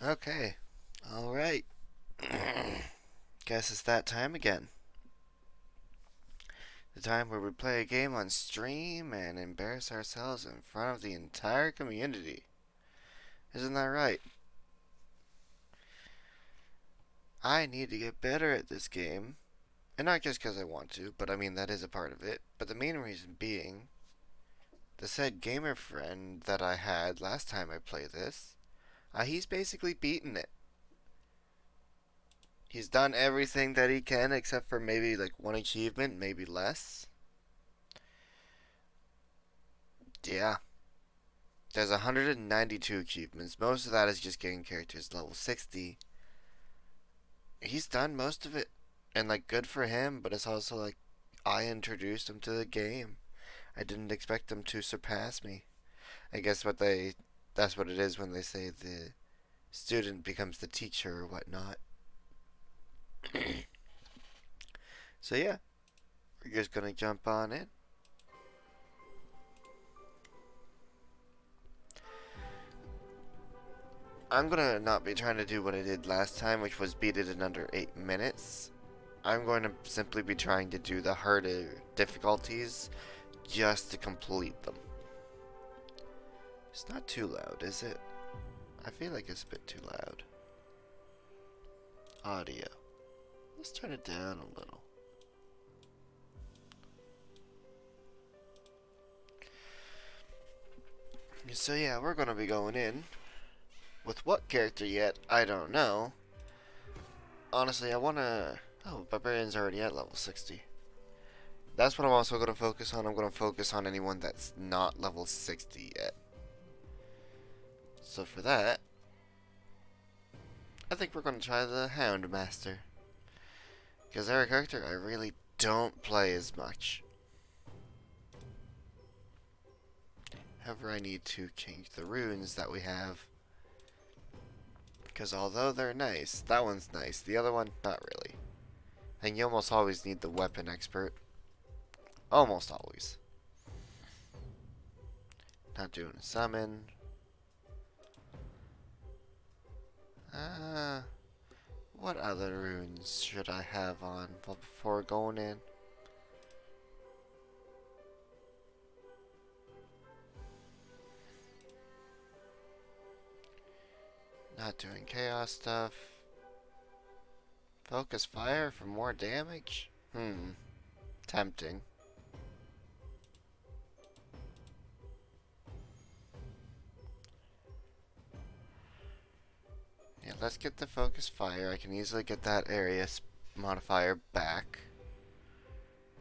Okay. Alright. Guess it's that time again. The time where we play a game on stream and embarrass ourselves in front of the entire community. Isn't that right? I need to get better at this game. And not just because I want to, but I mean, that is a part of it. But the main reason being, the said gamer friend that I had last time I played this, he's basically beaten it. He's done everything that he can except for maybe like one achievement, maybe less. Yeah, there's 192 achievements. Most of that is just getting characters level 60. He's done most of it. And like good for him, but it's also like I introduced him to the game. I didn't expect him to surpass me. I guess that's what it is when they say the student becomes the teacher or whatnot. So yeah, we're just gonna jump on in. I'm gonna not be trying to do what I did last time, which was beat it in under 8 minutes. I'm going to simply be trying to do the harder difficulties just to complete them. It's not too loud, is it? I feel like it's a bit too loud. Audio. Let's turn it down a little. So yeah, we're gonna be going in. With what character yet, I don't know. Honestly, I wanna... Oh, Barbarian's already at level 60. That's what I'm also gonna focus on. I'm gonna focus on anyone that's not level 60 yet. So for that, I think we're gonna try the Houndmaster. Because they're a character I really don't play as much. However, I need to change the runes that we have. Because although they're nice, that one's nice. The other one, not really. And you almost always need the weapon expert. Almost always. Not doing a summon. Uh, what other runes should I have on before going in? Not doing chaos stuff. Focus fire for more damage? Tempting. Yeah, let's get the focus fire. I can easily get that area modifier back.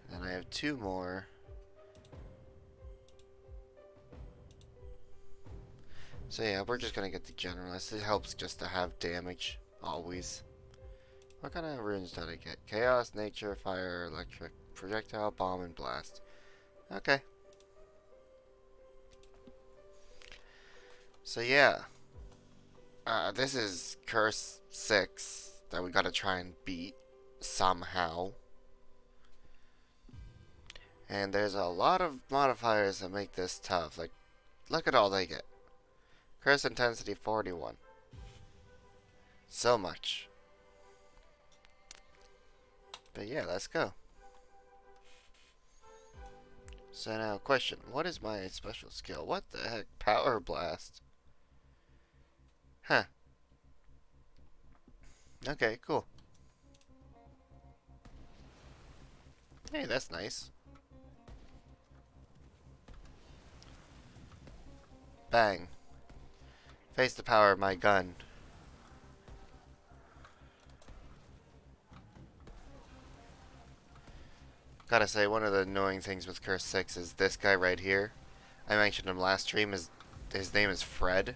Then I have two more. So yeah, we're just gonna get the generalist. It helps just to have damage, always. What kind of runes did I get? Chaos, nature, fire, electric, projectile, bomb, and blast. Okay. So yeah, this is Curse 6 that we gotta try and beat somehow. And there's a lot of modifiers that make this tough. Like, look at all they get. Curse intensity 41. So much. But yeah, let's go. So now, question. What is my special skill? What the heck? Power Blast. Huh. Okay, cool. Hey, that's nice. Bang. Face the power of my gun. Gotta say, one of the annoying things with Curse 6 is this guy right here. I mentioned him last stream. His name is Fred.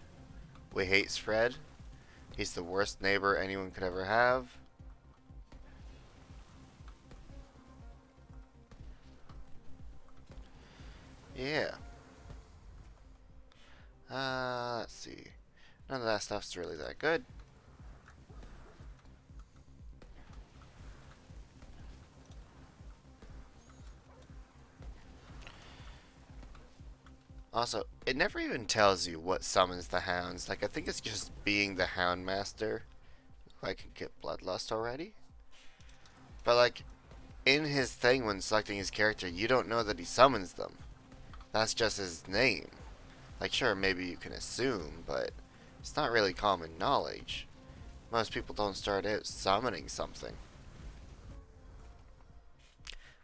We hate Fred. He's the worst neighbor anyone could ever have. Yeah. Let's see. None of that stuff's really that good. Also, it never even tells you what summons the hounds. Like, I think it's just being the Hound Master. I can get Bloodlust already. But, like, in his thing when selecting his character, you don't know that he summons them. That's just his name. Like, sure, maybe you can assume, but it's not really common knowledge. Most people don't start out summoning something.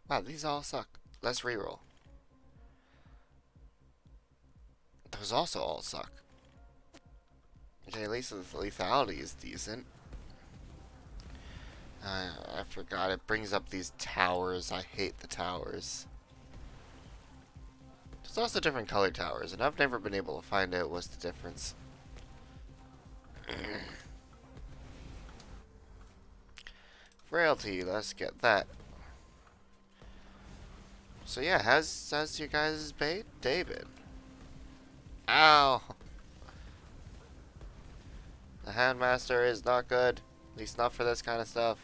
Wow, these all suck. Let's reroll. Those also all suck. Okay, at least the lethality is decent. I forgot, it brings up these towers. I hate the towers. There's also different color towers, and I've never been able to find out what's the difference. Frailty, let's get that. So yeah, how's your guys' day been? Ow! The Handmaster is not good. At least not for this kind of stuff.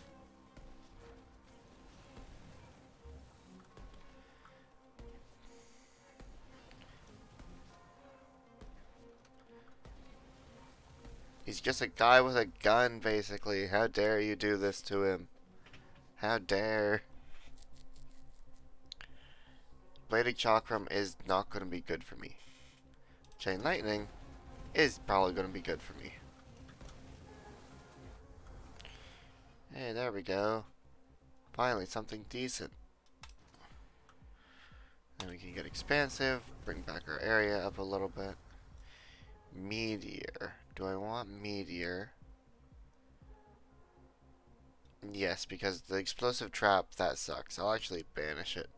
He's just a guy with a gun, basically. How dare you do this to him? How dare. Bladed Chakram is not going to be good for me. Chain Lightning is probably going to be good for me. Hey, there we go. Finally, something decent. Then we can get Expansive, bring back our area up a little bit. Meteor. Do I want Meteor? Yes, because the Explosive Trap, that sucks. I'll actually banish it.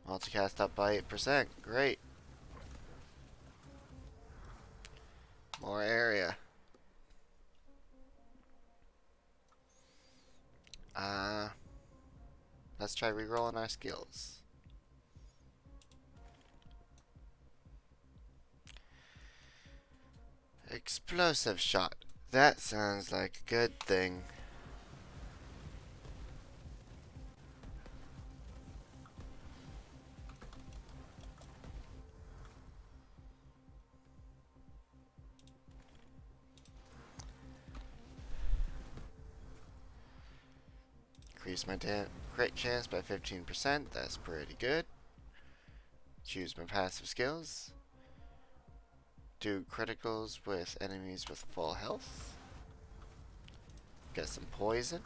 Multicast up by 8%. Great. More area. Let's try rerolling our skills. Explosive Shot. That sounds like a good thing. Increase my crit chance by 15%. That's pretty good. Choose my passive skills. Do criticals with enemies with full health. Get some poison.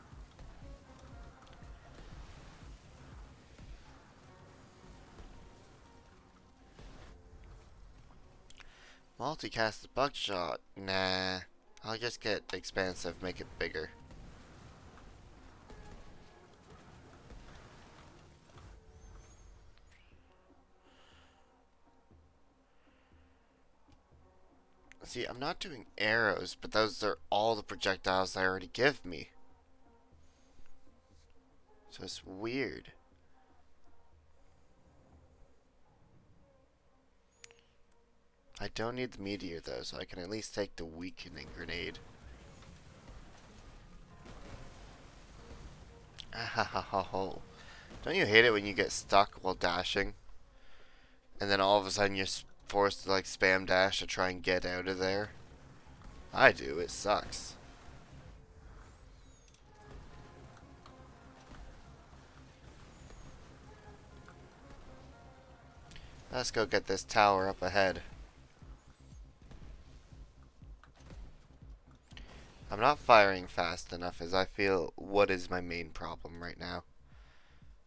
Multicast the Buckshot. Nah. I'll just get Expansive, make it bigger. See, I'm not doing arrows, but those are all the projectiles they already give me. So it's weird. I don't need the meteor though, so I can at least take the weakening grenade. Ahahaho. Don't you hate it when you get stuck while dashing? And then all of a sudden you're forced to like spam dash to try and get out of there? I do, it sucks. Let's go get this tower up ahead. I'm not firing fast enough as I feel what is my main problem right now.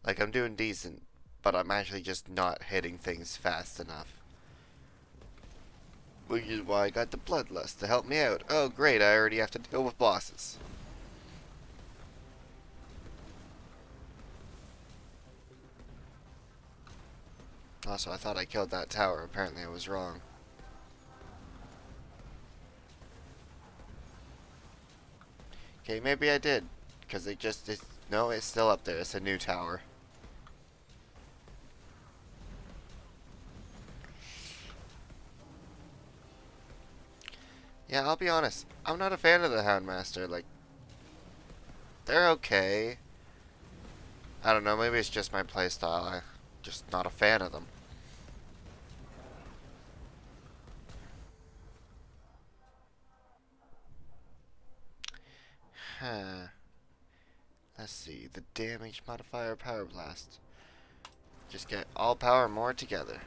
Like, I'm doing decent, but I'm actually just not hitting things fast enough. Which is why I got the Bloodlust to help me out. Oh great, I already have to deal with bosses. Also, I thought I killed that tower. Apparently I was wrong. Okay, maybe I did. Because no, it's still up there. It's a new tower. Yeah, I'll be honest. I'm not a fan of the Houndmaster. Like, they're okay. I don't know, maybe it's just my playstyle. Just not a fan of them. Huh. Let's see. The damage modifier, Power Blast. Just get all power more together.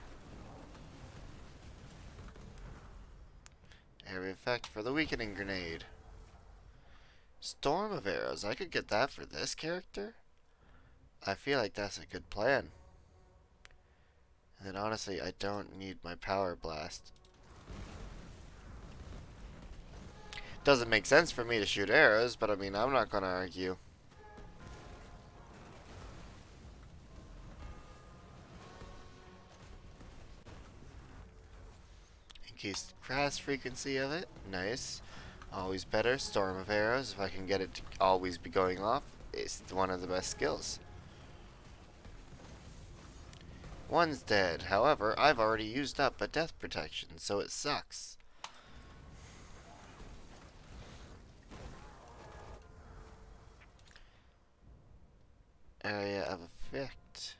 Area effect for the weakening grenade. Storm of arrows. I could get that for this character. I feel like that's a good plan. And then honestly, I don't need my Power Blast. Doesn't make sense for me to shoot arrows, but I mean, I'm not gonna argue. Increase the cast frequency of it. Nice. Always better. Storm of arrows. If I can get it to always be going off, it's one of the best skills. One's dead. However, I've already used up a death protection, so it sucks. Area of effect.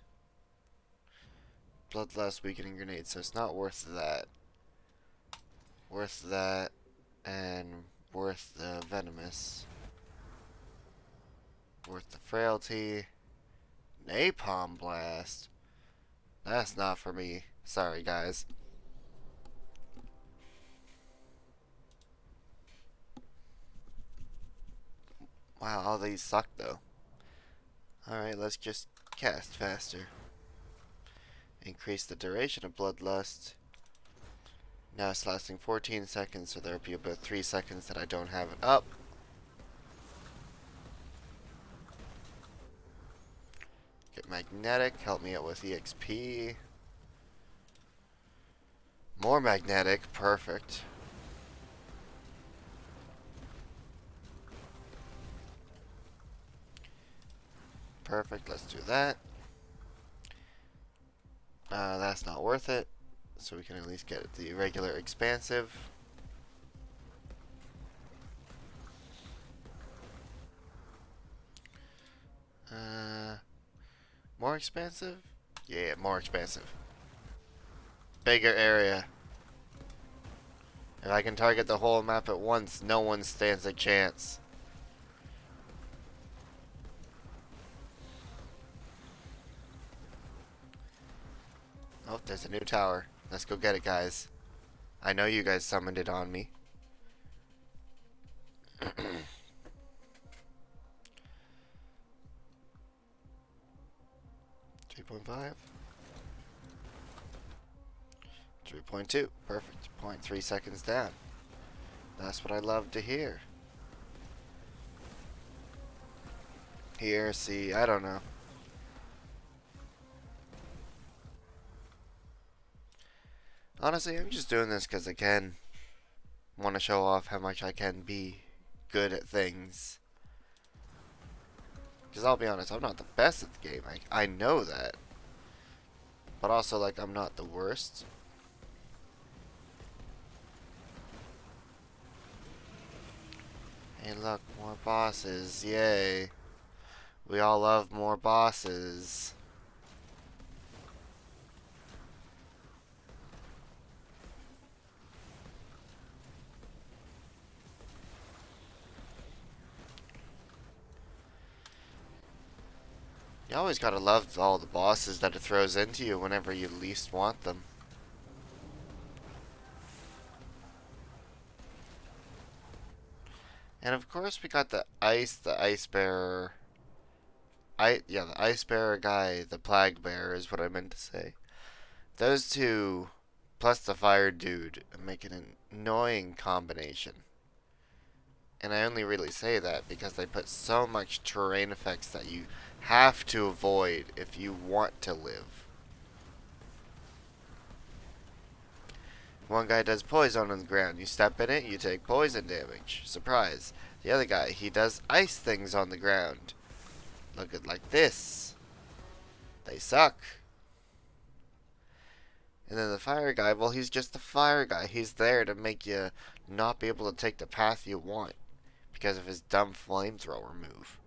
Bloodlust weakening grenade, so it's not worth that. Worth that, and worth the venomous. Worth the frailty. Napalm blast. That's not for me. Sorry, guys. Wow, all these suck, though. Alright, let's just cast faster. Increase the duration of Bloodlust. Now it's lasting 14 seconds, so there'll be about 3 seconds that I don't have it up. Get magnetic, help me out with EXP. More magnetic, perfect. Perfect, let's do that. That's not worth it, so we can at least get the regular expansive. More expansive? Yeah, more expansive. Bigger area. If I can target the whole map at once, no one stands a chance. Oh, there's a new tower. Let's go get it, guys. I know you guys summoned it on me. 3.5. 3.2. Perfect. 0.3 seconds down. That's what I love to hear. Here, see, I don't know. Honestly, I'm just doing this because I can. Want to show off how much I can be good at things. Because I'll be honest, I'm not the best at the game. I know that. But also, like, I'm not the worst. Hey, look, more bosses. Yay. We all love more bosses. You always gotta love all the bosses that it throws into you whenever you least want them. And of course we got the ice bearer. The ice bearer guy, the plague bearer is what I meant to say. Those two, plus the fire dude, make an annoying combination. And I only really say that because they put so much terrain effects that you have to avoid if you want to live. One guy does poison on the ground. You step in it, you take poison damage. Surprise. The other guy, he does ice things on the ground. Look at like this. They suck. And then the fire guy, well, he's just the fire guy. He's there to make you not be able to take the path you want because of his dumb flamethrower move.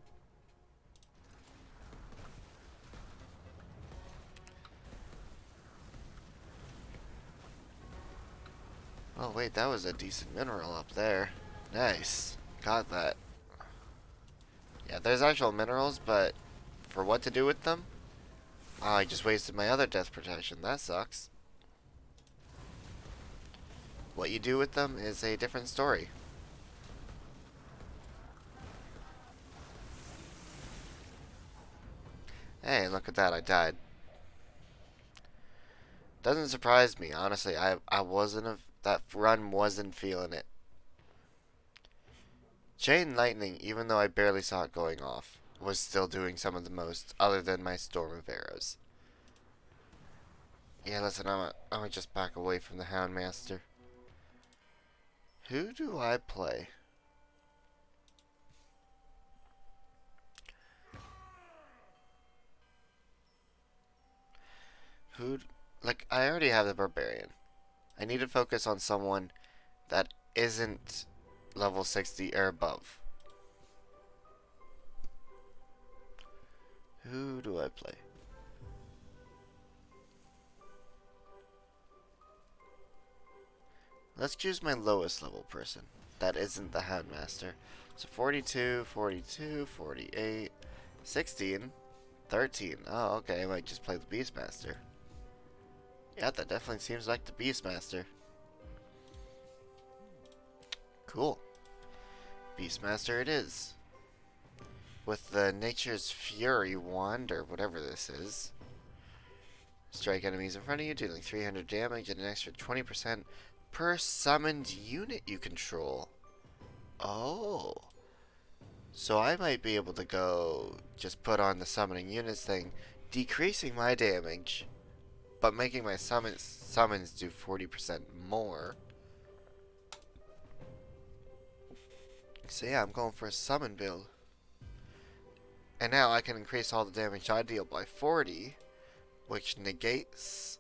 Oh wait, that was a decent mineral up there. Nice. Got that. Yeah, there's actual minerals, but for what to do with them? Oh, I just wasted my other death protection. That sucks. What you do with them is a different story. Hey, look at that, I died. Doesn't surprise me, honestly. I wasn't that run wasn't feeling it. Chain Lightning, even though I barely saw it going off, was still doing some of the most, other than my Storm of Arrows. Yeah, listen, I'm just back away from the Houndmaster. Who do I play? Who? Like, I already have the Barbarian. I need to focus on someone that isn't level 60 or above. Who do I play? Let's choose my lowest level person. That isn't the Houndmaster. So 42, 42, 48, 16, 13. Oh, okay, I might just play the Beastmaster. Yeah, that definitely seems like the Beastmaster. Cool. Beastmaster it is. With the Nature's Fury wand, or whatever this is. Strike enemies in front of you, dealing 300 damage and an extra 20% per summoned unit you control. Oh. So I might be able to go just put on the summoning units thing, decreasing my damage, but making my summons do 40% more. So yeah, I'm going for a summon build. And now I can increase all the damage I deal by 40, which negates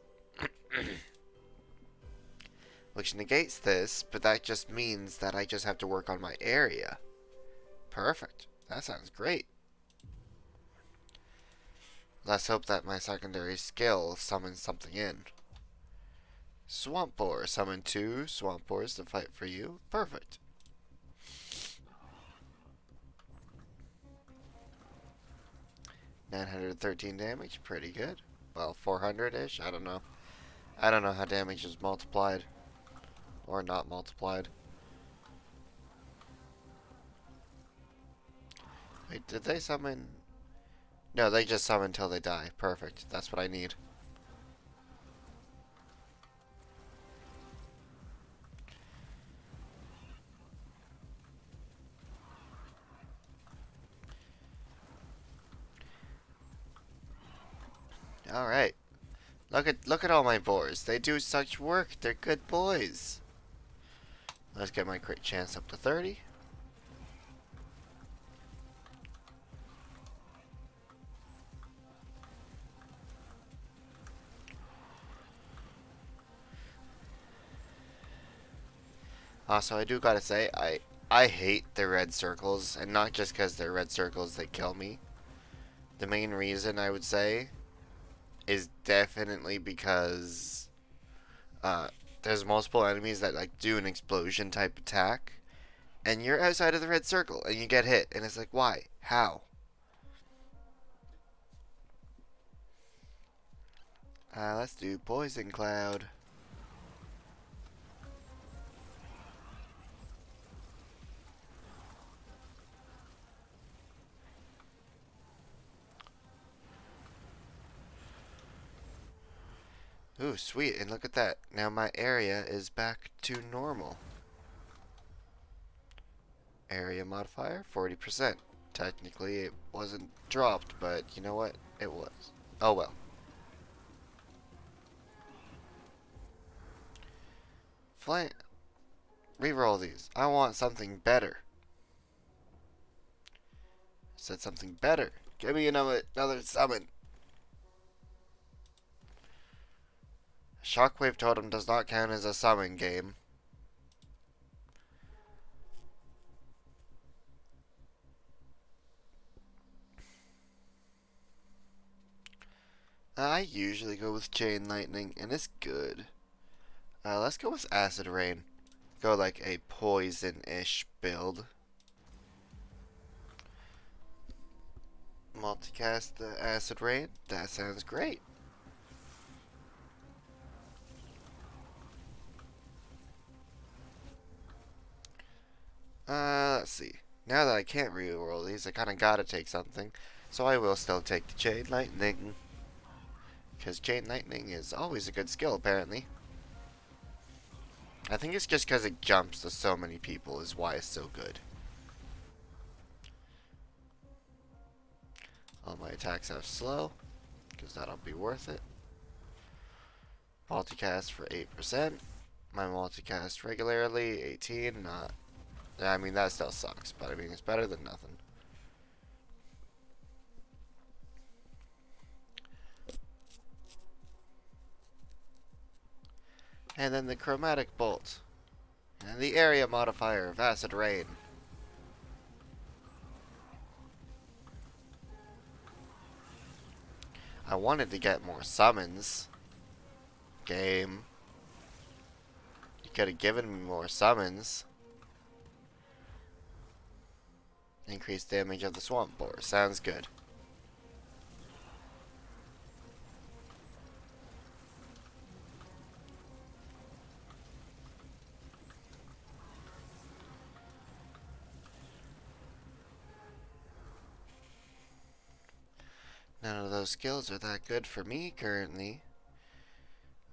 this, but that just means that I just have to work on my area. Perfect. That sounds great. Let's hope that my secondary skill summons something in. Swamp Boar. Summon 2 Swamp Boars to fight for you. Perfect. $913 damage. Pretty good. Well, 400-ish. I don't know. I don't know how damage is multiplied. Or not multiplied. Wait, did they summon? No, they just summon until they die. Perfect. That's what I need. Alright. Look at all my boars. They do such work. They're good boys. Let's get my crit chance up to 30. Also, I do gotta say, I hate the red circles, and not just because they're red circles that kill me. The main reason I would say is definitely because there's multiple enemies that like do an explosion type attack, and you're outside of the red circle and you get hit, and it's like, why? How? Let's do Poison Cloud. Ooh, sweet, and look at that. Now my area is back to normal. Area modifier, 40%. Technically, it wasn't dropped, but you know what? It was. Oh well. Flan. Reroll these. I want something better. Said something better. Give me another summon. Shockwave Totem does not count as a summon game. I usually go with Chain Lightning, and it's good. Let's go with Acid Rain. Go like a poison-ish build. Multicast the Acid Rain. That sounds great. Let's see. Now that I can't reroll these, I kind of gotta take something. So I will still take the Chain Lightning. Because Chain Lightning is always a good skill, apparently. I think it's just because it jumps to so many people is why it's so good. All my attacks are slow, because that'll be worth it. Multicast for 8%. My multicast regularly, 18, not... I mean, that still sucks, but I mean, it's better than nothing. And then the Chromatic Bolt. And the area modifier of Acid Rain. I wanted to get more summons. Game. You could have given me more summons. Increased damage of the Swamp Boar. Sounds good. None of those skills are that good for me currently.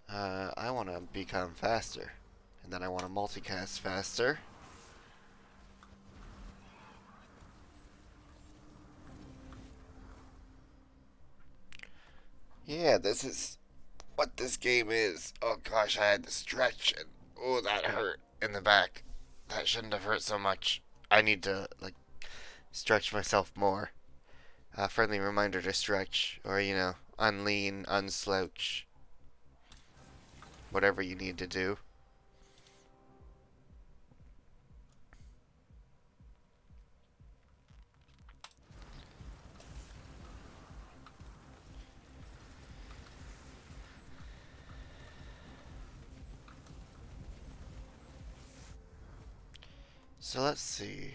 I want to become faster. And then I want to multicast faster. Yeah, this is what this game is. Oh gosh, I had to stretch and oh, that hurt in the back. That shouldn't have hurt so much. I need to, like, stretch myself more. Friendly reminder to stretch, or, you know, unlean, unslouch. Whatever you need to do. So let's see.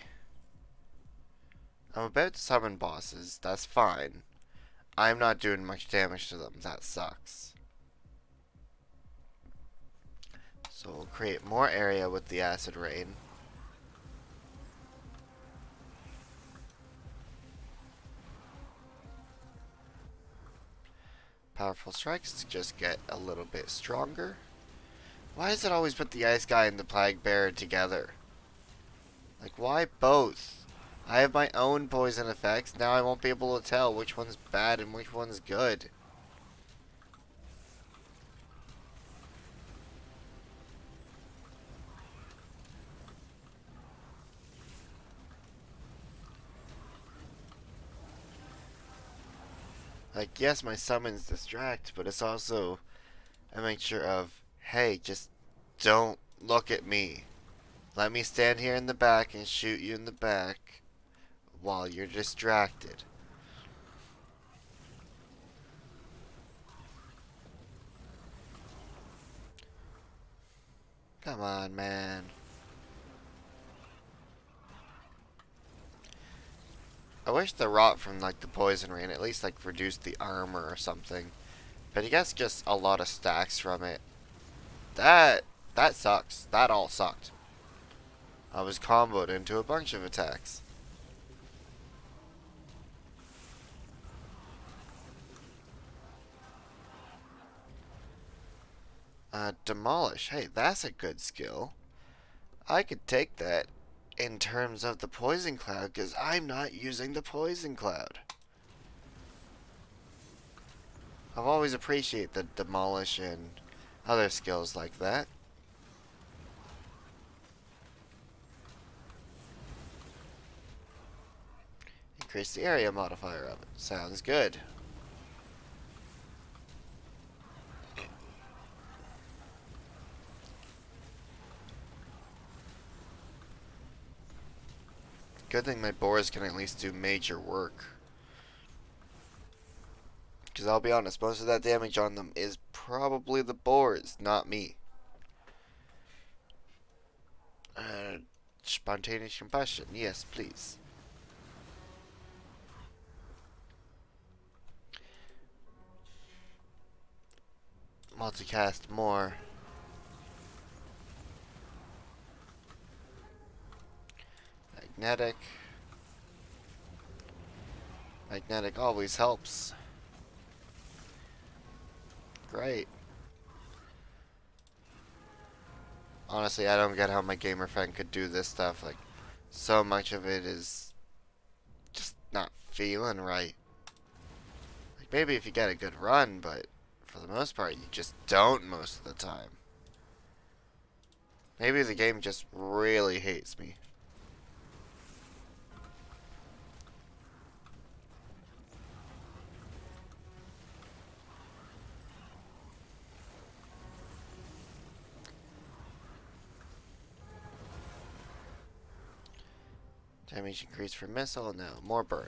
I'm about to summon bosses. That's fine. I'm not doing much damage to them. That sucks. So we'll create more area with the Acid Rain. Powerful strikes to just get a little bit stronger. Why does it always put the Ice Guy and the Plague Bearer together? Like, why both? I have my own poison effects. Now I won't be able to tell which one's bad and which one's good. Like, yes, my summons distract, but it's also a mixture of, hey, just don't look at me. Let me stand here in the back and shoot you in the back while you're distracted. Come on, man. I wish the rot from, like, the poison rain at least, like, reduced the armor or something. But he gets just a lot of stacks from it. That sucks. That all sucked. I was comboed into a bunch of attacks. Demolish. Hey, that's a good skill. I could take that in terms of the Poison Cloud, because I'm not using the Poison Cloud. I've always appreciated the Demolish and other skills like that. Increase the area modifier of it. Sounds good. Good thing my boars can at least do major work. Because I'll be honest, most of that damage on them is probably the boars, not me. Spontaneous combustion. Yes, please. Multicast more. Magnetic. Magnetic always helps. Great. Honestly, I don't get how my gamer friend could do this stuff. Like, so much of it is just not feeling right. Like, maybe if you get a good run, but for the most part, you just don't most of the time. Maybe the game just really hates me. Damage increase for missile? No. More burn.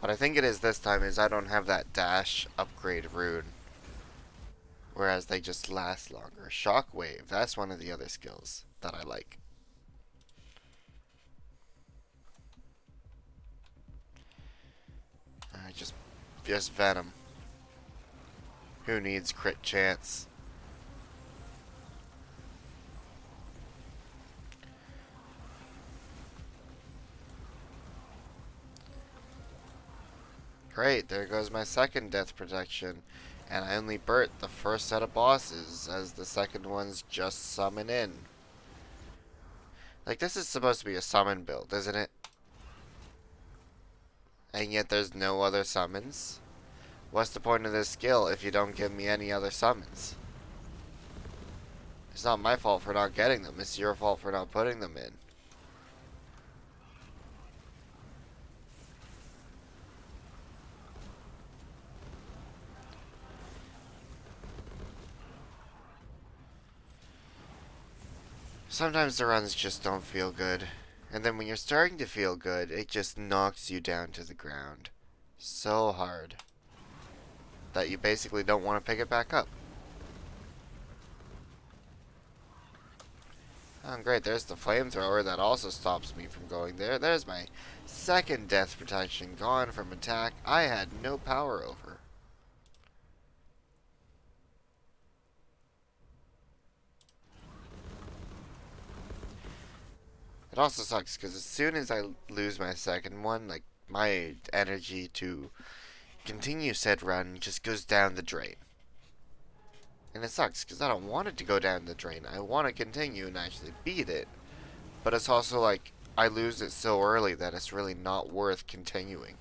What I think it is this time is I don't have that dash upgrade rune. Whereas they just last longer. Shockwave, that's one of the other skills that I like. Just Venom. Who needs crit chance? Great, there goes my second death protection. And I only burnt the first set of bosses, as the second ones just summon in. Like, this is supposed to be a summon build, isn't it? And yet there's no other summons? What's the point of this skill if you don't give me any other summons? It's not my fault for not getting them, it's your fault for not putting them in. Sometimes the runs just don't feel good. And then when you're starting to feel good, it just knocks you down to the ground. So hard. That you basically don't want to pick it back up. Oh, great, there's the flamethrower that also stops me from going there. There's my second death protection gone from attack I had no power over. It also sucks because as soon as I lose my second one, like, my energy to continue said run just goes down the drain. And it sucks because I don't want it to go down the drain. I want to continue and actually beat it. But it's also like I lose it so early that it's really not worth continuing.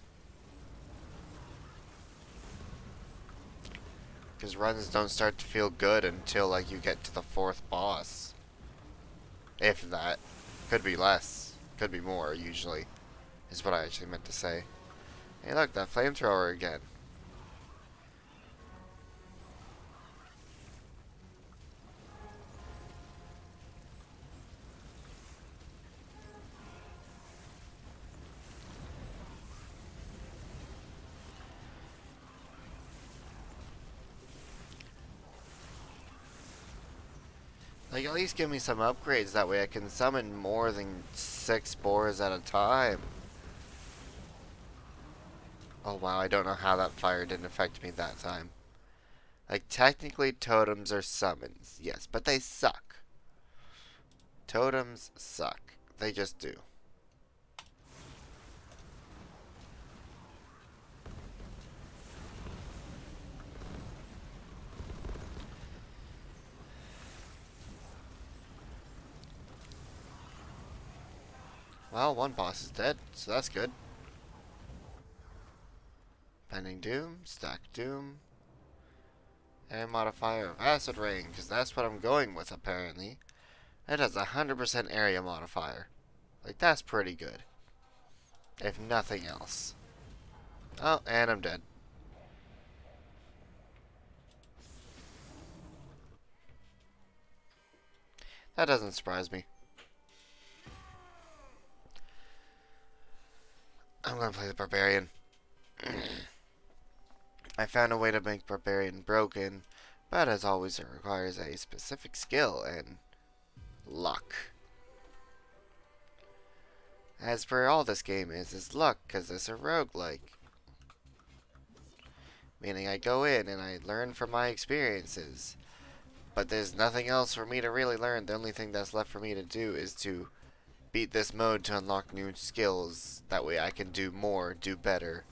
Because runs don't start to feel good until like you get to the fourth boss. If that. Could be less. Could be more, usually. Is what I actually meant to say. Hey look, that flamethrower again. Like, at least give me some upgrades, that way I can summon more than 6 boars at a time. Oh wow, I don't know how that fire didn't affect me that time. Like, technically totems are summons, yes, but they suck. Totems suck. They just do. Well, one boss is dead, so that's good. Pending Doom, Stack Doom, and modifier of Acid Rain, because that's what I'm going with apparently. It has a 100% area modifier. Like, that's pretty good. If nothing else. Oh, and I'm dead. That doesn't surprise me. I'm gonna play the Barbarian. I found a way to make Barbarian broken, but as always it requires a specific skill and luck. As per all this game is luck, because it's a roguelike. Meaning I go in and I learn from my experiences. But there's nothing else for me to really learn. The only thing that's left for me to do is to beat this mode to unlock new skills. That way I can do more, do better.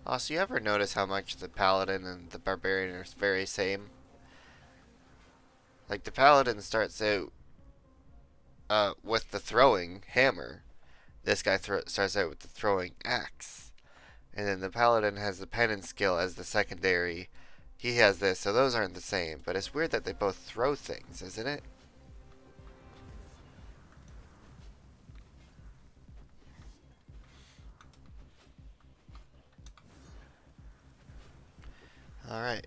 Also, you ever notice how much the Paladin and the Barbarian are very same? Like, the Paladin starts out with the throwing hammer. This guy starts out with the throwing axe. And then the Paladin has the penance skill as the secondary. He has this, so those aren't the same. But it's weird that they both throw things, isn't it? Alright.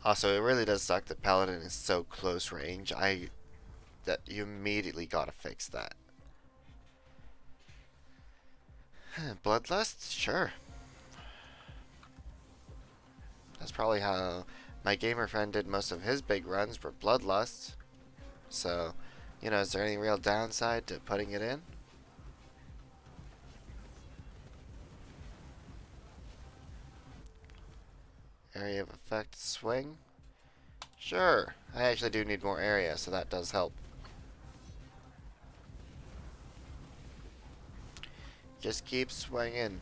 Also, it really does suck that Paladin is so close range. That you immediately gotta fix that. Bloodlust? Sure. That's probably how my gamer friend did most of his big runs for Bloodlust. So, you know, is there any real downside to putting it in? Area of effect swing? Sure. I actually do need more area, so that does help. Just keep swinging.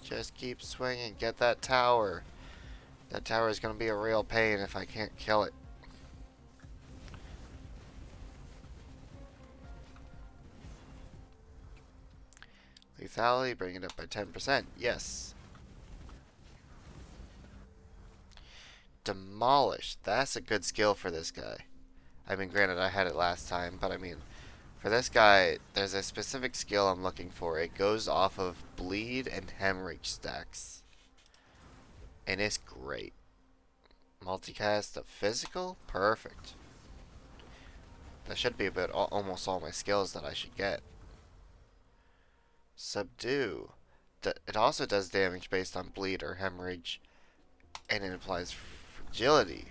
Just keep swinging. Get that tower. That tower is going to be a real pain if I can't kill it. Lethality, bring it up by 10%. Yes. Demolish. That's a good skill for this guy. I mean, granted, I had it last time, but I mean, for this guy, there's a specific skill I'm looking for. It goes off of bleed and hemorrhage stacks. And it's great. Multicast of physical? Perfect. That should be about almost all my skills that I should get. Subdue. It also does damage based on bleed or hemorrhage. And it applies fragility.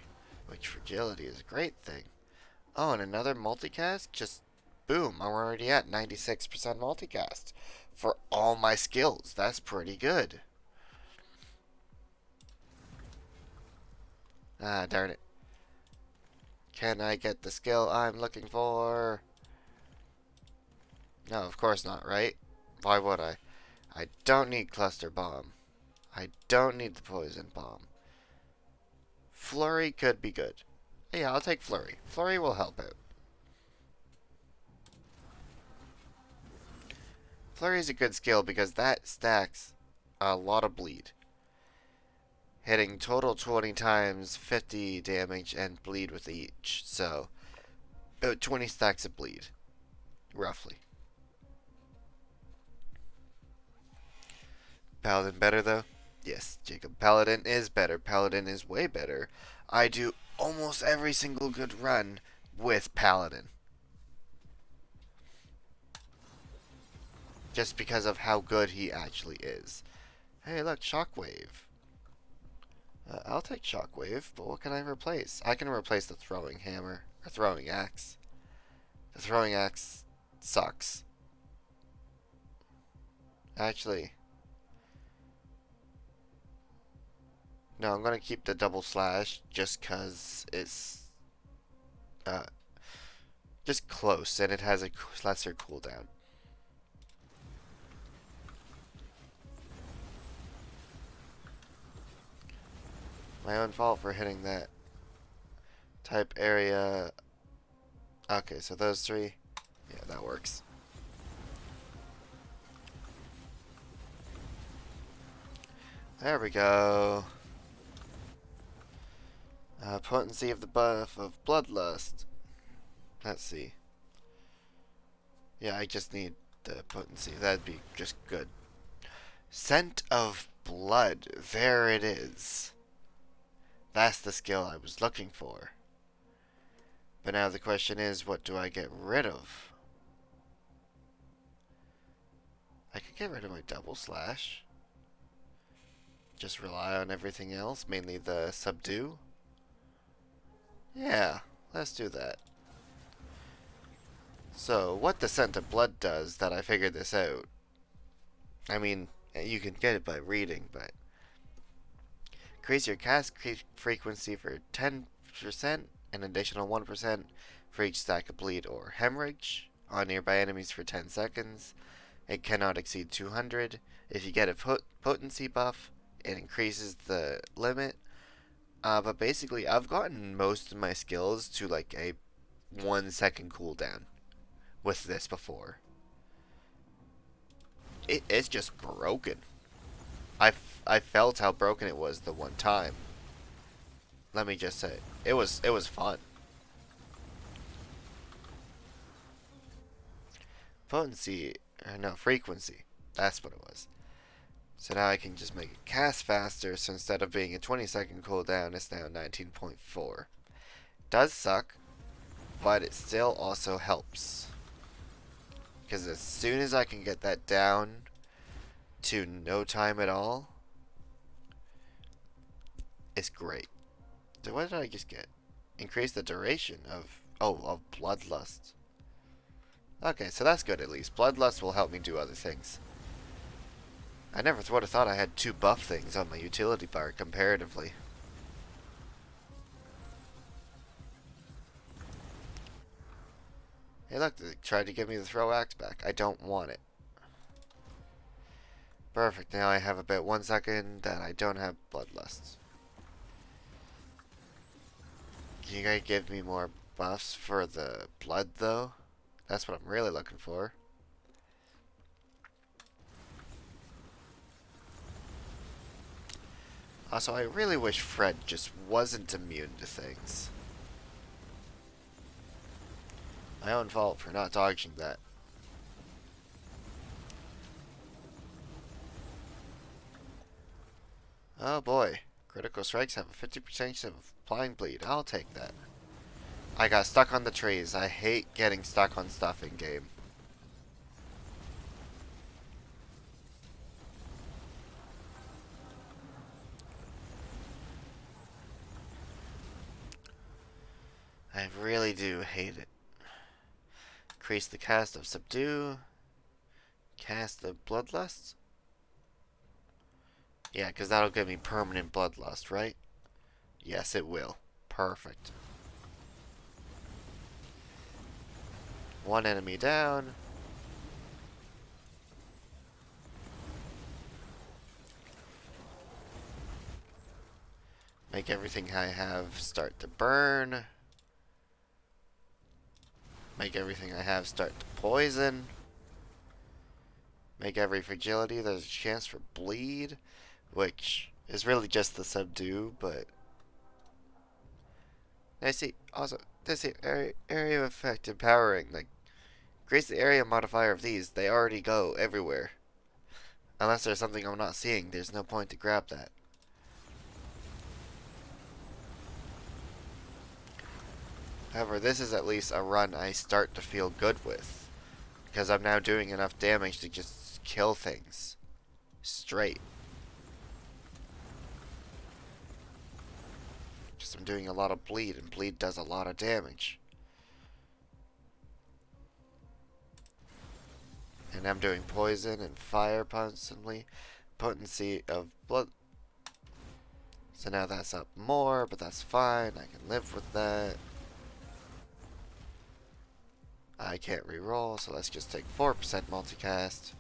Which fragility is a great thing. Oh, and another multicast? Just boom, I'm already at 96% multicast. For all my skills. That's pretty good. Ah, darn it. Can I get the skill I'm looking for? No, of course not, right? Why would I? I don't need cluster bomb. I don't need the poison bomb. Flurry could be good. Yeah, I'll take Flurry. Flurry will help out. Flurry is a good skill because that stacks a lot of bleed. Hitting total 20 times 50 damage and bleed with each. So, about 20 stacks of bleed. Roughly. Paladin better though? Yes, Jacob. Paladin is better. Paladin is way better. I do almost every single good run with Paladin. Just because of how good he actually is. Hey, look, Shockwave. I'll take Shockwave, but what can I replace? I can replace the throwing hammer, or throwing axe. The throwing axe sucks. Actually, no, I'm gonna keep the double slash just cause it's just close and it has a lesser cooldown. My own fault for hitting that type area. Okay, so those three. Yeah, that works. There we go. Potency of the buff of Bloodlust. Let's see. Yeah, I just need the potency. That'd be just good. Scent of Blood. There it is. That's the skill I was looking for. But now the question is, what do I get rid of? I could get rid of my double slash. Just rely on everything else, mainly the subdue. Yeah, let's do that. So, what the Scent of Blood does that I figured this out. I mean, you can get it by reading, but increase your cast frequency for 10%, an additional 1% for each stack of bleed or hemorrhage on nearby enemies for 10 seconds. It cannot exceed 200. If you get a potency buff, it increases the limit. But basically, I've gotten most of my skills to like a 1 second cooldown with this before. It's just broken. I felt how broken it was the one time. Let me just say, it was fun. Potency, or no, frequency. That's what it was. So now I can just make it cast faster, so instead of being a 20-second cooldown, it's now 19.4. Does suck, but it still also helps. Because as soon as I can get that down to no time at all, it's great. So what did I just get? Increase the duration of Bloodlust. Okay, so that's good at least. Bloodlust will help me do other things. I never would have thought I had 2 buff things on my utility bar comparatively. Hey look, they tried to give me the throw axe back. I don't want it. Perfect, now I have about 1 second that I don't have Bloodlust. Can you guys give me more buffs for the blood though? That's what I'm really looking for. Also, I really wish Fred just wasn't immune to things. My own fault for not dodging that. Oh boy. Critical strikes have a 50% chance of applying bleed. I'll take that. I got stuck on the trees. I hate getting stuck on stuff in game. I really do hate it. Increase the cast of Subdue. Cast of Bloodlust? Yeah, because that'll give me permanent Bloodlust, right? Yes, it will. Perfect. 1 enemy down. Make everything I have start to burn. Make everything I have start to poison. Make every fragility there's a chance for bleed, which is really just the subdue, but I see also this area of effect empowering, like increase the area modifier of these. They already go everywhere. Unless there's something I'm not seeing, there's no point to grab that. However, this is at least a run I start to feel good with, because I'm now doing enough damage to just kill things straight. Just I'm doing a lot of bleed, and bleed does a lot of damage. And I'm doing poison and fire constantly. Potency of blood. So now that's up more, but that's fine. I can live with that. I can't reroll, so let's just take 4% multicast.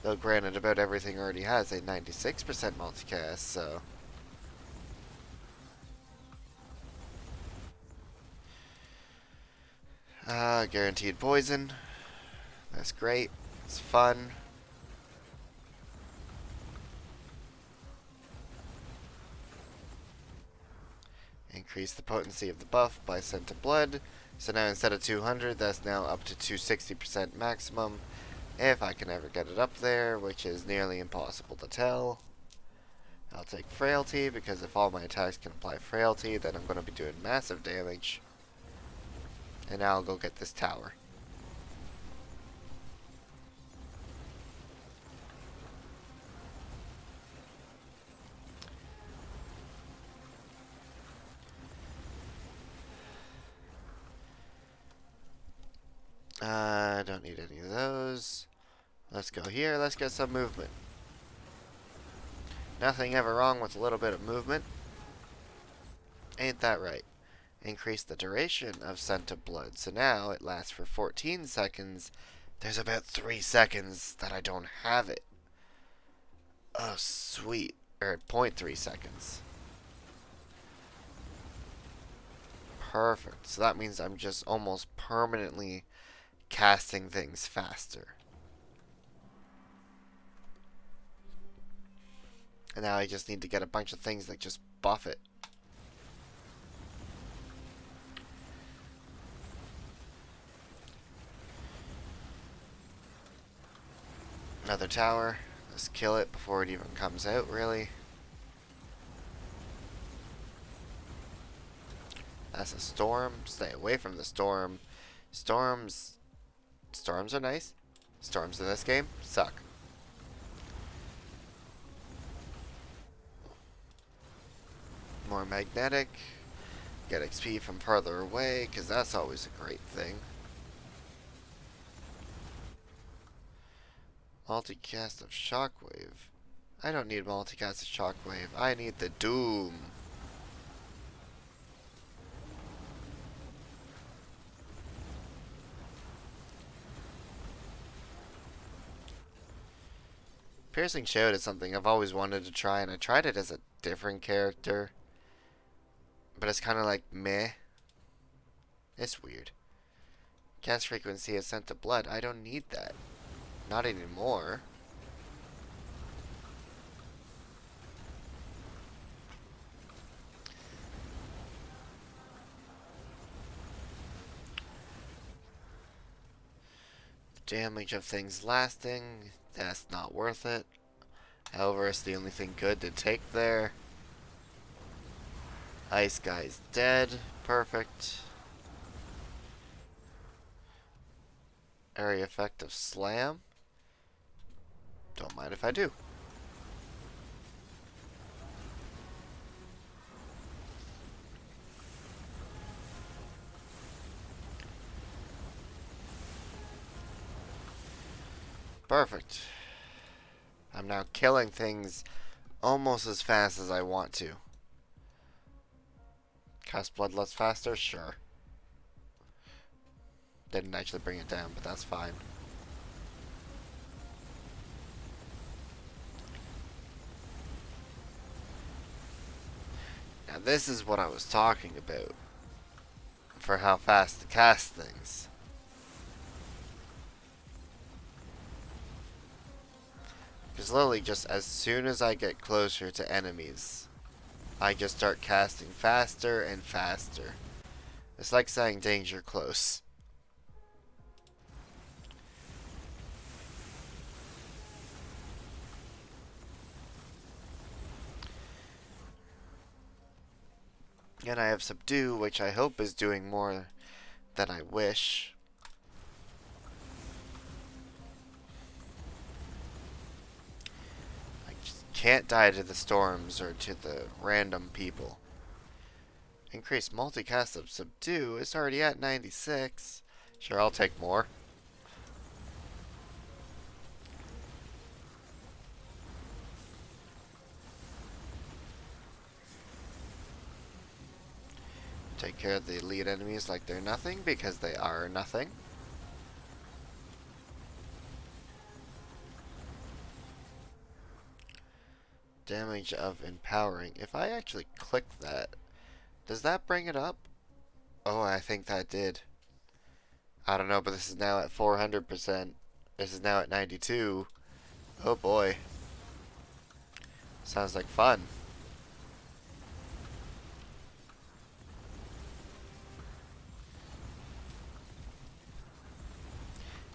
Though granted, about everything already has a 96% multicast, so... guaranteed poison. That's great. It's fun. Increase the potency of the buff by Scent of Blood. So now instead of 200, that's now up to 260% maximum. If I can ever get it up there, which is nearly impossible to tell. I'll take Frailty, because if all my attacks can apply Frailty, then I'm going to be doing massive damage. And now I'll go get this tower. I don't need any of those. Let's go here. Let's get some movement. Nothing ever wrong with a little bit of movement. Ain't that right? Increase the duration of Scent of Blood. So now it lasts for 14 seconds. There's about 3 seconds that I don't have it. Oh, sweet. Or 0.3 seconds. Perfect. So that means I'm just almost permanently casting things faster. And now I just need to get a bunch of things that just buff it. Another tower. Let's kill it before it even comes out, really. That's a storm. Stay away from the storm. Storms are nice. Storms in this game suck. More magnetic. Get XP from farther away, because that's always a great thing. Multicast of Shockwave. I don't need multicast of Shockwave. I need the Doom. Piercing Shout is something I've always wanted to try, and I tried it as a different character. But it's kind of like, meh. It's weird. Cast frequency of Scent of Blood. I don't need that. Not anymore. Damage of things lasting. That's not worth it. However, it's the only thing good to take there. Ice Guy's dead. Perfect. Area effect of Slam. Don't mind if I do. Perfect. I'm now killing things almost as fast as I want to. Cast Bloodlust faster? Sure. Didn't actually bring it down, but that's fine. Now this is what I was talking about for how fast to cast things. Because literally just as soon as I get closer to enemies, I just start casting faster and faster. It's like saying danger close. And I have Subdue, which I hope is doing more than I wish. I just can't die to the storms or to the random people. Increase multicast of Subdue. It's already at 96. Sure, I'll take more. Take care of the elite enemies like they're nothing, because they are nothing. Damage of Empowering. If I actually click that, does that bring it up? Oh, I think that did. I don't know, but this is now at 400%. This is now at 92. Oh boy. Sounds like fun.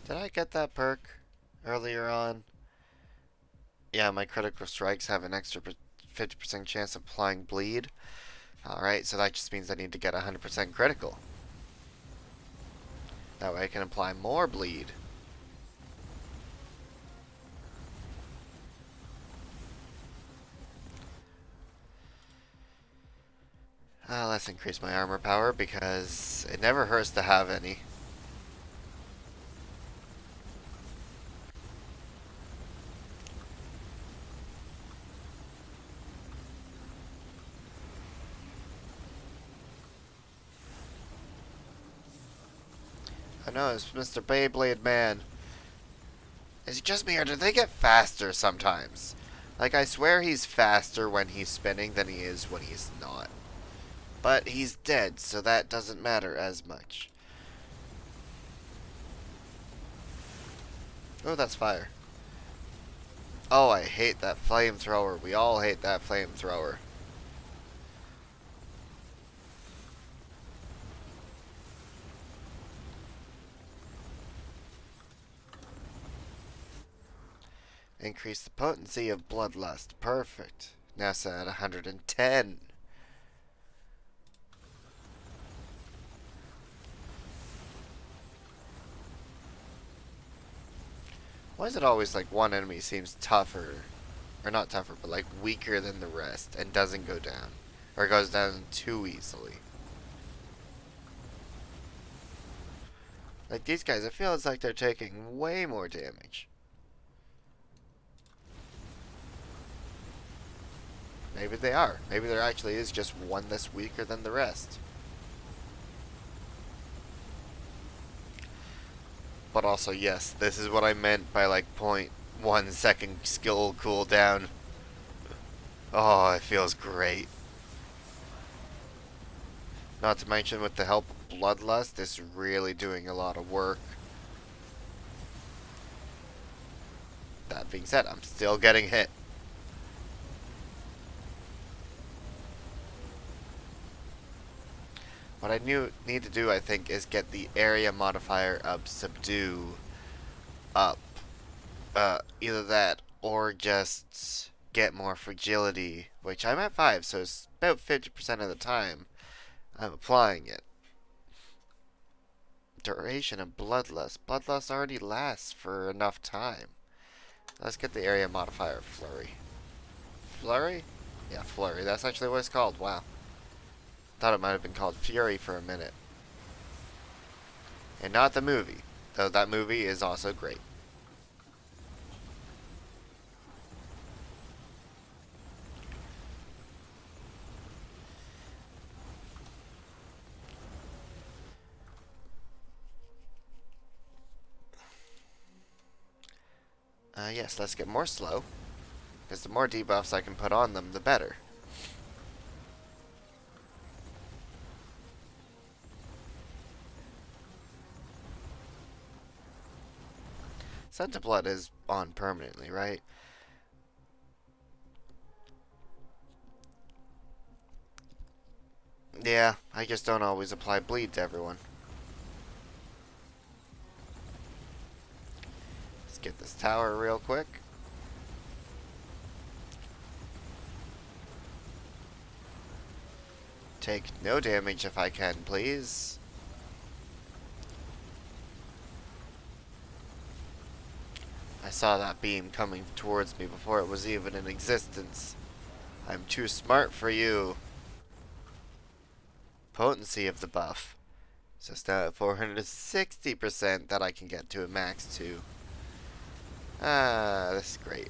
Did I get that perk earlier on? Yeah, my critical strikes have an extra 50% chance of applying bleed. Alright, so that just means I need to get 100% critical. That way I can apply more bleed. Let's increase my armor power because it never hurts to have any. I know, it's Mr. Beyblade Man. Is it just me or do they get faster sometimes? Like, I swear he's faster when he's spinning than he is when he's not. But he's dead, so that doesn't matter as much. Oh, that's fire. Oh, I hate that flamethrower. We all hate that flamethrower. Increase the potency of Bloodlust. Perfect. Now set at 110. Why is it always like one enemy seems tougher, or not tougher, but like weaker than the rest and doesn't go down, or goes down too easily? Like these guys, it feels like they're taking way more damage. Maybe they are. Maybe there actually is just one that's weaker than the rest. But also, yes, this is what I meant by like 0.1 second skill cooldown. Oh, it feels great. Not to mention with the help of Bloodlust, it's really doing a lot of work. That being said, I'm still getting hit. What I need to do, I think, is get the area modifier of Subdue up. Either that or just get more fragility, which I'm at 5, so it's about 50% of the time I'm applying it. Duration of Bloodlust. Bloodlust already lasts for enough time. Let's get the area modifier Flurry. Flurry? Yeah, Flurry. That's actually what it's called. Wow. Thought it might have been called Fury for a minute. And not the movie, though that movie is also great. Yes, let's get more slow, because the more debuffs I can put on them, the better. Scent of Blood is on permanently, right? Yeah, I just don't always apply bleed to everyone. Let's get this tower real quick. Take no damage if I can, please. I saw that beam coming towards me before it was even in existence. I'm too smart for you. Potency of the buff. So it's now at 460% that I can get to a max to. This is great.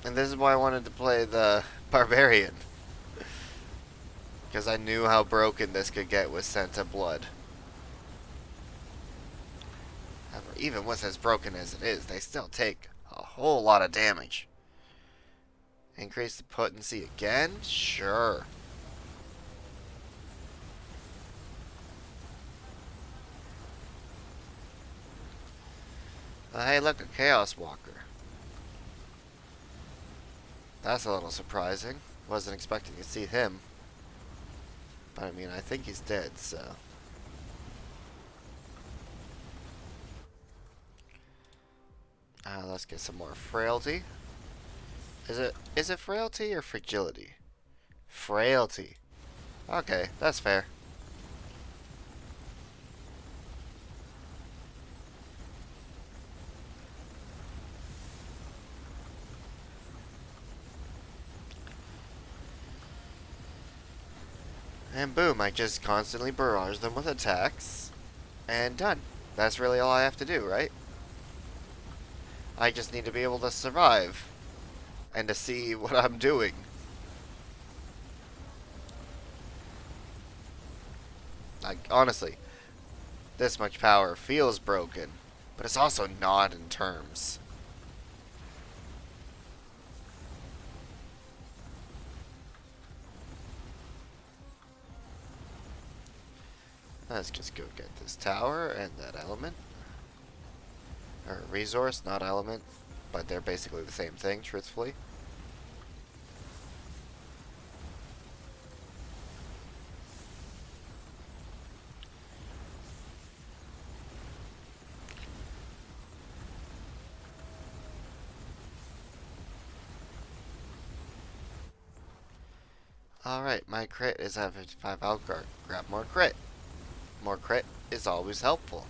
And this is why I wanted to play the Barbarian. Because I knew how broken this could get with Scent of Blood. However, even with as broken as it is, they still take a whole lot of damage. Increase the potency again? Sure. Hey, look, a Chaos Walker. That's a little surprising. Wasn't expecting to see him. But I mean, I think he's dead, so. Let's get some more frailty. Is it frailty or fragility? Frailty. Okay, that's fair. And boom, I just constantly barrage them with attacks. And done. That's really all I have to do, right? I just need to be able to survive. And to see what I'm doing. Like, honestly, this much power feels broken. But it's also not in terms. Let's just go get this tower and that element. Or resource, not element. But they're basically the same thing, truthfully. Alright, my crit is at 55. I'll grab more crit. More crit is always helpful.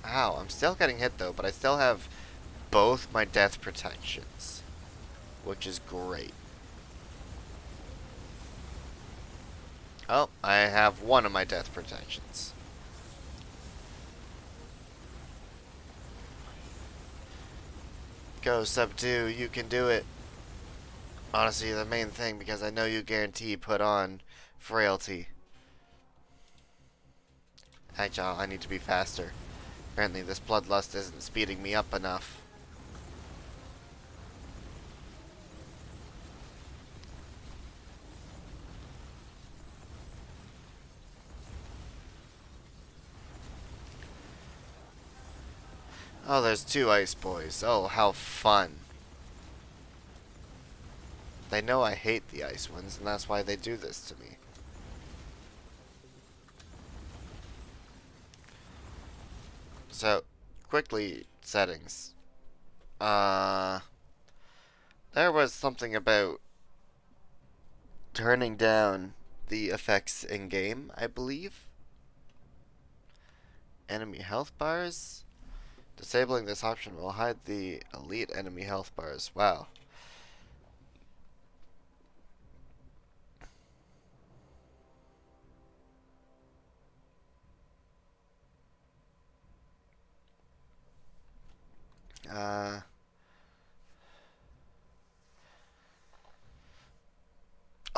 Ow, I'm still getting hit though, but I still have both my death protections, which is great. Oh, I have one of my death protections. Go, Subdue, you can do it. Honestly, the main thing, because I know you guarantee put on frailty. Agile, I need to be faster. Apparently this bloodlust isn't speeding me up enough. Oh, there's two ice boys. Oh, how fun. They know I hate the ice ones, and that's why they do this to me. So, quickly, settings. There was something about turning down the effects in-game, I believe. Enemy health bars. Disabling this option will hide the elite enemy health bars. Wow.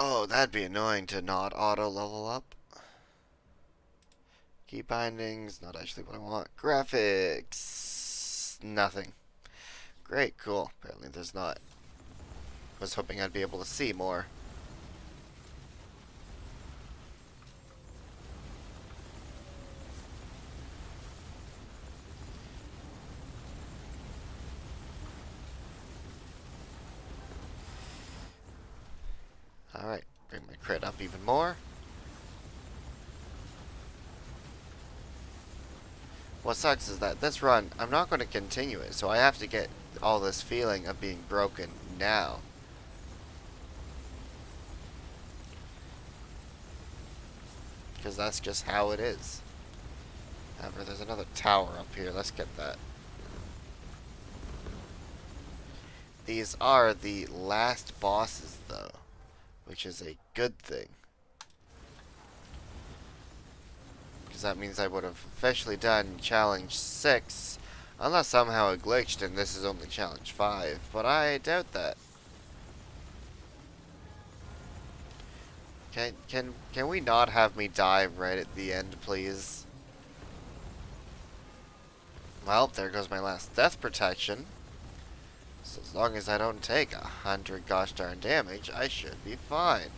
Oh, that'd be annoying to not auto level up. Key bindings, not actually what I want. Graphics, nothing. Great, cool. Apparently there's not. Was hoping I'd be able to see more. Alright, bring my crit up even more. What sucks is that this run, I'm not going to continue it, so I have to get all this feeling of being broken now. Because that's just how it is. However, there's another tower up here. Let's get that. These are the last bosses, though, which is a good thing. Because that means I would have officially done Challenge 6, unless somehow it glitched and this is only Challenge 5, but I doubt that. Can we not have me die right at the end, please? Well, there goes my last death protection. So as long as I don't take 100 gosh darn damage, I should be fine.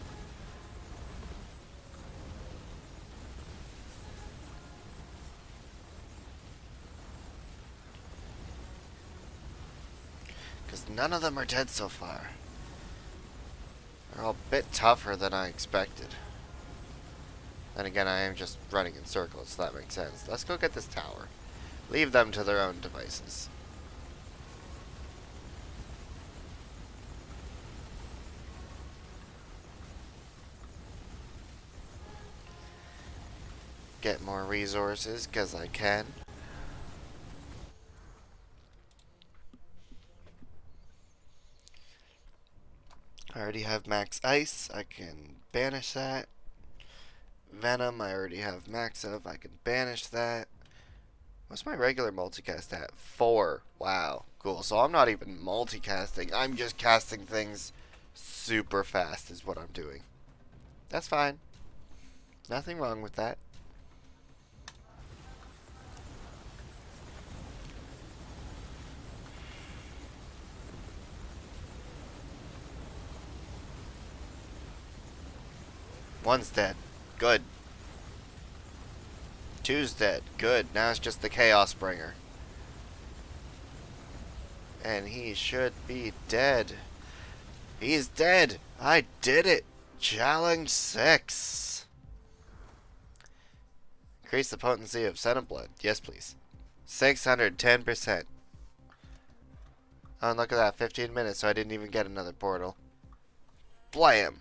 Because none of them are dead so far. They're all a bit tougher than I expected. And again, I am just running in circles, so that makes sense. Let's go get this tower. Leave them to their own devices. Get more resources, because I can. I already have max ice. I can banish that. Venom, I already have max of. I can banish that. What's my regular multicast at? 4. Wow. Cool. So I'm not even multicasting. I'm just casting things super fast is what I'm doing. That's fine. Nothing wrong with that. One's dead. Good. Two's dead. Good. Now it's just the Chaos Bringer. And he should be dead. He's dead. I did it. Challenge 6. Increase the potency of Senate Blood. Yes, please. 610%. Oh, and look at that. 15 minutes, so I didn't even get another portal. Blam.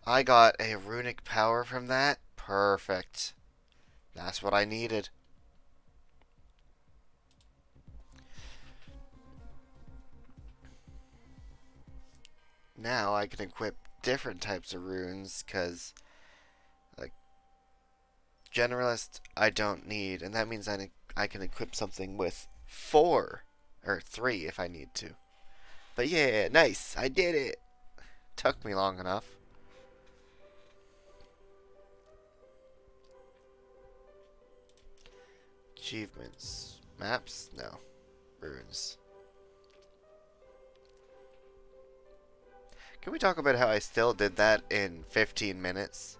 I got a runic power from that. Perfect. That's what I needed. Now I can equip different types of runes, because, like, Generalist I don't need, and that means I can equip something with 4, or 3 if I need to. But yeah, nice, I did it. Took me long enough. Achievements. Maps? No. Runes. Can we talk about how I still did that in 15 minutes?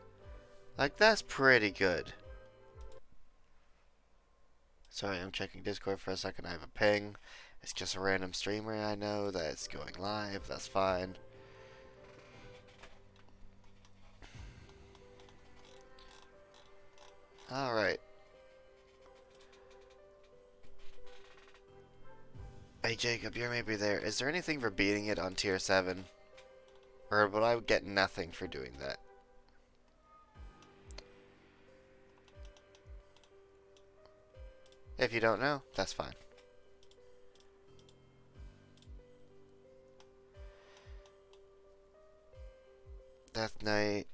Like, that's pretty good. Sorry, I'm checking Discord for a second. I have a ping. It's just a random streamer I know that's going live. That's fine. Alright. Hey Jacob, you're maybe there. Is there anything for beating it on tier 7? Or would I get nothing for doing that? If you don't know, that's fine. Death Knight.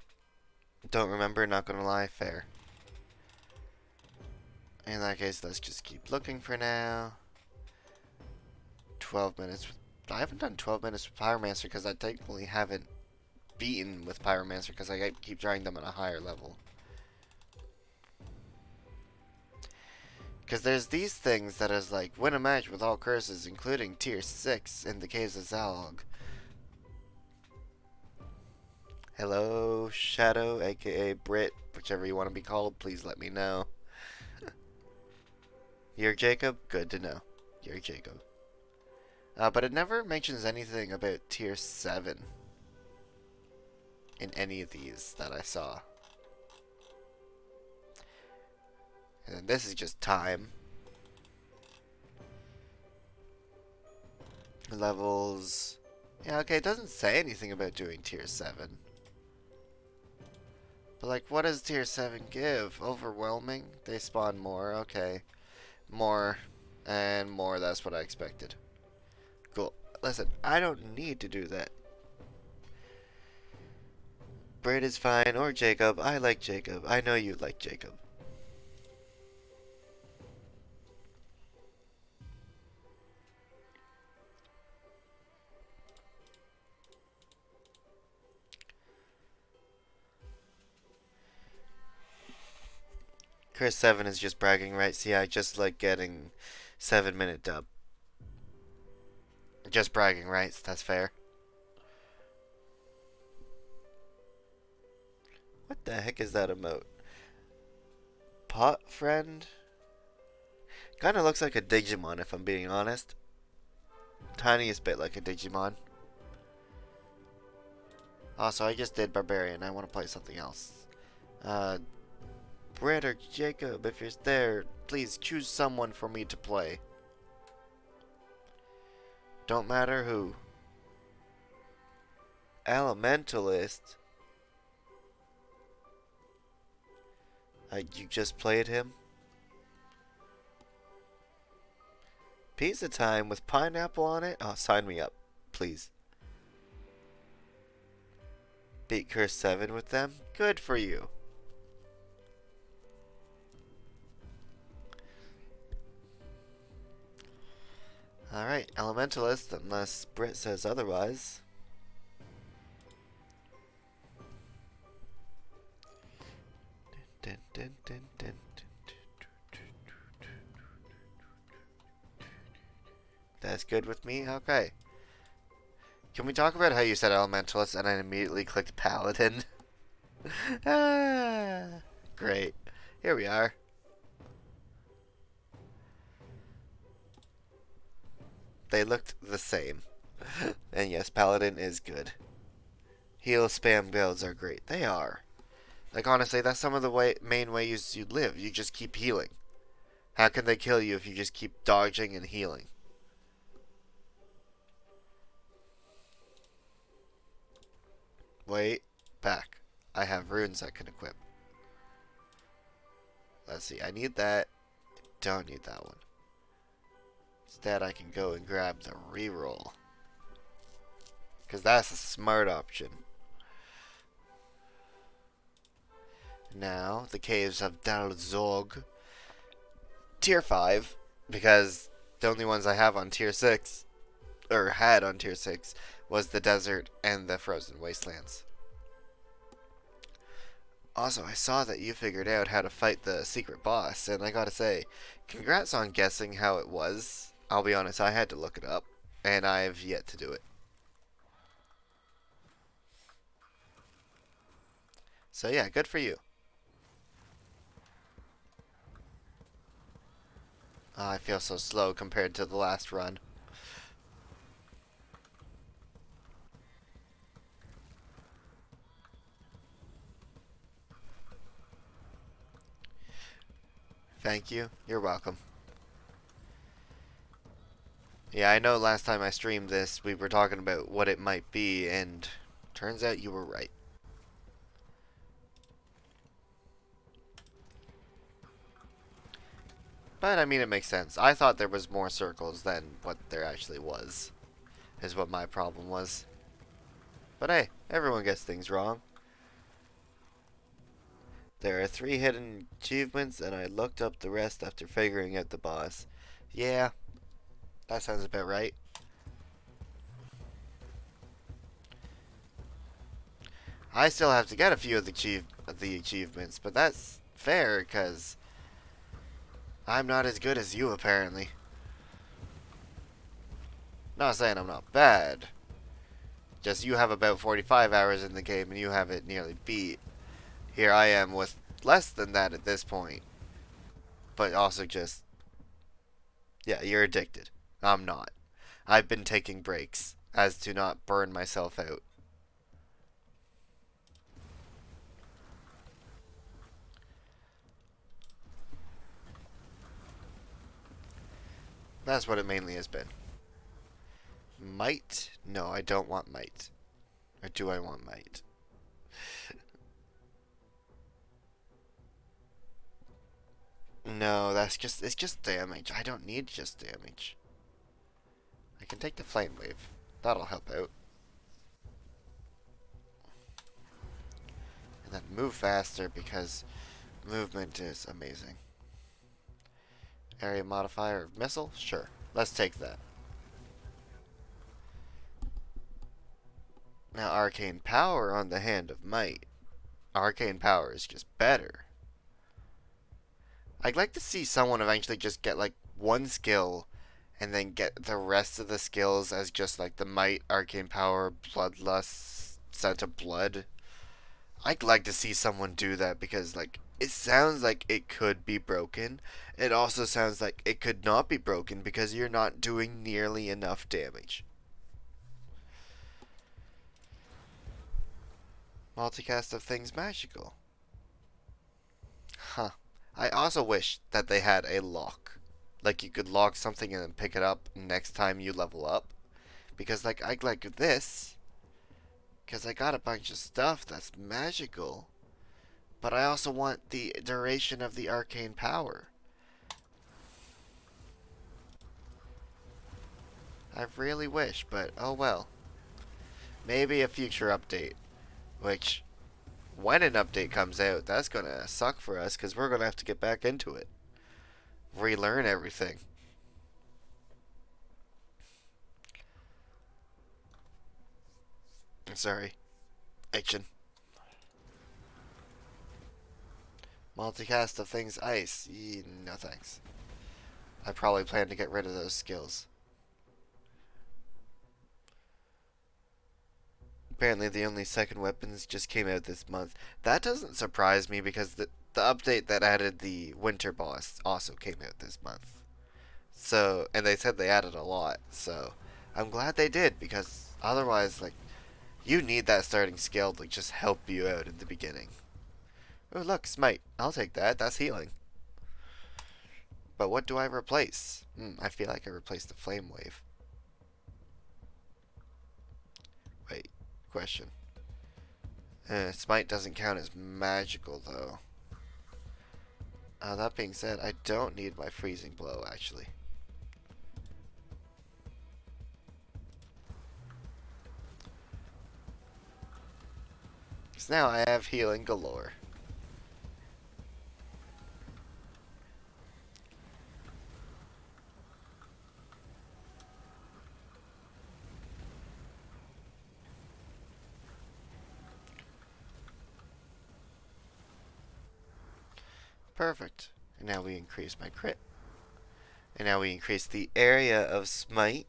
Don't remember, not gonna lie, fair. In that case, let's just keep looking for now. 12 minutes. I haven't done 12 minutes with Pyromancer because I technically haven't beaten with Pyromancer because I keep trying them on a higher level. Because there's these things that is like, win a match with all curses, including tier 6 in the Caves of Zalog. Hello, Shadow, aka Brit, whichever you want to be called, please let me know. You're Jacob? Good to know. You're Jacob. But it never mentions anything about tier 7 in any of these that I saw. And then this is just time. Levels. Yeah, okay, it doesn't say anything about doing tier 7. But like, what does tier 7 give? Overwhelming? They spawn more, okay. More and more, that's what I expected. Cool. Listen, I don't need to do that. Brit is fine, or Jacob. I like Jacob. I know you like Jacob. Chris 7 is just bragging rights. See, I just like getting 7-minute dub. Just bragging rights, that's fair. What the heck is that emote? Pot friend? Kinda looks like a Digimon if I'm being honest. Tiniest bit like a Digimon. Also, I just did Barbarian. I want to play something else. Uh, Britt or Jacob, if you're there, please choose someone for me to play. Don't matter who. Elementalist? You just played him? Pizza time with pineapple on it? Oh, sign me up, please. Beat Curse 7 with them? Good for you. Alright, Elementalist, unless Britt says otherwise. That's good with me? Okay. Can we talk about how you said Elementalist and I immediately clicked Paladin? Ah, great. Here we are. They looked the same. And yes, Paladin is good. Heal spam builds are great. They are. Like, honestly, that's some of the main ways you live. You just keep healing. How can they kill you if you just keep dodging and healing? Wait. Back. I have runes I can equip. Let's see. I need that. Don't need that one. Instead, I can go and grab the reroll. Because that's a smart option. Now, the Caves of Dal Zog. Tier 5. Because the only ones I have on Tier 6, or had on Tier 6, was the desert and the frozen wastelands. Also, I saw that you figured out how to fight the secret boss, and I gotta say, congrats on guessing how it was. I'll be honest, I had to look it up, and I've yet to do it. So yeah, good for you. Oh, I feel so slow compared to the last run. Thank you. You're welcome. Yeah, I know last time I streamed this, we were talking about what it might be, and turns out you were right. But, I mean, it makes sense. I thought there was more circles than what there actually was, is what my problem was. But hey, everyone gets things wrong. There are 3 hidden achievements, and I looked up the rest after figuring out the boss. Yeah, that sounds about right. I still have to get a few of the achievements, but that's fair, because I'm not as good as you, apparently. Not saying I'm not bad. Just you have about 45 hours in the game, and you have it nearly beat. Here I am with less than that at this point. But also just, yeah, you're addicted. I'm not. I've been taking breaks as to not burn myself out. That's what it mainly has been. Might? No, I don't want might. Or do I want might? No, it's just damage. I don't need just damage. I can take the flame wave. That'll help out. And then move faster because movement is amazing. Area modifier of missile? Sure. Let's take that. Now arcane power on the hand of might. Arcane power is just better. I'd like to see someone eventually just get like one skill and then get the rest of the skills as just like the might, arcane power, bloodlust, scent of blood. I'd like to see someone do that because like it sounds like it could be broken. It also sounds like it could not be broken because you're not doing nearly enough damage. Multicast of things magical. Huh. I also wish that they had a lock. Like you could lock something and then pick it up next time you level up. Because like I like this. Because I got a bunch of stuff that's magical. But I also want the duration of the arcane power. I really wish, but oh well. Maybe a future update. Which, when an update comes out, that's gonna suck for us because we're gonna have to get back into it. Relearn everything. Sorry. Action. Multicast of things ice. No thanks. I probably plan to get rid of those skills. Apparently the only second weapons just came out this month. That doesn't surprise me because the update that added the winter boss also came out this month. So, and they said they added a lot, so I'm glad they did because otherwise, like, you need that starting skill to just help you out in the beginning. Oh, look, Smite. I'll take that. That's healing. But what do I replace? I feel like I replaced the Flame Wave. Wait, question. Smite doesn't count as magical, though. That being said, I don't need my Freezing Blow, actually. Because now I have healing galore. Perfect. And now we increase my crit. And now we increase the area of Smite.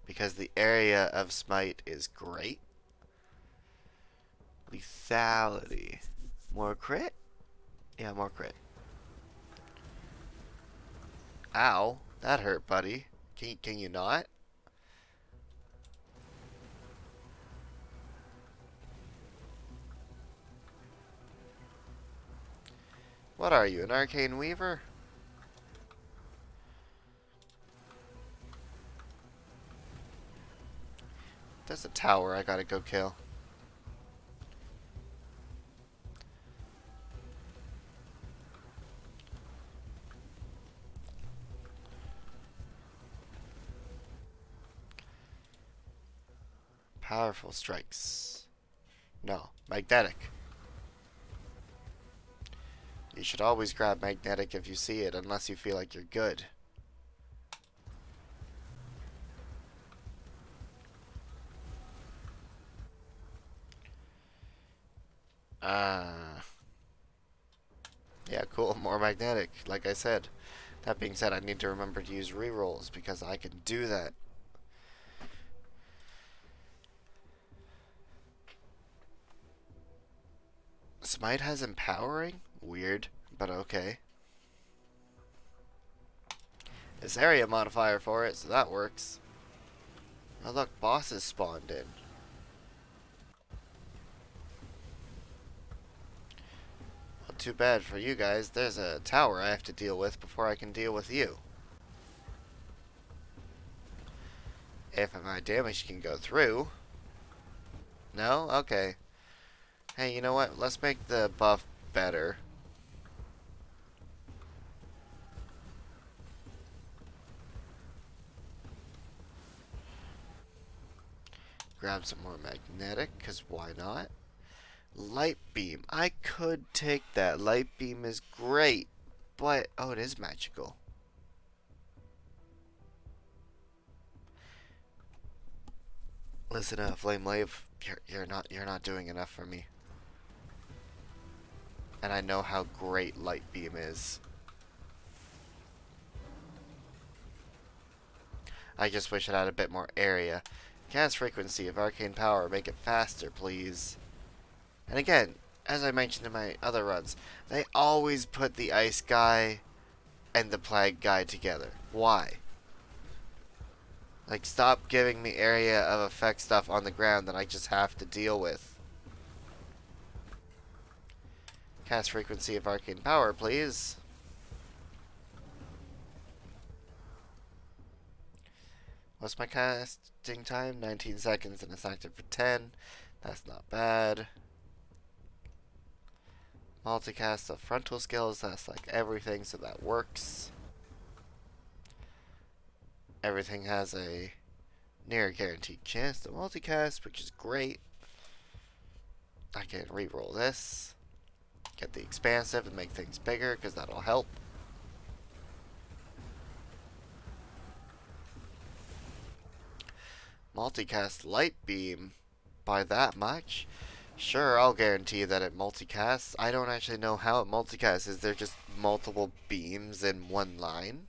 Because the area of Smite is great. Lethality. More crit? Yeah, more crit. Ow. That hurt, buddy. Can you not? What are you, an Arcane Weaver? There's a tower I gotta go kill. Powerful strikes. No, magnetic. You should always grab magnetic if you see it, unless you feel like you're good. Yeah, cool. More magnetic, like I said. That being said, I need to remember to use rerolls because I can do that. Smite has empowering? Weird, but okay. There's area modifier for it, so that works. Oh look, bosses spawned in. Well, too bad for you guys. There's a tower I have to deal with before I can deal with you. If my damage can go through. No? Okay. Hey, you know what? Let's make the buff better. Grab some more magnetic, because why not? Light beam. I could take that. Light beam is great. But, oh, it is magical. Listen, Flame Wave, you're not doing enough for me. And I know how great Light Beam is. I just wish it had a bit more area. Cast frequency of arcane power, make it faster, please. And again, as I mentioned in my other runs, they always put the ice guy and the plague guy together. Why? Like, stop giving me area of effect stuff on the ground that I just have to deal with. Cast frequency of arcane power, please. What's my casting time? 19 seconds and it's active for 10. That's not bad. Multicast of frontal skills, that's like everything, so that works. Everything has a near guaranteed chance to multicast, which is great. I can re-roll this. Get the expansive and make things bigger, because that'll help. Multicast light beam by that much? Sure, I'll guarantee that it multicasts. I don't actually know how it multicasts. Is there just multiple beams in one line?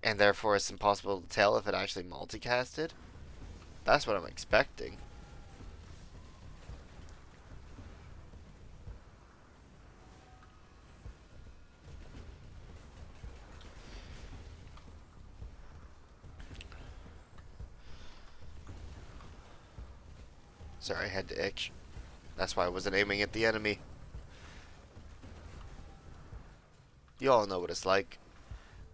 And therefore it's impossible to tell if it actually multicasted? That's what I'm expecting. Sorry, I had to itch. That's why I wasn't aiming at the enemy. You all know what it's like.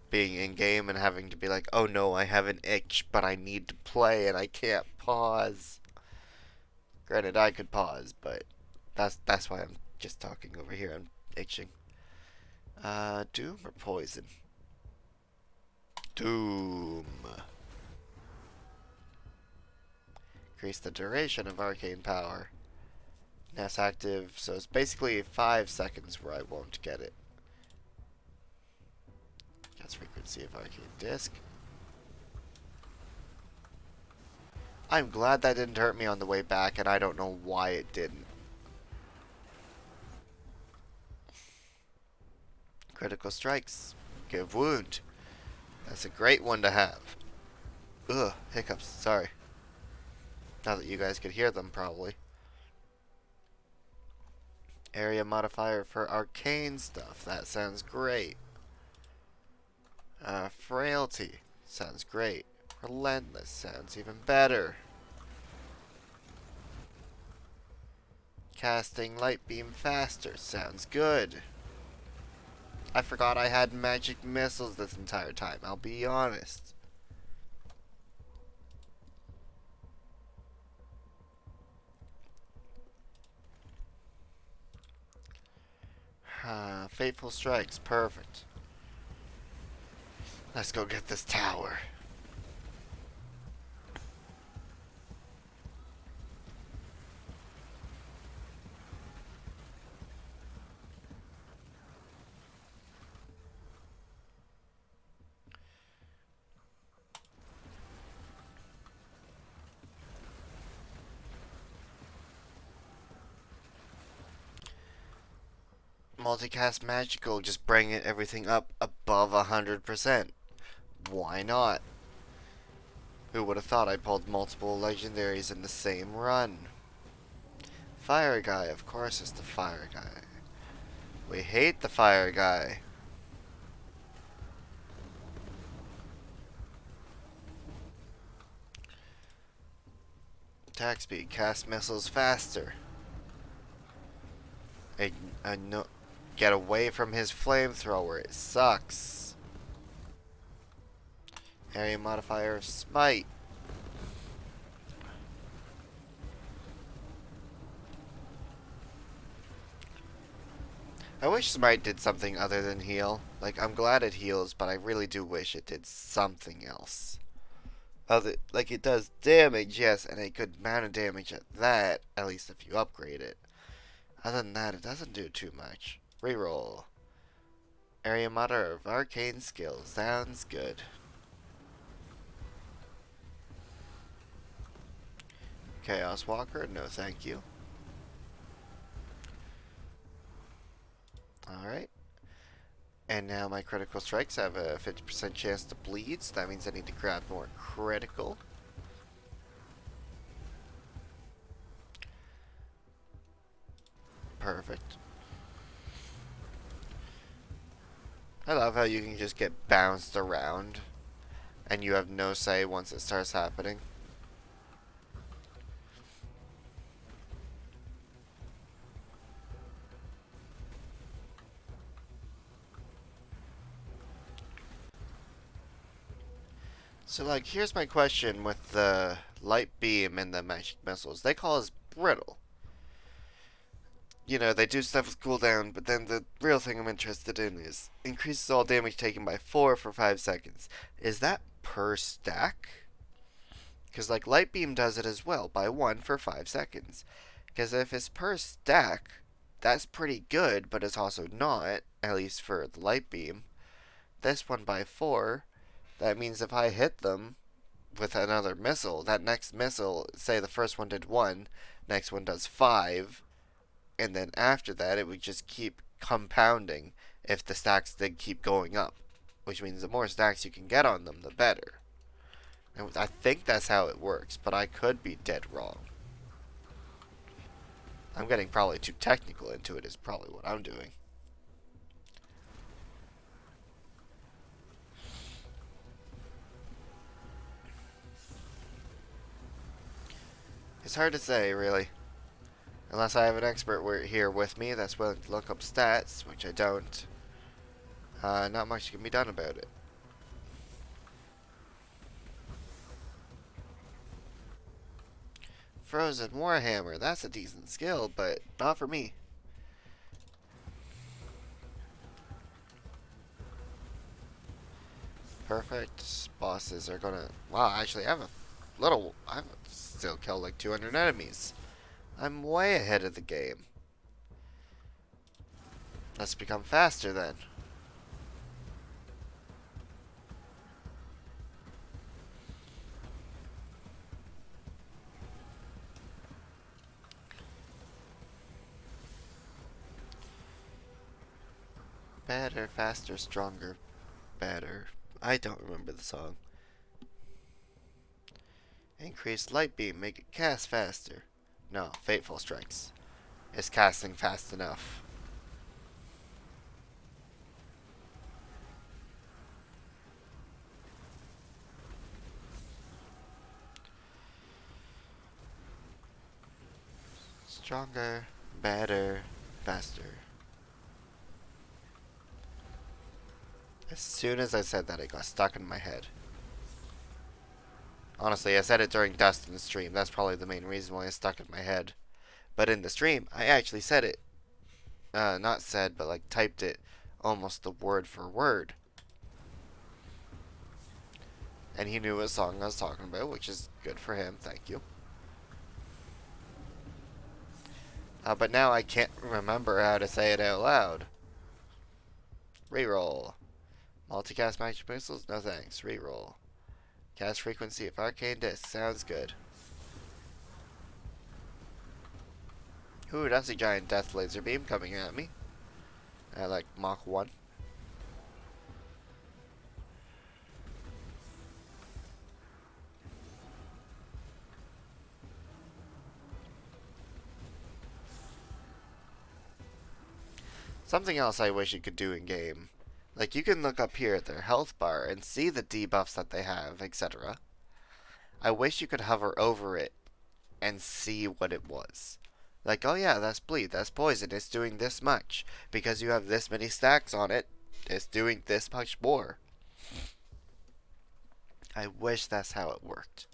Being in-game and having to be like, oh no, I have an itch, but I need to play and I can't pause. Granted, I could pause, but that's why I'm just talking over here. I'm itching. Doom or poison? Doom. Increase the duration of arcane power. That's active, so it's basically 5 seconds where I won't get it. Cast frequency of arcane disc. I'm glad that didn't hurt me on the way back, and I don't know why it didn't. Critical strikes. Give wound. That's a great one to have. Ugh, hiccups. Sorry. Now that you guys could hear them, probably. Area modifier for arcane stuff. That sounds great. Frailty. Sounds great. Relentless sounds even better. Casting light beam faster. Sounds good. I forgot I had magic missiles this entire time. I'll be honest. Fateful strikes. Perfect. Let's go get this tower. Multicast magical, just bring everything up above 100%. Why not? Who would have thought I pulled multiple legendaries in the same run? Fire guy, of course it's the fire guy. We hate the fire guy. Attack speed, cast missiles faster. No, get away from his flamethrower, it sucks. Area modifier of smite. I wish smite did something other than heal. Like, I'm glad it heals, but I really do wish it did something else. Like, it does damage, yes, and a good amount of damage at that, at least if you upgrade it. Other than that, it doesn't do too much. Reroll. Area modifier of arcane skills. Sounds good. Chaos Walker, no thank you. Alright. And now my critical strikes have a 50% chance to bleed, so that means I need to grab more critical. Perfect. I love how you can just get bounced around and you have no say once it starts happening. So, like, here's my question with the light beam and the magic missiles. They call us brittle. You know, they do stuff with cooldown, but then the real thing I'm interested in is increases all damage taken by 4 for 5 seconds. Is that per stack? Because, like, light beam does it as well, by 1 for 5 seconds. Because if it's per stack, that's pretty good, but it's also not, at least for the light beam. This one by 4, that means if I hit them with another missile, that next missile, say the first one did 1, next one does 5, and then after that it would just keep compounding if the stacks did keep going up, which means the more stacks you can get on them, the better. And I think that's how it works, but I could be dead wrong. I'm getting probably too technical into it is probably what I'm doing. It's hard to say, really. Unless I have an expert here with me that's willing to look up stats, which I don't. Not much can be done about it. Frozen Warhammer, that's a decent skill, but not for me. Perfect. Bosses are gonna... Wow, actually, I've still killed like 200 enemies. I'm way ahead of the game. Let's become faster then. Better, faster, stronger, better. I don't remember the song. Increase light beam, make it cast faster. No, Fateful Strikes. Is casting fast enough? Stronger, better, faster. As soon as I said that, it got stuck in my head. Honestly, I said it during Dustin's stream. That's probably the main reason why it's stuck in my head. But in the stream, I actually said it. Not said, but like typed it almost the word for word. And he knew what song I was talking about, which is good for him. Thank you. But now I can't remember how to say it out loud. Reroll. Multicast magic missiles? No thanks. Reroll. Cast frequency of arcane disc. Sounds good. Ooh, that's a giant death laser beam coming at me. At like Mach 1. Something else I wish you could do in game. Like, you can look up here at their health bar and see the debuffs that they have, etc. I wish you could hover over it and see what it was. Like, oh yeah, that's bleed, that's poison, it's doing this much. Because you have this many stacks on it, it's doing this much more. I wish that's how it worked.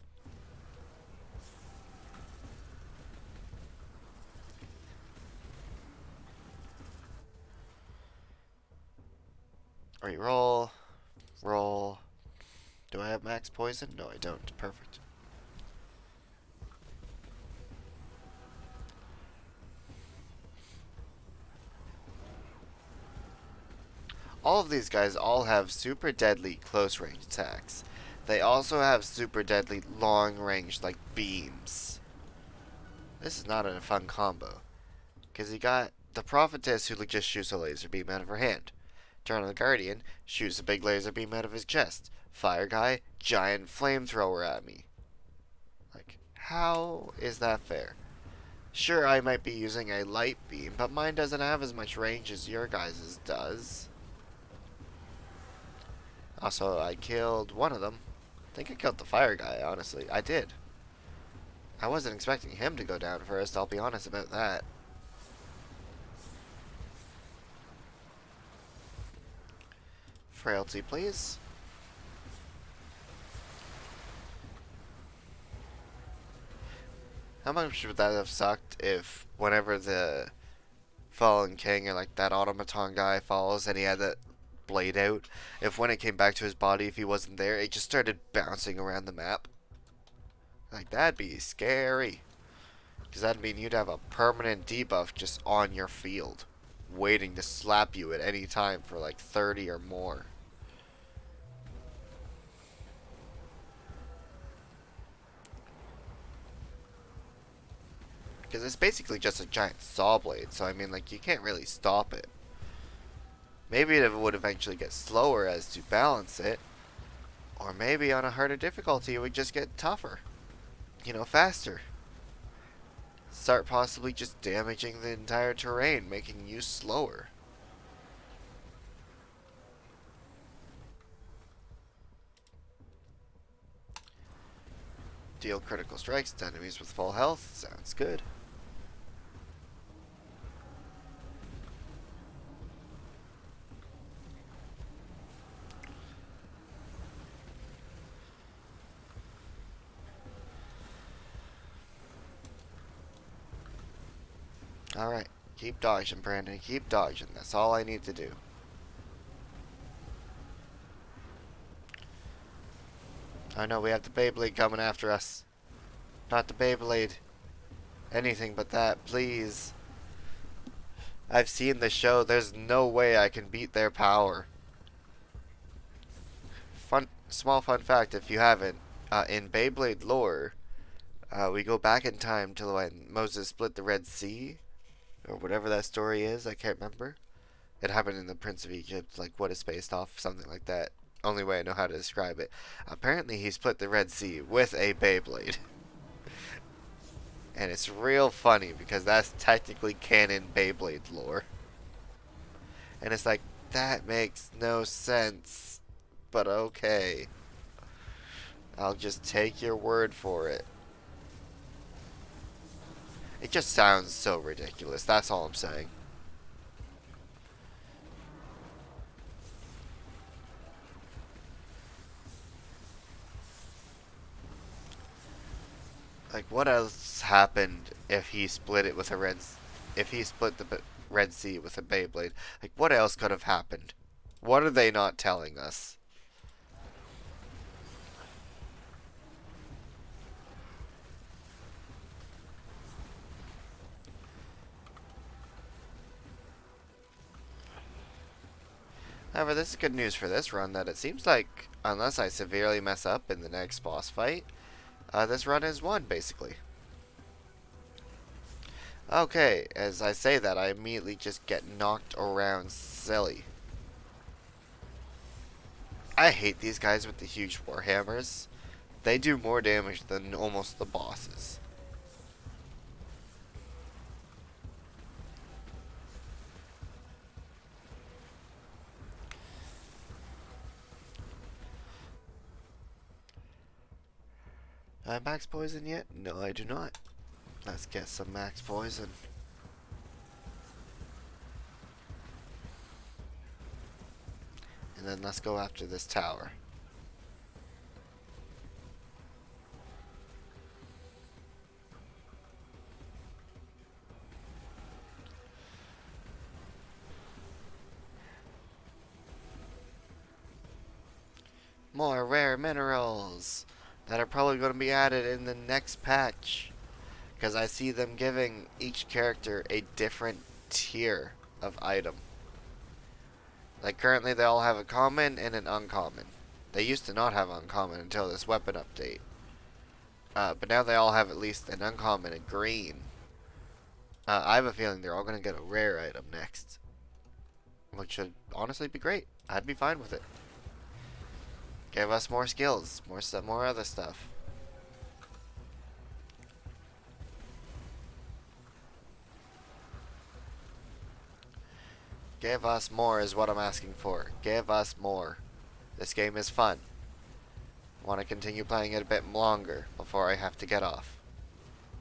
Reroll. Roll. Do I have max poison? No, I don't. Perfect. All of these guys all have super deadly close range attacks. They also have super deadly long range, like beams. This is not a fun combo. Because you got the Prophetess who just shoots a laser beam out of her hand. Turn on the Guardian, shoots a big laser beam out of his chest. Fire Guy, giant flamethrower at me. Like, how is that fair? Sure, I might be using a light beam, but mine doesn't have as much range as your guys's does. Also, I killed one of them. I think I killed the Fire Guy, honestly. I did. I wasn't expecting him to go down first, I'll be honest about that. Frailty, please. How much would that have sucked if whenever the Fallen King or like that automaton guy falls and he had that blade out, if when it came back to his body, if he wasn't there, it just started bouncing around the map? Like, that'd be scary. Because that'd mean you'd have a permanent debuff just on your field, waiting to slap you at any time for like 30 or more. Because it's basically just a giant saw blade, so I mean, like, you can't really stop it. Maybe it would eventually get slower as to balance it, or maybe on a harder difficulty it would just get tougher. You know, faster. Start possibly just damaging the entire terrain, making you slower. Deal critical strikes to enemies with full health. Sounds good. Alright. Keep dodging, Brandon. Keep dodging. That's all I need to do. Oh no, we have the Beyblade coming after us. Not the Beyblade. Anything but that, please. I've seen the show. There's no way I can beat their power. Small fun fact if you haven't. In Beyblade lore, we go back in time to when Moses split the Red Sea, or whatever that story is. I can't remember. It happened in the Prince of Egypt, like what is based off, something like that. Only way I know how to describe it. Apparently, he split the Red Sea with a Beyblade. And it's real funny because that's technically canon Beyblade lore. And it's like, that makes no sense. But okay. I'll just take your word for it. It just sounds so ridiculous. That's all I'm saying. Like, what else happened if he split it with a if he split the Red Sea with a Beyblade? Like, what else could have happened? What are they not telling us? However, this is good news for this run that it seems like, unless I severely mess up in the next boss fight, this run is won, basically. Okay, as I say that, I immediately just get knocked around silly. I hate these guys with the huge warhammers. They do more damage than almost the bosses. Max poison yet? No, I do not. Let's get some max poison. And then let's go after this tower. More rare minerals that are probably going to be added in the next patch. Because I see them giving each character a different tier of item. Like currently they all have a common and an uncommon. They used to not have uncommon until this weapon update. But now they all have at least an uncommon and green. I have a feeling they're all going to get a rare item next. Which should honestly be great. I'd be fine with it. Give us more skills, more stuff, more other stuff. Give us more is what I'm asking for. Give us more. This game is fun. I want to continue playing it a bit longer before I have to get off.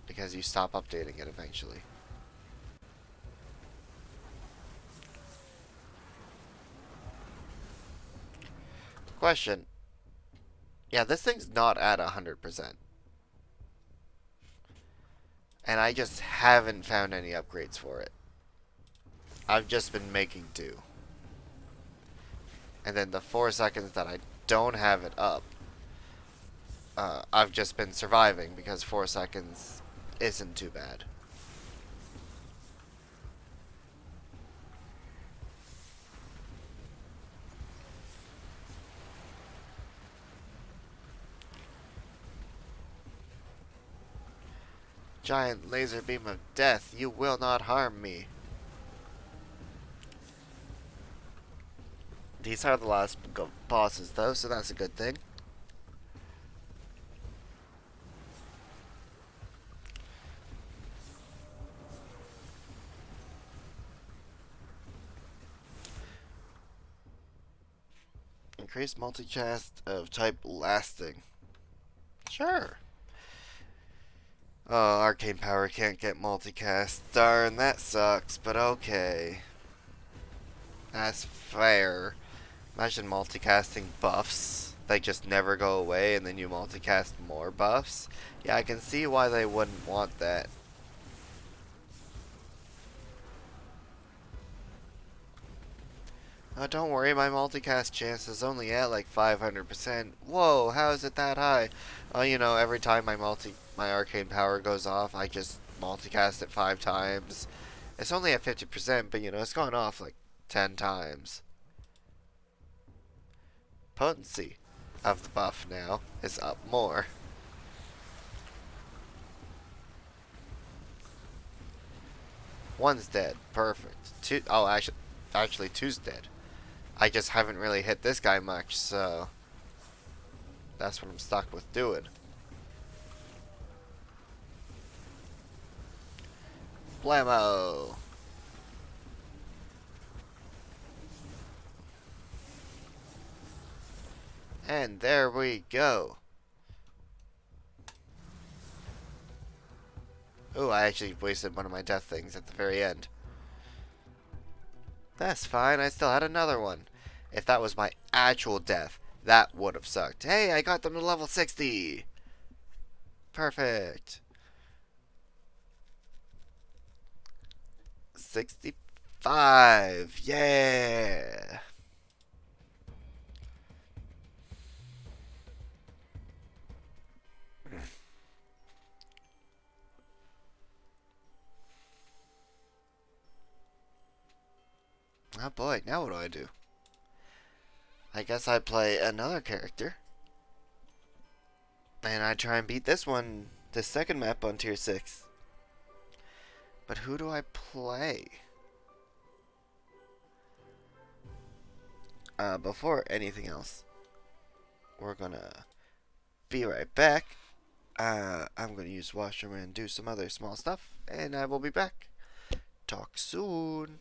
Because you stop updating it eventually. Question. Yeah, this thing's not at 100%. and I just haven't found any upgrades for it. I've just been making do. And then the 4 seconds that I don't have it up, I've just been surviving because 4 seconds isn't too bad. Giant laser beam of death, you will not harm me. These are the last bosses though, so that's a good thing. Increased multicast of type lasting. Sure. Oh, arcane power can't get multicast. Darn, that sucks, but okay. That's fair. Imagine multicasting buffs. They just never go away and then you multicast more buffs. Yeah, I can see why they wouldn't want that. Oh, don't worry, my multicast chance is only at like 500%. Whoa, how is it that high? Oh, you know, every time my arcane power goes off, I just multicast it 5 times. It's only at 50%, but you know, it's gone off like 10 times. Potency of the buff now is up more. One's dead. Perfect. Two, oh, actually two's dead. I just haven't really hit this guy much, so that's what I'm stuck with doing. Blammo! And there we go. Oh, I actually wasted one of my death things at the very end. That's fine, I still had another one. If that was my actual death, that would have sucked. Hey, I got them to level 60! Perfect. 65! Yeah! Oh boy, now what do I do? I guess I play another character. And I try and beat this second map on tier 6. But who do I play? Before anything else, we're gonna be right back. I'm gonna use washroom and do some other small stuff, and I will be back. Talk soon.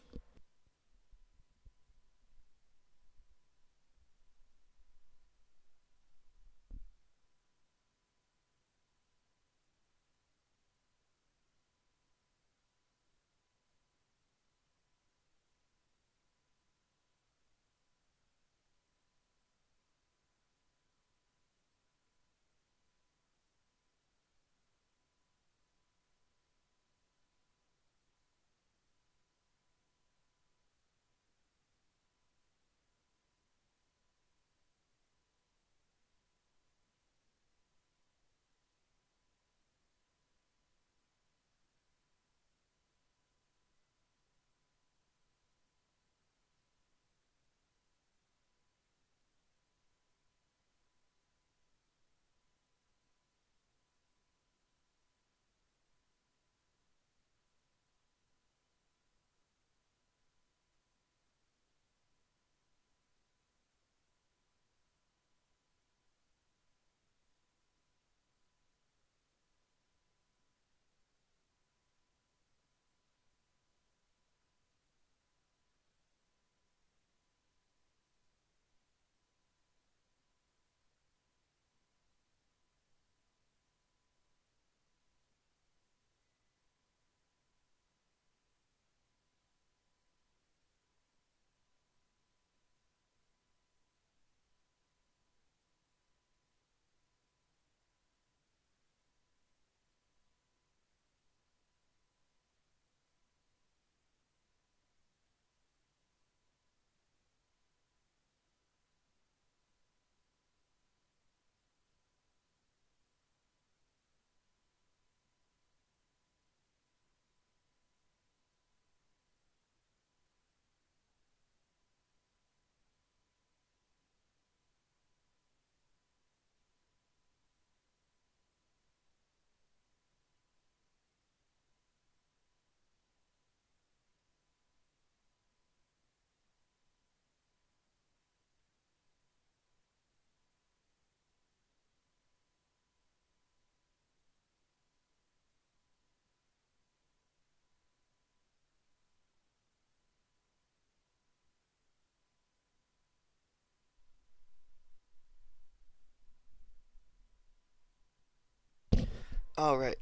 Alright,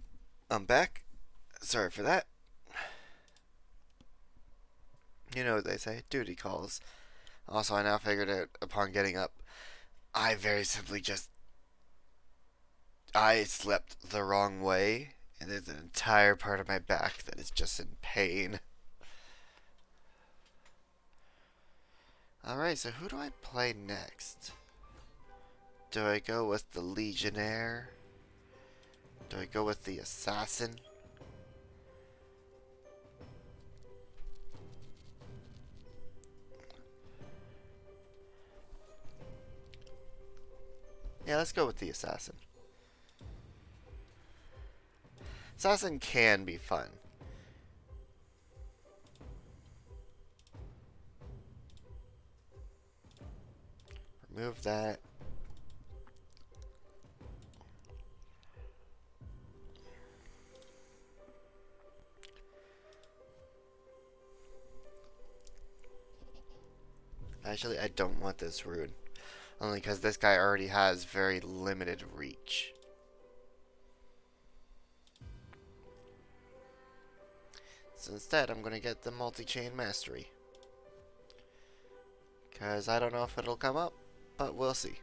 I'm back. Sorry for that. You know what they say, duty calls. Also, I now figured out upon getting up, I very simply just. I slept the wrong way, and there's an entire part of my back that is just in pain. Alright, so who do I play next? Do I go with the Legionnaire? Do I go with the Assassin? Yeah, let's go with the Assassin. Assassin can be fun. Remove that. Actually, I don't want this rune. Only because this guy already has very limited reach. So instead, I'm going to get the multi-chain mastery. Because I don't know if it'll come up, but we'll see.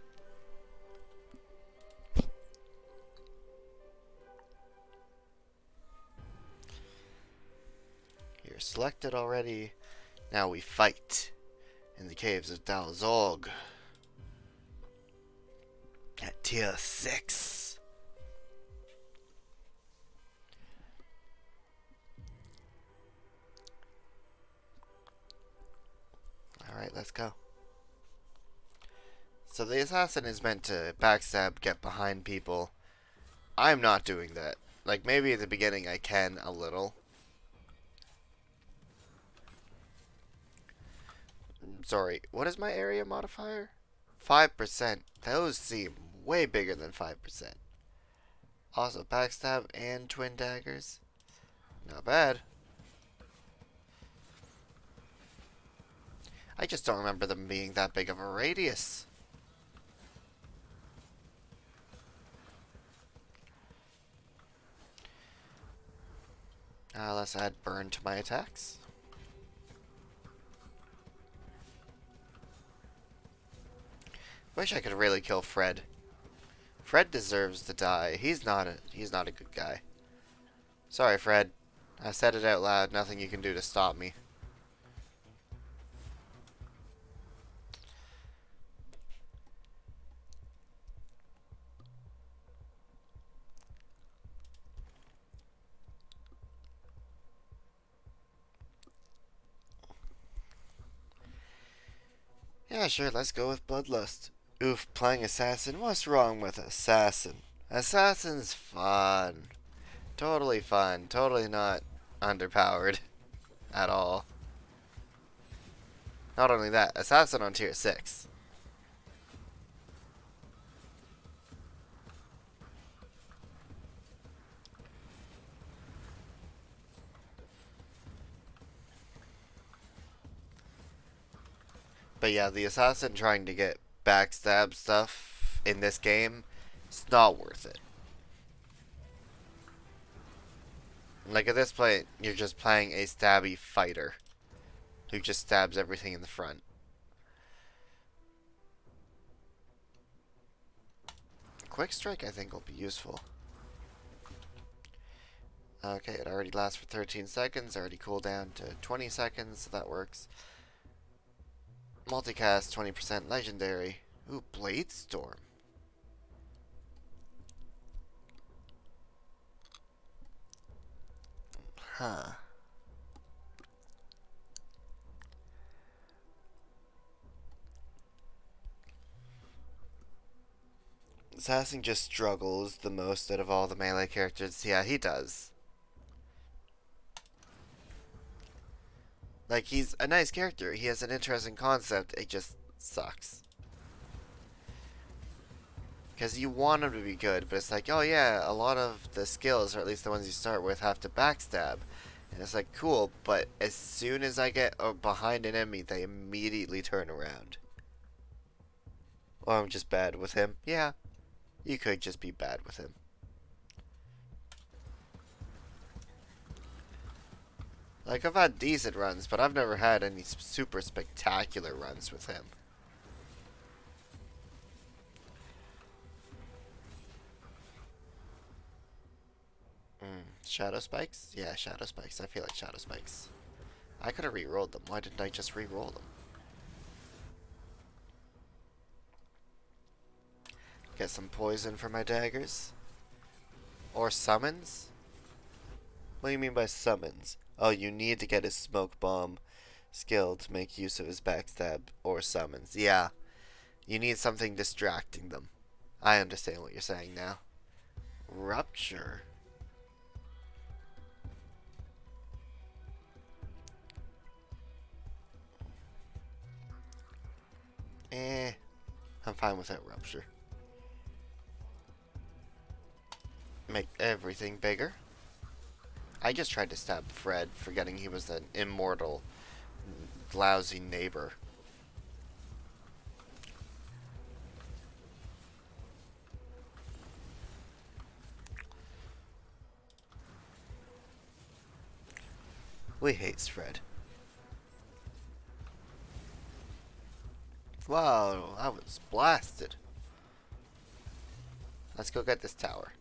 You're selected already. Now we fight in the caves of Dal Zog at tier 6. Alright, let's go. So the assassin is meant to backstab, get behind people. I'm not doing that. Like, maybe at the beginning I can a little. Sorry, what is my area modifier? 5%. Those seem way bigger than 5%. Also, backstab and twin daggers. Not bad. I just don't remember them being that big of a radius. Let's add burn to my attacks. Wish I could really kill Fred. Fred deserves to die. He's not a good guy. Sorry, Fred. I said it out loud. Nothing you can do to stop me. Yeah, sure, let's go with Bloodlust. Oof, playing Assassin? What's wrong with Assassin? Assassin's fun. Totally fun. Totally not underpowered at all. Not only that, Assassin on tier 6. But yeah, the Assassin trying to get backstab stuff in this game, it's not worth it. Like at this point, you're just playing a stabby fighter who just stabs everything in the front. Quick Strike, I think, will be useful. Okay, it already lasts for 13 seconds, already cooled down to 20 seconds, so that works. Multicast, 20% legendary. Ooh, Blade Storm. Huh. Assassin just struggles the most out of all the melee characters. Yeah, he does. Like, he's a nice character. He has an interesting concept. It just sucks. Because you want him to be good, but it's like, oh yeah, a lot of the skills, or at least the ones you start with, have to backstab. And it's like, cool, but as soon as I get behind an enemy, they immediately turn around. Or I'm just bad with him. Yeah, you could just be bad with him. Like, I've had decent runs, but I've never had any super spectacular runs with him. Shadow Spikes? Yeah, Shadow Spikes. I feel like Shadow Spikes. I could have re-rolled them. Why didn't I just re-roll them? Get some poison for my daggers. Or summons? What do you mean by summons? Oh, you need to get his smoke bomb skill to make use of his backstab or summons. Yeah, you need something distracting them. I understand what you're saying now. Rupture. I'm fine with that rupture. Make everything bigger. I just tried to stab Fred, forgetting he was an immortal, lousy neighbor. We hates Fred. Wow, I was blasted. Let's go get this tower.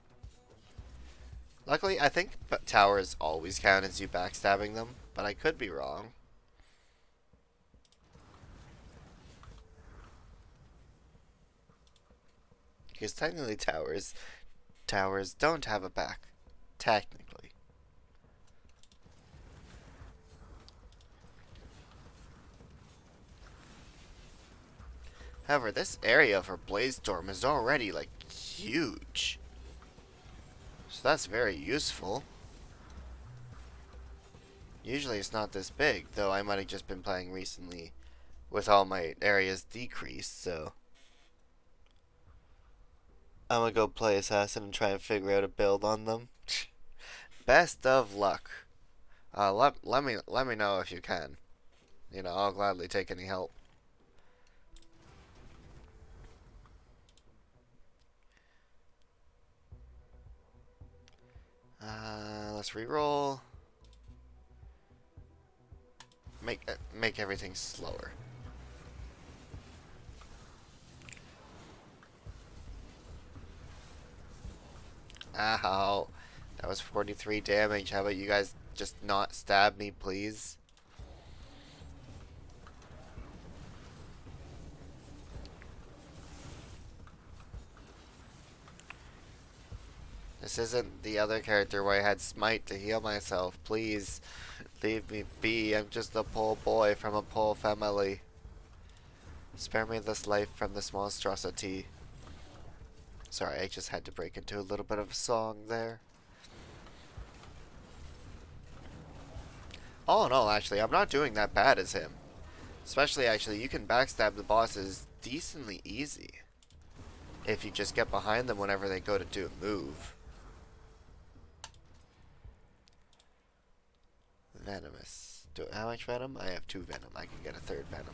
Luckily, I think towers always count as you backstabbing them, but I could be wrong. Because technically towers don't have a back. Technically. However, this area for Bladestorm is already, like, huge. So that's very useful. Usually it's not this big, though I might have just been playing recently with all my areas decreased, so I'm gonna go play Assassin and try and figure out a build on them. Best of luck. Let me know if you can. You know, I'll gladly take any help. Let's re-roll. Make everything slower. Ow. That was 43 damage. How about you guys just not stab me, please? This isn't the other character where I had smite to heal myself. Please, leave me be. I'm just a poor boy from a poor family. Spare me this life from this monstrosity. Sorry, I just had to break into a little bit of a song there. All in all, actually, I'm not doing that bad as him. Especially, actually, you can backstab the bosses decently easy. If you just get behind them whenever they go to do a move. Venomous. How much venom? I have 2 venom. I can get a 3rd venom.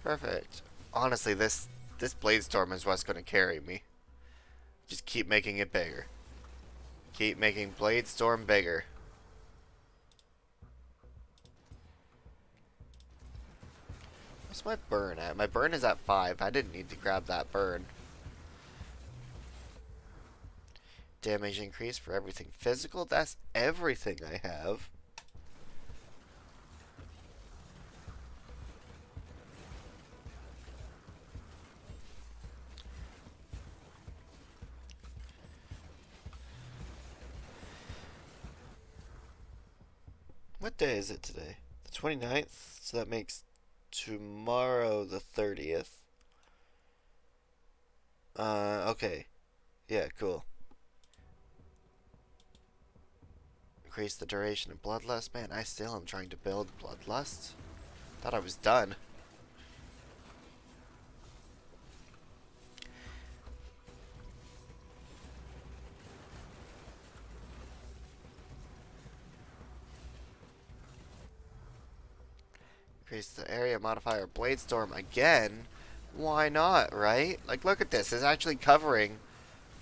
Perfect. Honestly, this Bladestorm is what's going to carry me. Just keep making it bigger. Keep making Bladestorm bigger. What's my burn at? My burn is at 5. I didn't need to grab that burn. Damage increase for everything physical? That's everything I have. What day is it today? The 29th? So that makes tomorrow the 30th. Okay. Yeah, cool. Increase the duration of Bloodlust. Man, I still am trying to build Bloodlust. Thought I was done. Increase the area modifier Blade Storm again. Why not, right? Like, look at this. It's actually covering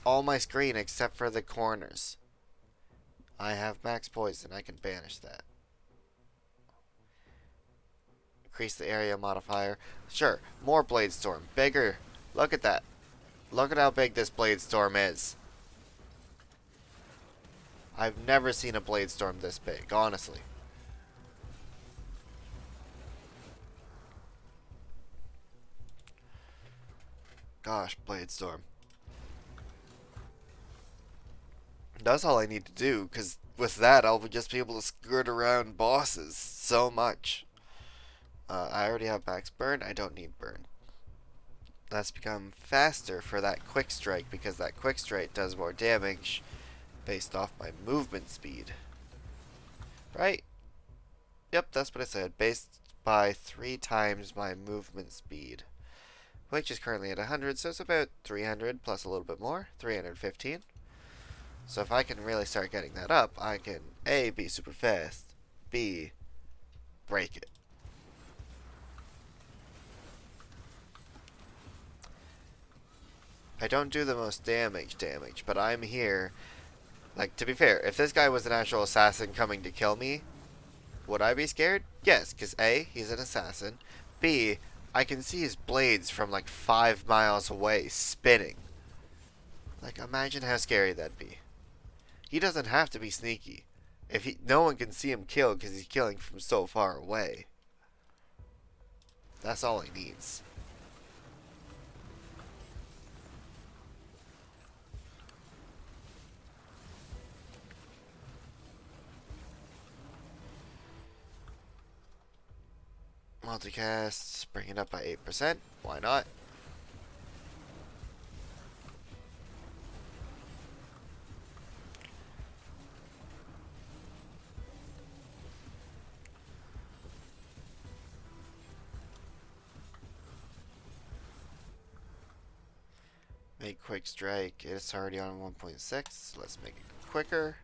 all my screen except for the corners. I have max poison. I can banish that. Increase the area modifier. Sure, more Blade Storm. Bigger. Look at that. Look at how big this Blade Storm is. I've never seen a Blade Storm this big, honestly. Gosh, Blade Storm. That's all I need to do, because with that, I'll just be able to skirt around bosses so much. I already have max burn. I don't need burn. Let's become faster for that quick strike, because that quick strike does more damage based off my movement speed. Right? Yep, that's what I said. Based by 3 times my movement speed, which is currently at 100, so it's about 300 plus a little bit more, 315. So if I can really start getting that up, I can A, be super fast, B, break it. I don't do the most damage, but I'm here. Like, to be fair, if this guy was an actual assassin coming to kill me, would I be scared? Yes, because A, he's an assassin. B, I can see his blades from like 5 miles away, spinning. Like, imagine how scary that'd be. He doesn't have to be sneaky. No one can see him kill because he's killing from so far away. That's all he needs. Multicast, bring it up by 8%. Why not? Make quick strike. It's already on 1.6. Let's make it quicker.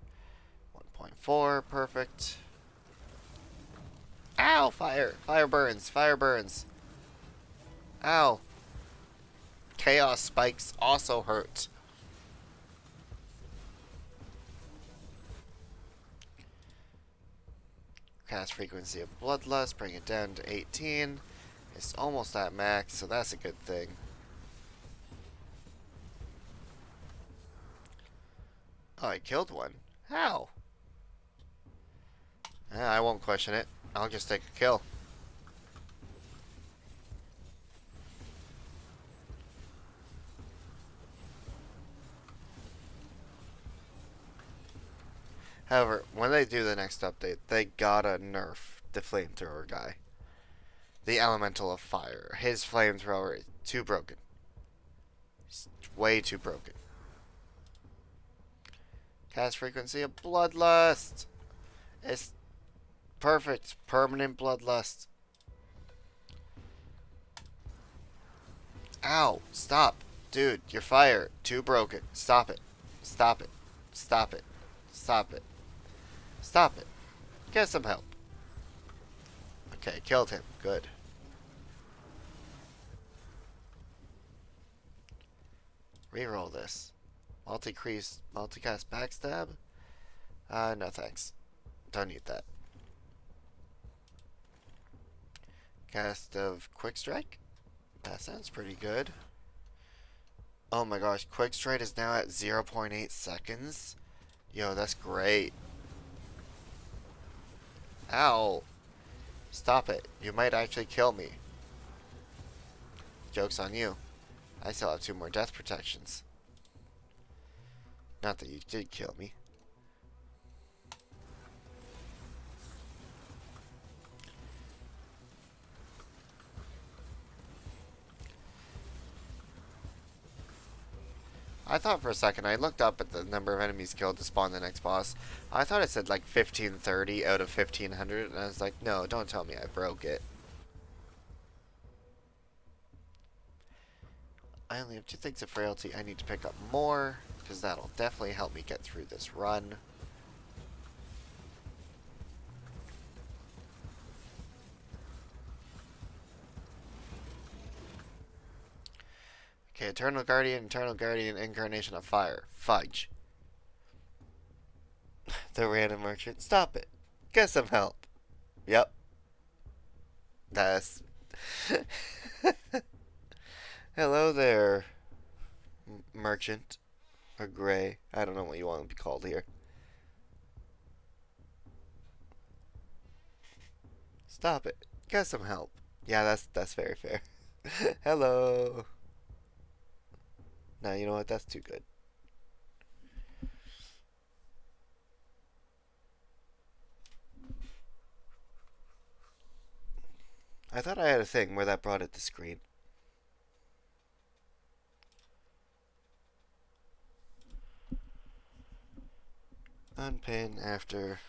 1.4. Perfect. Ow! Fire! Fire burns! Fire burns! Ow! Chaos spikes also hurt. Cast frequency of Bloodlust. Bring it down to 18. It's almost at max, so that's a good thing. Oh, I killed one. How? I won't question it. I'll just take a kill. However, when they do the next update, they gotta nerf the flamethrower guy. The elemental of fire. His flamethrower is too broken. It's way too broken. Cast frequency of Bloodlust. It's perfect. Permanent Bloodlust. Ow. Stop. Dude, your fire. Too broken. Stop it. Stop it. Stop it. Stop it. Stop it. Get some help. Okay, killed him. Good. Reroll this. Multicast backstab? No thanks. Don't need that. Cast of quick strike? That sounds pretty good. Oh my gosh, quick strike is now at 0.8 seconds? Yo, that's great. Ow. Stop it. You might actually kill me. Joke's on you. I still have 2 more death protections. Not that you did kill me. I thought for a second, I looked up at the number of enemies killed to spawn the next boss. I thought it said like 1530 out of 1500, and I was like, no, don't tell me I broke it. I only have 2 things of frailty. I need to pick up more, because that'll definitely help me get through this run. Okay, Eternal Guardian, Incarnation of Fire. Fudge. The random merchant. Stop it. Get some help. Yep. That's... Hello there, merchant. Or gray. I don't know what you want to be called here. Stop it. Get some help. Yeah, that's very fair. Hello. Nah, you know what? That's too good. I thought I had a thing where that brought it to screen. Unpin after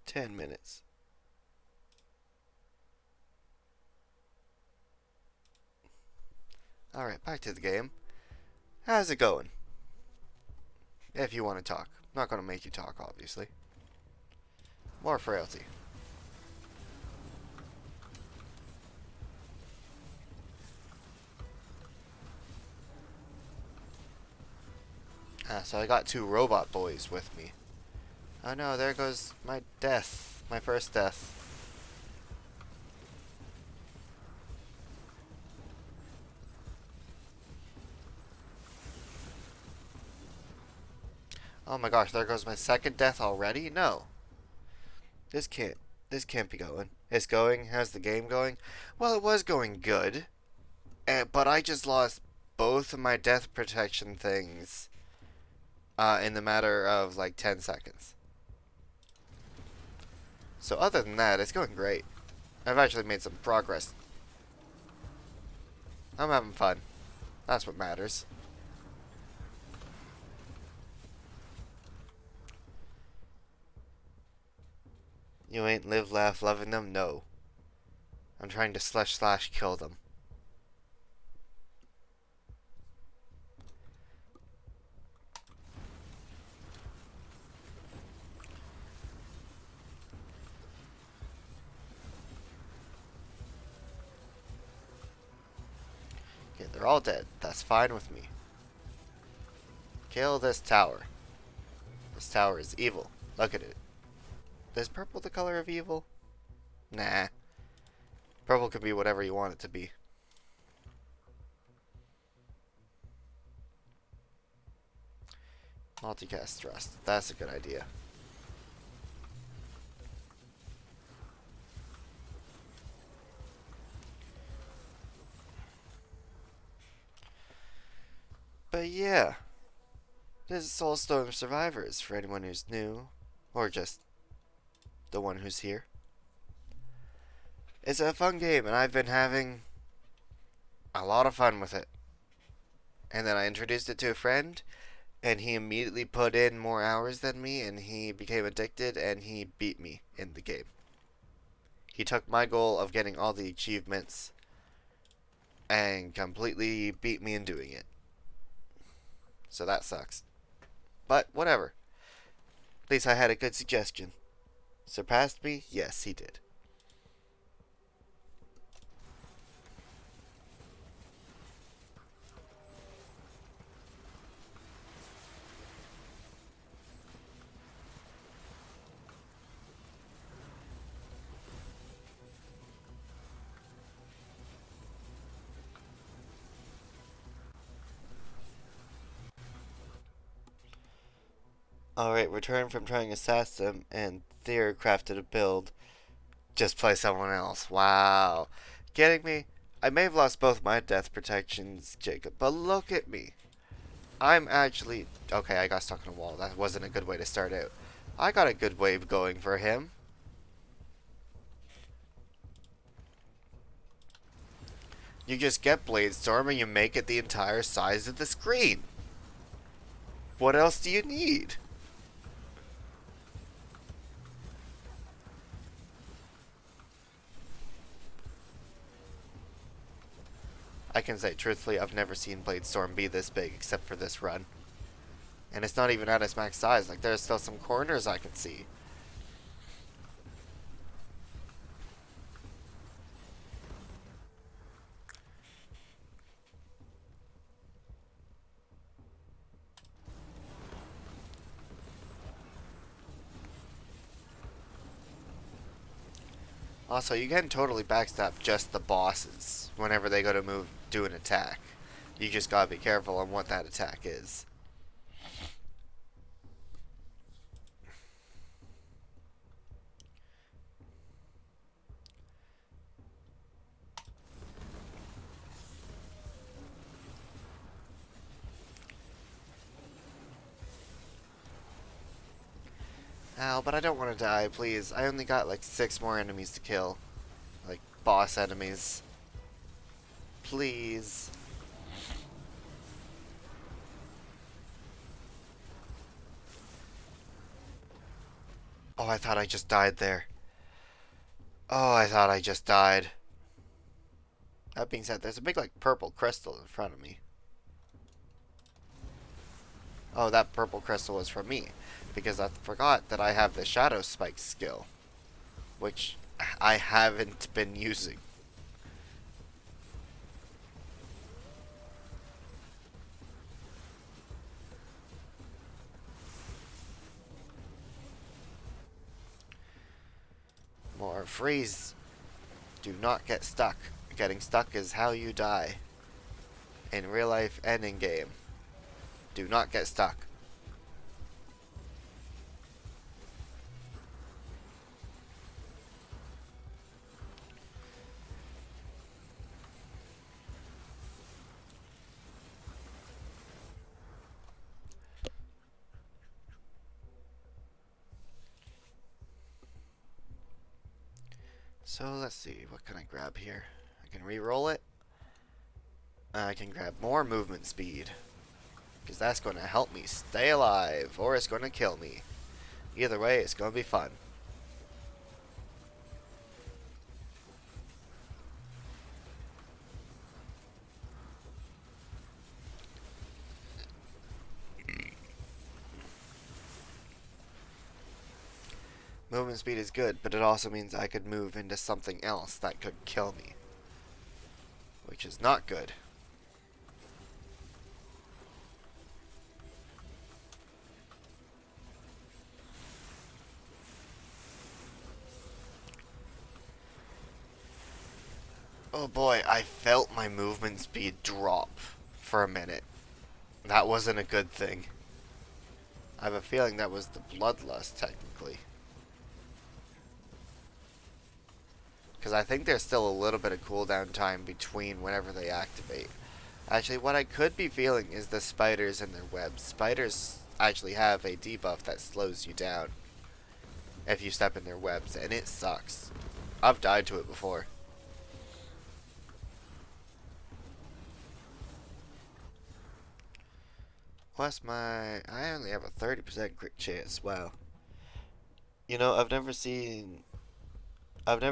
10 minutes. Alright, back to the game. How's it going? If you want to talk. I'm not going to make you talk, obviously. More frailty. Ah, so I got two robot boys with me. Oh no, there goes my death. My first death. Oh my gosh, there goes my second death already? No. This can't be going. It's going? How's the game going? Well, it was going good. But I just lost both of my death protection things in the matter of like 10 seconds. So other than that, it's going great. I've actually made some progress. I'm having fun. That's what matters. You ain't live, laugh, loving them? No. I'm trying to slash kill them. Okay, they're all dead. That's fine with me. Kill this tower. This tower is evil. Look at it. Is purple the color of evil? Nah. Purple can be whatever you want it to be. Multicast thrust. That's a good idea. But yeah. This is Soulstorm Survivors for anyone who's new. Or just the one who's here. It's a fun game, and I've been having a lot of fun with it. And then I introduced it to a friend, and he immediately put in more hours than me, and he became addicted, and he beat me in the game. He took my goal of getting all the achievements and completely beat me in doing it. So that sucks. But whatever. At least I had a good suggestion. Surpassed me? Yes, he did. Alright, return from trying Assassin and Theor crafted a build. Just play someone else. Wow. Getting me? I may have lost both my death protections, Jacob, but look at me. I'm actually... Okay, I got stuck in a wall. That wasn't a good way to start out. I got a good wave going for him. You just get Bladestorm and you make it the entire size of the screen. What else do you need? I can say truthfully, I've never seen Bladestorm be this big except for this run. And it's not even at its max size. Like, there's still some corners I can see. Also, you can totally backstab just the bosses whenever they go to do an attack. You just gotta be careful on what that attack is. Ow, but I don't want to die, please. I only got like 6 more enemies to kill. Like, boss enemies. Please. Oh, I thought I just died there. Oh, I thought I just died. That being said, there's a big, like, purple crystal in front of me. Oh, that purple crystal was from me. Because I forgot that I have the Shadow Spike skill. Which I haven't been using. More freeze. Do not get stuck. Getting stuck is how you die. In real life and in game. Do not get stuck. So let's see, what can I grab here? I can re-roll it. I can grab more movement speed. Because that's going to help me stay alive, or it's going to kill me. Either way, it's going to be fun. Movement speed is good, but it also means I could move into something else that could kill me. Which is not good. Oh boy, I felt my movement speed drop for a minute. That wasn't a good thing. I have a feeling that was the bloodlust, technically. Because I think there's still a little bit of cooldown time between whenever they activate. Actually, what I could be feeling is the spiders and their webs. Spiders actually have a debuff that slows you down if you step in their webs, and it sucks. I've died to it before. Plus I only have a 30% crit chance. Wow. You know, I've never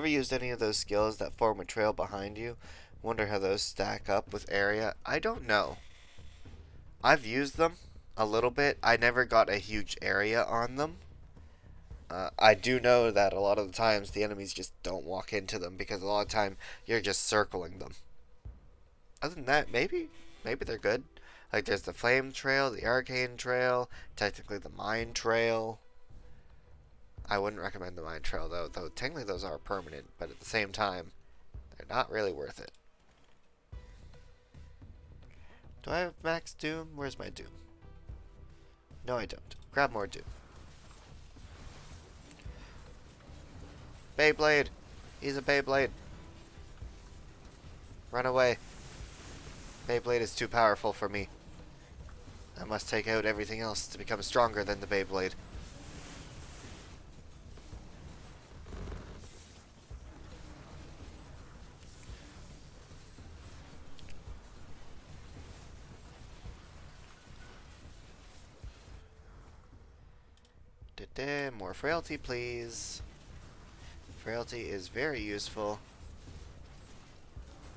used any of those skills that form a trail behind you. Wonder how those stack up with area. I don't know. I've used them a little bit. I never got a huge area on them. I do know that a lot of the times the enemies just don't walk into them because a lot of the time you're just circling them. Other than that, maybe they're good. Like there's the flame trail, the arcane trail, technically the mine trail. I wouldn't recommend the mine trail though technically those are permanent, but at the same time, they're not really worth it. Do I have max doom? Where's my doom? No, I don't. Grab more doom. Beyblade! He's a Beyblade. Run away. Beyblade is too powerful for me. I must take out everything else to become stronger than the Beyblade. More frailty, please. Frailty is very useful.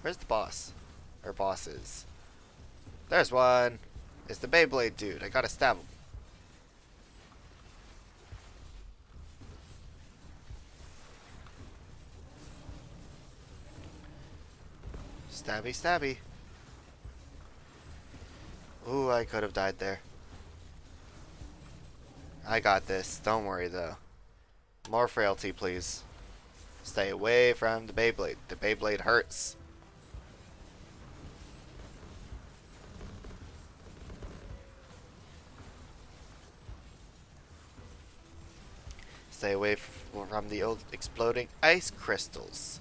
Where's the boss? Or bosses? There's one. It's the Beyblade dude. I gotta stab him. Stabby, stabby. Ooh, I could have died there. I got this. Don't worry, though. More frailty, please. Stay away from the Beyblade. The Beyblade hurts. Stay away from the old exploding ice crystals.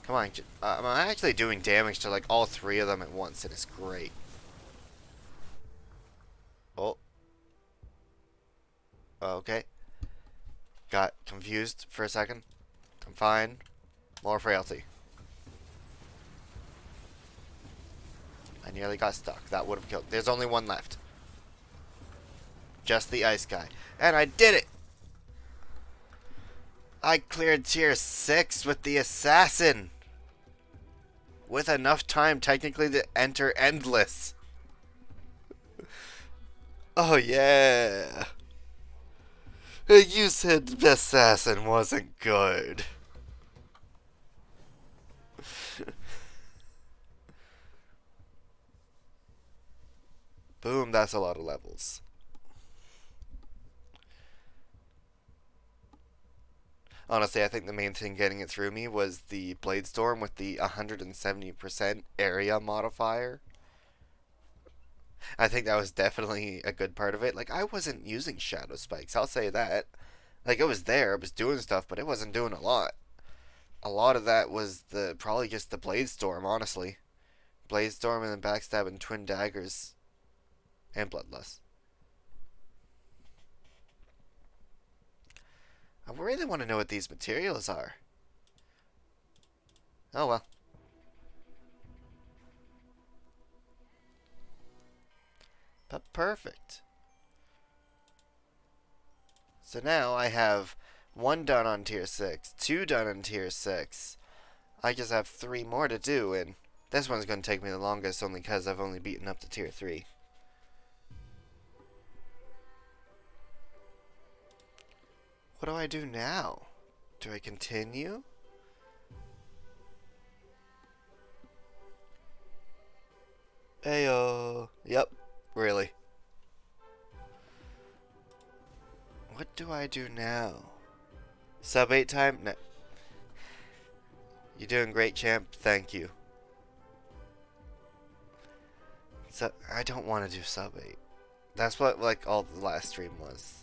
Come on, I'm actually doing damage to like all three of them at once, and it's great. Oh. Okay. Got confused for a second. I'm fine. More frailty. I nearly got stuck. That would have killed. There's only one left. Just the ice guy. And I did it! I cleared tier 6 with the assassin! With enough time technically to enter endless. Oh yeah. You said the assassin wasn't good. Boom, that's a lot of levels. Honestly, I think the main thing getting it through me was the Blade Storm with the 170% area modifier. I think that was definitely a good part of it. Like, I wasn't using Shadow Spikes, I'll say that. Like, it was there, it was doing stuff, but it wasn't doing a lot. A lot of that was probably just the Blade Storm, honestly. Blade Storm and then Backstab and Twin Daggers. And Bloodlust. I really want to know what these materials are. Oh well. But perfect. So now I have 1 done on tier 6, 2 done on tier 6. I just have 3 more to do, and this one's going to take me the longest only because I've only beaten up to tier 3. What do I do now? Do I continue? Ayo. Yep, really. What do I do now? Sub 8 time? No. You're doing great, champ. Thank you. So I don't want to do sub 8. That's what like all the last stream was.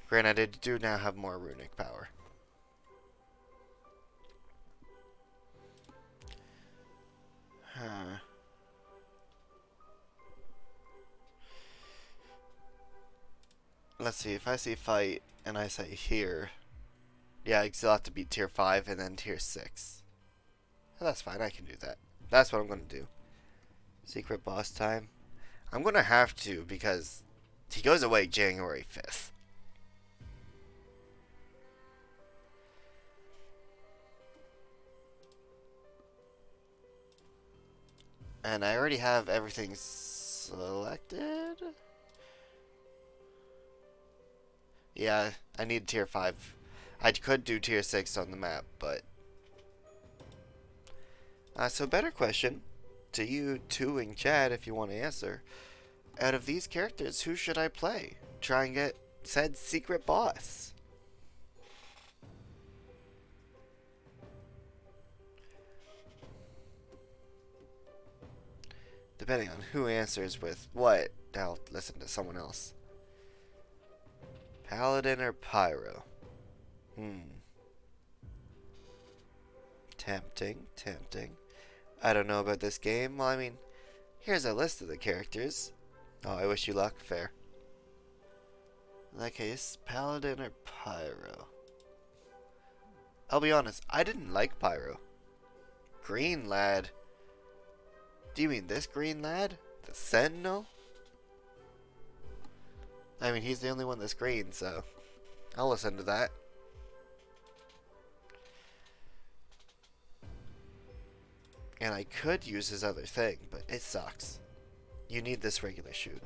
Granted, I do now have more runic power. Huh. Let's see, if I see fight and I say here, yeah, I still have to beat tier 5 and then tier 6. Oh, that's fine, I can do that. That's what I'm going to do. Secret boss time. I'm going to have to because he goes away January 5th. And I already have everything selected. Yeah, I need tier 5. I could do tier 6 on the map, but... so better question to you two in chat if you want to answer. Out of these characters, who should I play? Try and get said secret boss. Depending on who answers with what, I'll listen to someone else. Paladin or Pyro? Tempting, tempting. I don't know about this game. Well, I mean, here's a list of the characters. Oh, I wish you luck. Fair. In that case, Paladin or Pyro? I'll be honest, I didn't like Pyro. Green lad. Do you mean this green lad? The Sentinel? I mean, he's the only one that's green, so I'll listen to that. And I could use his other thing, but it sucks. You need this regular shoot.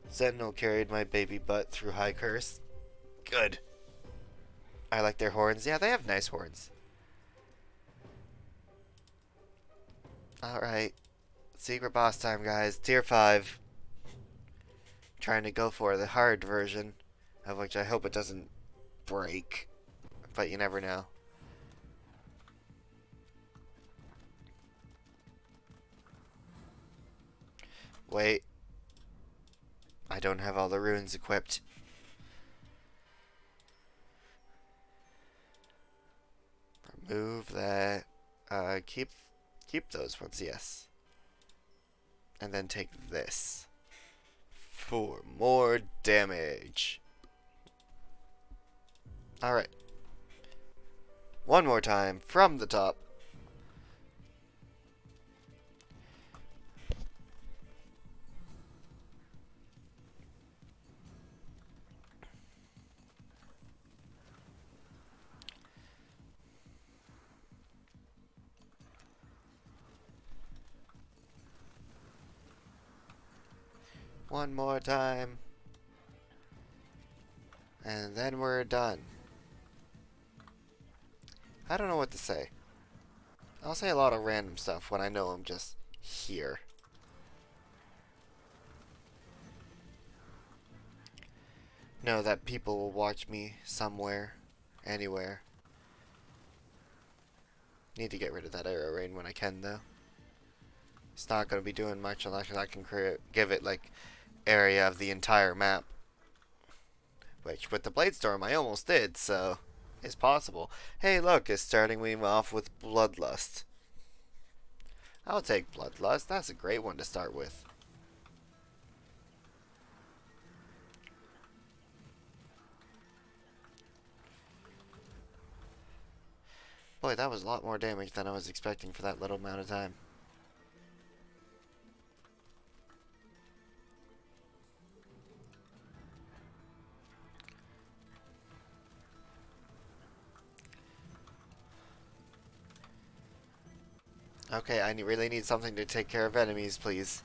Sentinel carried my baby butt through High Curse. Good. I like their horns. Yeah, they have nice horns. Alright. Secret boss time, guys. Tier 5. Trying to go for the hard version, of which I hope it doesn't break. But you never know. Wait. I don't have all the runes equipped. Remove that. Keep those ones, yes. And then take this. For more damage. Alright. One more time from the top. One more time. And then we're done. I don't know what to say. I'll say a lot of random stuff when I know I'm just here. Know that people will watch me somewhere, anywhere. Need to get rid of that arrow rain when I can, though. It's not going to be doing much unless I can give it, like, area of the entire map. Which, with the Bladestorm, I almost did, so it's possible. Hey, look, it's starting me off with Bloodlust. I'll take Bloodlust. That's a great one to start with. Boy, that was a lot more damage than I was expecting for that little amount of time. Okay, I really need something to take care of enemies, please.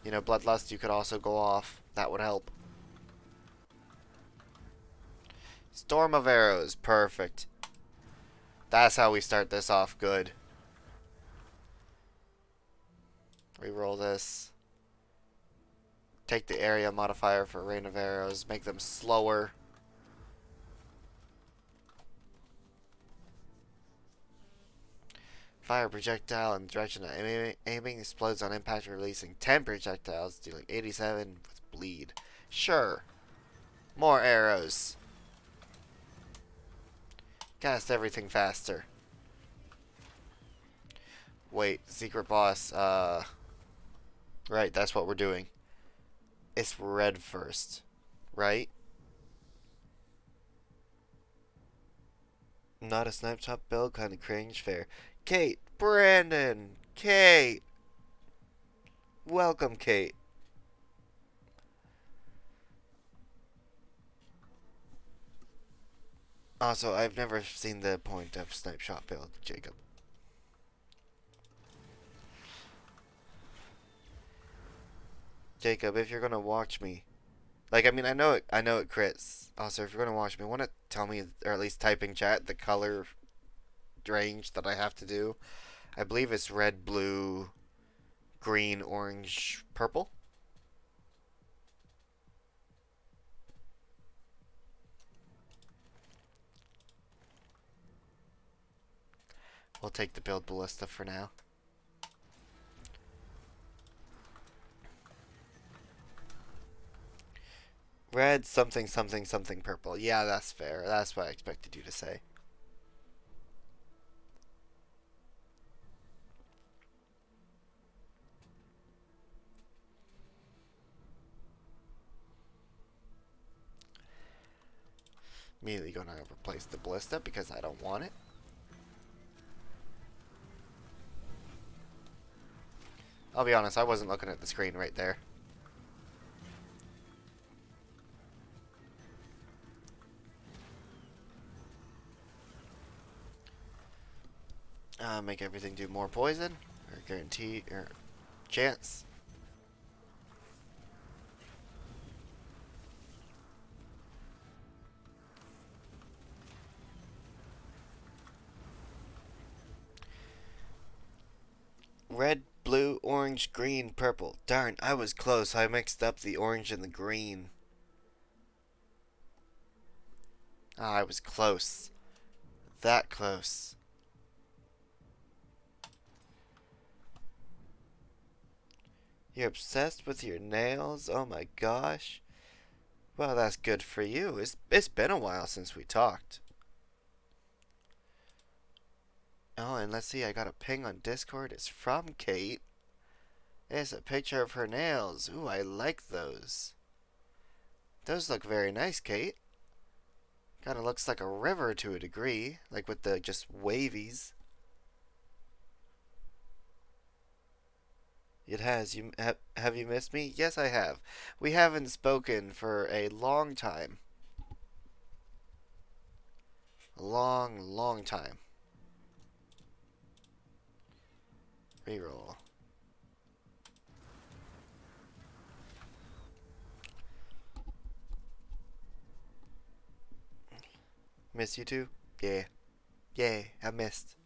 You know, Bloodlust, you could also go off. That would help. Storm of Arrows. Perfect. That's how we start this off good. Reroll this. Take the area modifier for Rain of Arrows. Make them slower. Fire projectile in the direction of aiming explodes on impact, releasing 10 projectiles, dealing 87 with bleed. Sure. More arrows. Cast everything faster. Wait, secret boss, right, that's what we're doing. It's red first, right? Not a snipe top build, kinda cringe, fair. Kate, Brandon, Kate. Welcome, Kate. Also, I've never seen the point of snipe shot build, Jacob. Jacob, if you're gonna watch me, like, I mean, I know it crits. Also, if you're gonna watch me, want to tell me, or at least type in chat, the color range that I have to do. I believe it's red, blue, green, orange, purple. We'll take the build ballista for now. Red, something, something, something, purple. Yeah, that's fair. That's what I expected you to say. Immediately gonna replace the ballista because I don't want it. I'll be honest, I wasn't looking at the screen right there. Make everything do more poison, or guarantee, or chance. Red, orange, green, purple. Darn, I was close. I mixed up the orange and the green. Ah, I was close. That close. You're obsessed with your nails? Oh my gosh. Well, that's good for you. It's been a while since we talked. Oh, and let's see, I got a ping on Discord. It's from Kate. It's a picture of her nails. Ooh, I like those. Those look very nice, Kate. Kinda looks like a river to a degree, like with the just wavies. It has. Have you missed me? Yes, I have. We haven't spoken for a long time. A long, long time. Reroll. Miss you too? Yeah. Yay, I missed.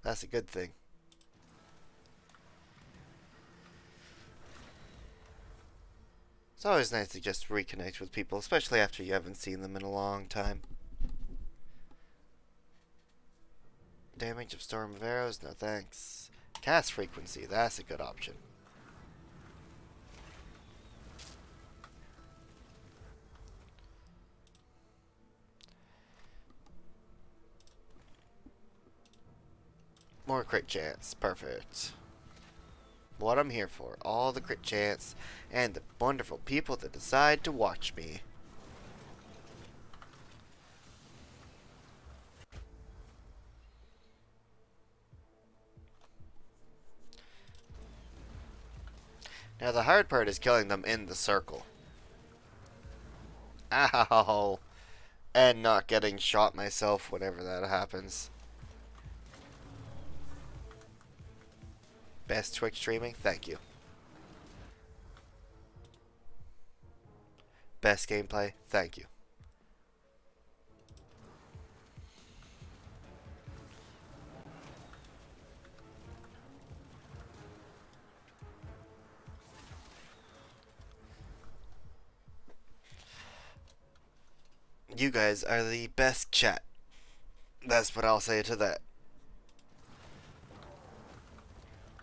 That's a good thing. It's always nice to just reconnect with people, especially after you haven't seen them in a long time. Damage of Storm of Arrows? No thanks. Cast frequency, that's a good option. More crit chance, perfect. What I'm here for, all the crit chance, and the wonderful people that decide to watch me. Now the hard part is killing them in the circle. Ow! And not getting shot myself whenever that happens. Best Twitch streaming? Thank you. Best gameplay? Thank you. You guys are the best chat. That's what I'll say to that.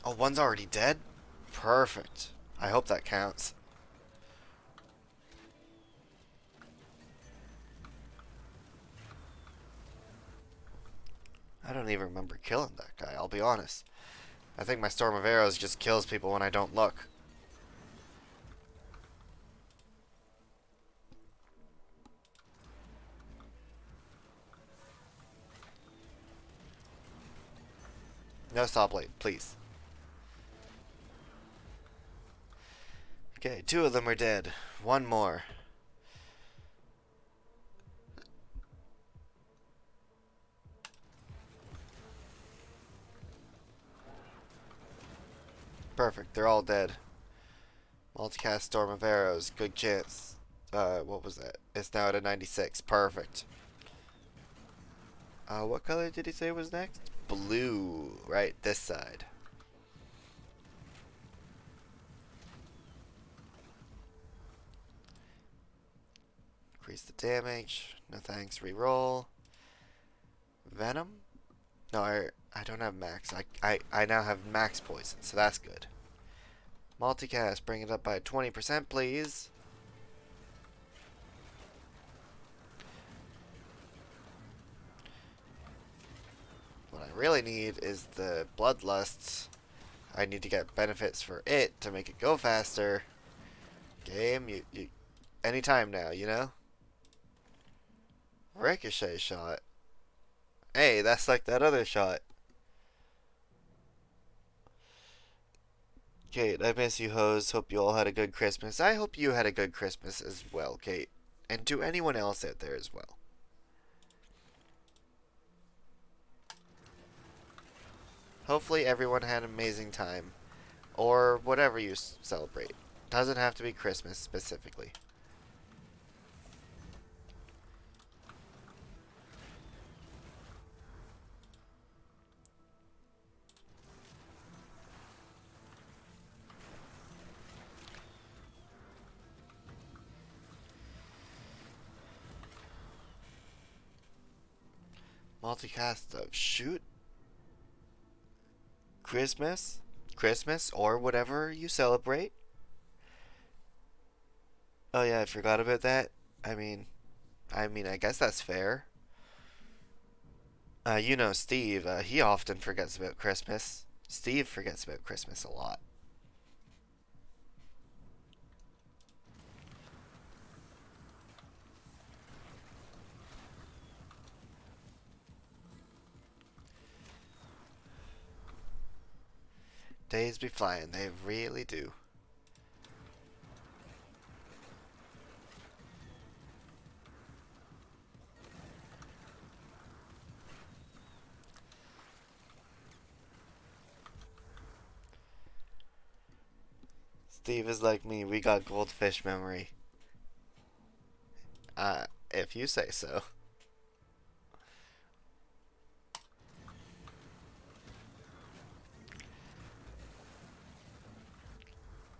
Oh, one's already dead? Perfect. I hope that counts. I don't even remember killing that guy, I'll be honest. I think my Storm of Arrows just kills people when I don't look. No saw blade, please. Okay, 2 of them are dead. 1 more. Perfect, they're all dead. Multicast Storm of Arrows, good chance. What was that? It's now at a 96. Perfect. What color did he say was next? Blue. Right, this side. Increase the damage. No thanks. Reroll. Venom? No, I don't have max. I now have max poison, so that's good. Multicast, bring it up by 20%, please. What I really need is the Bloodlusts. I need to get benefits for it to make it go faster. Game, you anytime now, you know? Ricochet shot. Hey, that's like that other shot. Kate, I miss you, hoes. Hope you all had a good Christmas. I hope you had a good Christmas as well, Kate. And to anyone else out there as well. Hopefully everyone had an amazing time. Or whatever you celebrate. Doesn't have to be Christmas specifically. Multicast of shoot, Christmas, or whatever you celebrate. Oh yeah, I forgot about that. I mean, I guess that's fair. Steve. He often forgets about Christmas. Steve forgets about Christmas a lot. Days be flying, they really do. Steve is like me, we got goldfish memory. If you say so.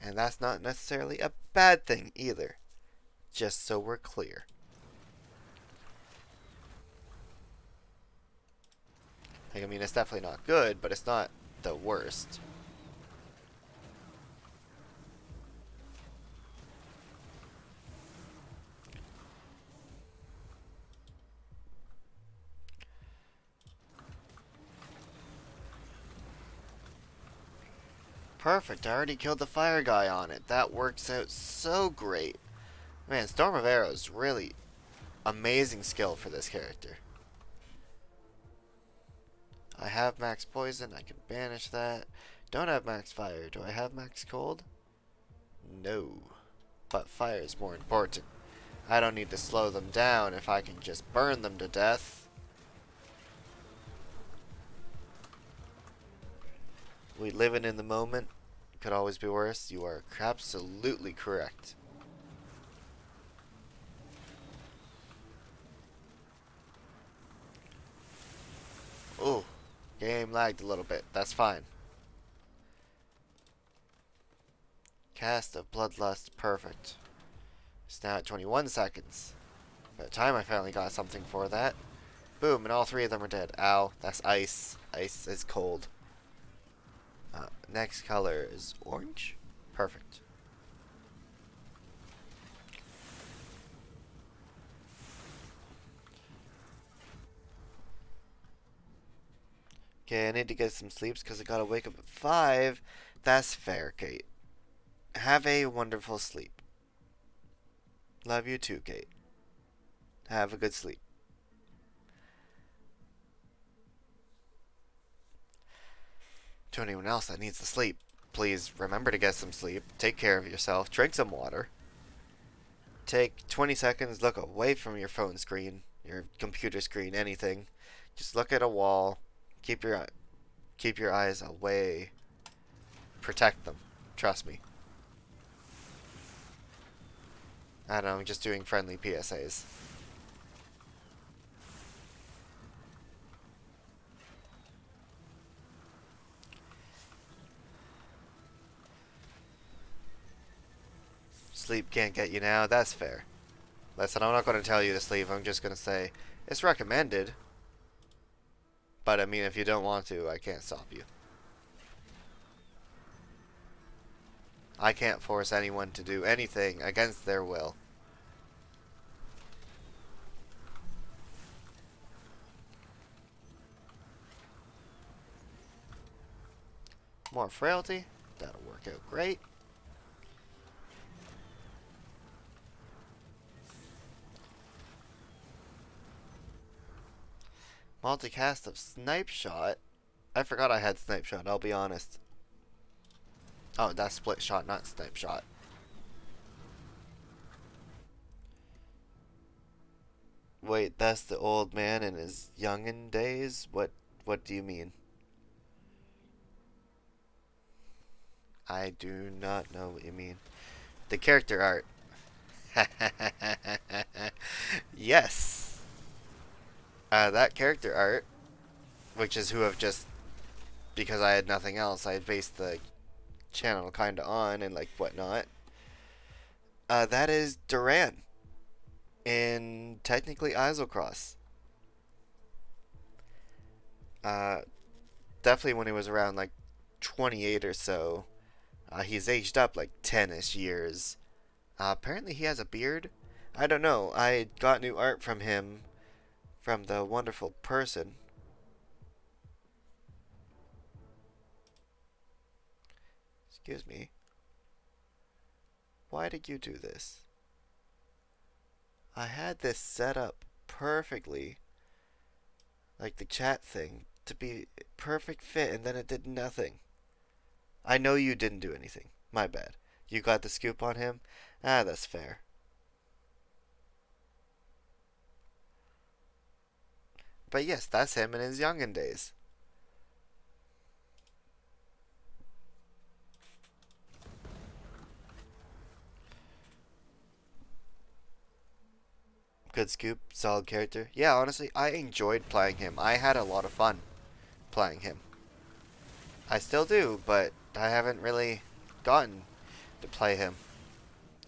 And that's not necessarily a bad thing either, just so we're clear. Like, I mean, it's definitely not good, but it's not the worst. Perfect, I already killed the fire guy on it. That works out so great. Man, Storm of Arrows really amazing skill for this character. I have max poison, I can banish that. Don't have max fire. Do I have max cold? No. But fire is more important. I don't need to slow them down if I can just burn them to death. We living in the moment. Could always be worse. You are absolutely correct. Ooh, game lagged a little bit. That's fine. Cast of Bloodlust, perfect. It's now at 21 seconds. By the time I finally got something for that. Boom, and all three of them are dead. Ow, that's ice. Ice is cold. Next color is orange. Perfect. Okay, I need to get some sleeps because I gotta wake up at 5. That's fair, Kate. Have a wonderful sleep. Love you too, Kate. Have a good sleep. To anyone else that needs to sleep, please remember to get some sleep. Take care of yourself. Drink some water. Take 20 seconds, look away from your phone screen, your computer screen, anything. Just look at a wall. Keep your eyes away. Protect them. Trust me. I don't know, I'm just doing friendly PSAs. Sleep can't get you now, that's fair. Listen, I'm not going to tell you to sleep, I'm just going to say it's recommended. But I mean, if you don't want to, I can't stop you. I can't force anyone to do anything against their will. More frailty, that'll work out great. Multicast of Snipe Shot. I forgot I had Snipe Shot, I'll be honest. Oh, that's Split Shot, not Snipe Shot. Wait, that's the old man in his youngin' days? What do you mean? I do not know what you mean. The character art. Yes. That character art, which is who I've just, because I had nothing else, I had based the channel kinda on and like whatnot. That is Duran in technically Isocross. Uh, Definitely when he was around like 28 or so. He's aged up like 10-ish years. Apparently he has a beard. I don't know. I got new art from him from the wonderful person. Excuse me. Why did you do this? I had this set up perfectly, like the chat thing, to be perfect fit, and then it did nothing. I know you didn't do anything. My bad. You got the scoop on him? Ah, that's fair. But yes, that's him in his youngin' days. Good scoop, solid character. Yeah, honestly, I enjoyed playing him. I had a lot of fun playing him. I still do, but I haven't really gotten to play him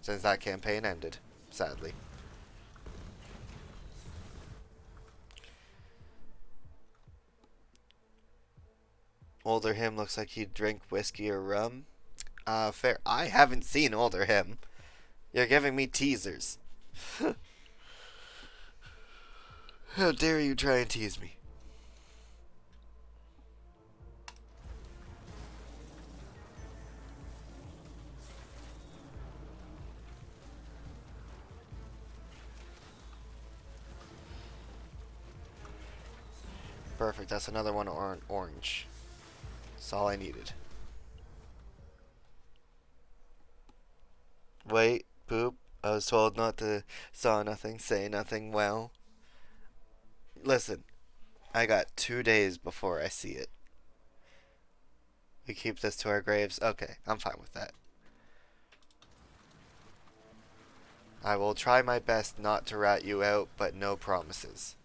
since that campaign ended, sadly. Older him looks like he'd drink whiskey or rum. Fair. I haven't seen older him. You're giving me teasers. How dare you try and tease me? Perfect, that's another one orange. That's all I needed. Wait, poop. I was told not to saw nothing, say nothing. Well, listen, I got 2 days before I see it. We keep this to our graves. Okay, I'm fine with that. I will try my best not to rat you out, but no promises.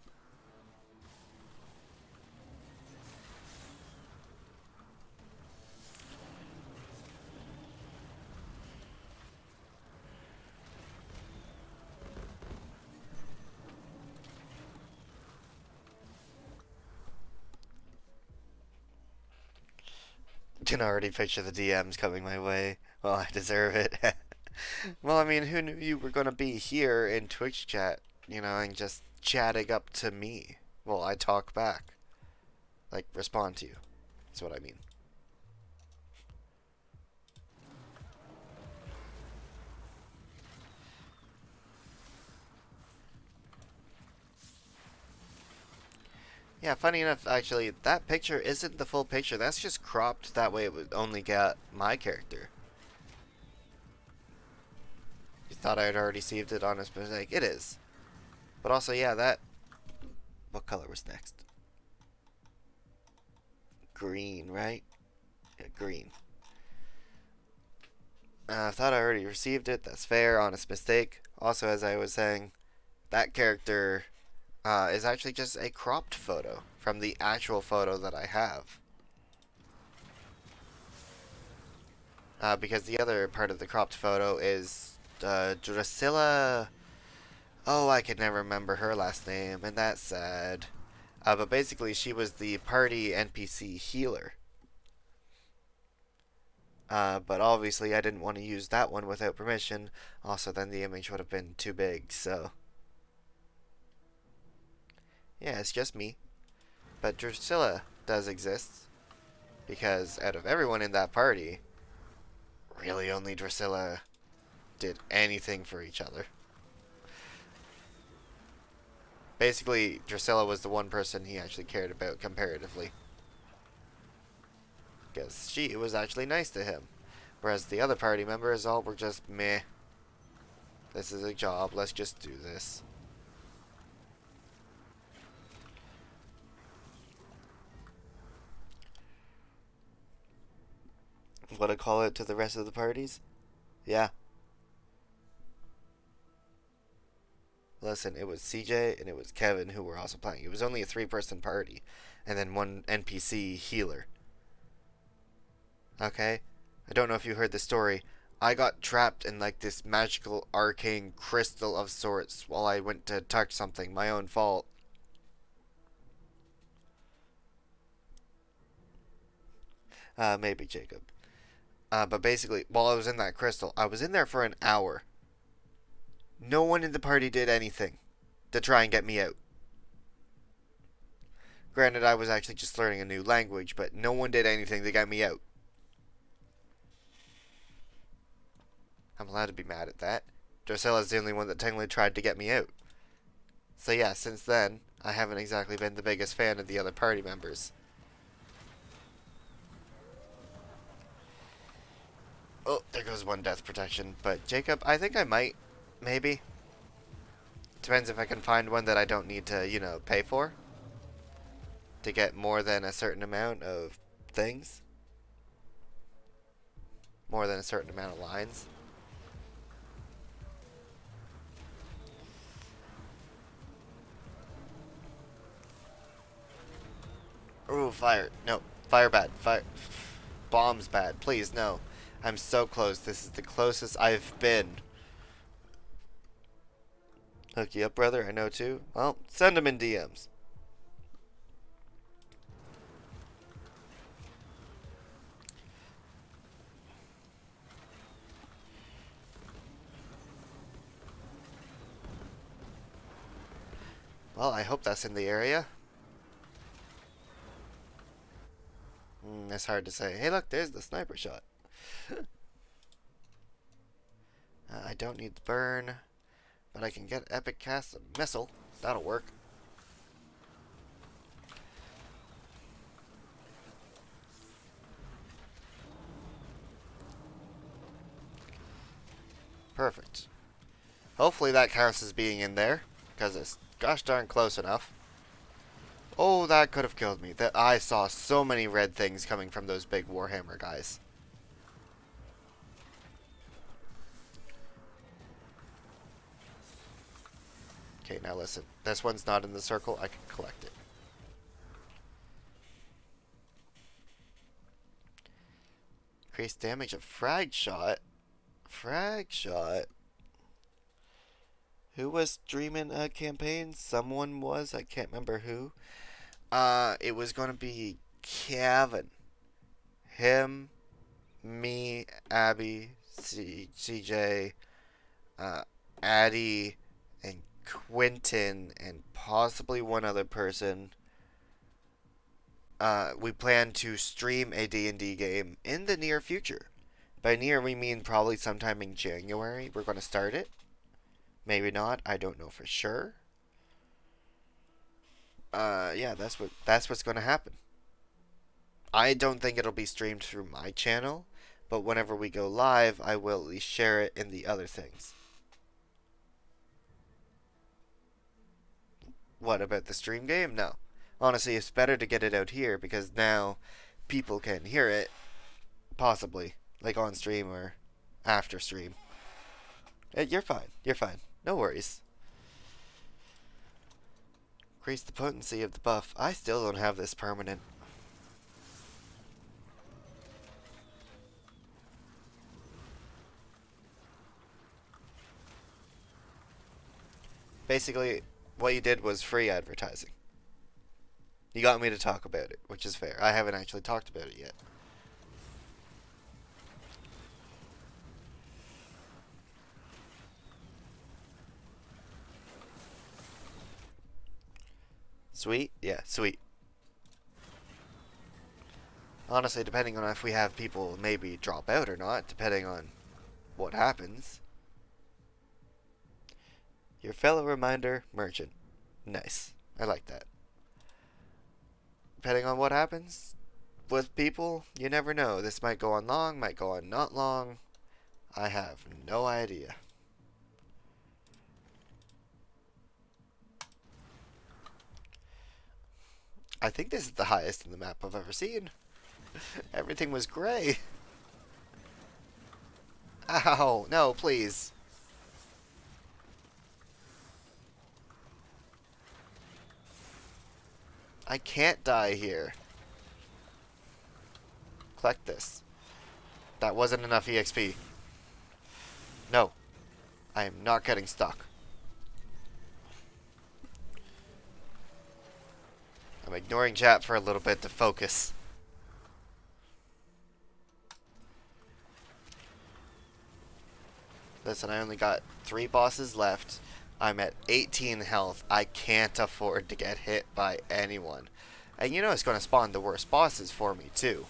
Can already picture the DMs coming my way. Well, I deserve it. Well, I mean, who knew you were gonna be here in Twitch chat, and just chatting up to me? Well, I talk back. Like, respond to you. That's what I mean. Yeah, funny enough, actually, that picture isn't the full picture. That's just cropped. That way it would only get my character. You thought I had already saved it on his mistake. It is. But also, yeah, that... What color was next? Green, right? Yeah, green. I thought I already received it. That's fair. Honest mistake. Also, as I was saying, that character is actually just a cropped photo from the actual photo that I have. Because the other part of the cropped photo is Drusilla. Oh, I can never remember her last name, and that's sad. But basically, she was the party NPC healer. But obviously, I didn't want to use that one without permission. Also, then the image would have been too big, so. Yeah, it's just me. But Drusilla does exist. Because out of everyone in that party, really only Drusilla did anything for each other. Basically, Drusilla was the one person he actually cared about comparatively. Because she was actually nice to him. Whereas the other party members all were just meh. This is a job, let's just do this. What I call it to the rest of the parties? Yeah. Listen, it was CJ and it was Kevin who were also playing. It was only a 3-person party. And then one NPC healer. Okay? I don't know if you heard the story. I got trapped in like this magical arcane crystal of sorts while I went to touch something. My own fault. Maybe Jacob. But basically, while I was in that crystal, I was in there for an hour. No one in the party did anything to try and get me out. Granted, I was actually just learning a new language, but no one did anything to get me out. I'm allowed to be mad at that. Drusilla's the only one that technically tried to get me out. So yeah, since then, I haven't exactly been the biggest fan of the other party members. Oh, there goes one death protection. But Jacob, I think I might. Maybe. Depends if I can find one that I don't need to, pay for. To get more than a certain amount of things. More than a certain amount of lines. Ooh, fire. No, fire bad. Fire. Bombs bad. Please, no. I'm so close. This is the closest I've been. Hook you up, brother. I know too. Well, send them in DMs. Well, I hope that's in the area. It's hard to say. Hey, look, there's the sniper shot. I don't need the burn, but I can get epic cast a missile. That'll work. Perfect. Hopefully that counts as being in there, because it's gosh darn close enough. Oh, that could have killed me. That I saw so many red things coming from those big Warhammer guys. Okay, now listen. This one's not in the circle. I can collect it. Increase damage of frag shot. Frag shot. Who was streaming a campaign? Someone was. I can't remember who. It was going to be Kevin. Him, me, Abby, CJ, Addie, and Quentin, and possibly one other person. We plan to stream a D&D game in the near future. By near, we mean probably sometime in January. We're going to start it. Maybe not. I don't know for sure. Yeah, that's what's going to happen. I don't think it'll be streamed through my channel, but whenever we go live, I will at least share it in the other things. What about the stream game? No. Honestly, it's better to get it out here because now people can hear it, possibly, like on stream or after stream. You're fine. You're fine. No worries. Increase the potency of the buff. I still don't have this permanent. Basically, what you did was free advertising. You got me to talk about it, which is fair. I haven't actually talked about it yet. Sweet? Yeah, sweet. Honestly, depending on if we have people maybe drop out or not, depending on what happens. Your fellow reminder, merchant. Nice. I like that. Depending on what happens with people, you never know. This might go on long, might go on not long. I have no idea. I think this is the highest in the map I've ever seen. Everything was gray. Ow, no, please. I can't die here. Collect this. That wasn't enough EXP. No. I am not getting stuck. I'm ignoring chat for a little bit to focus. Listen, I only got 3 bosses left. I'm at 18 health. I can't afford to get hit by anyone. And you know it's going to spawn the worst bosses for me, too.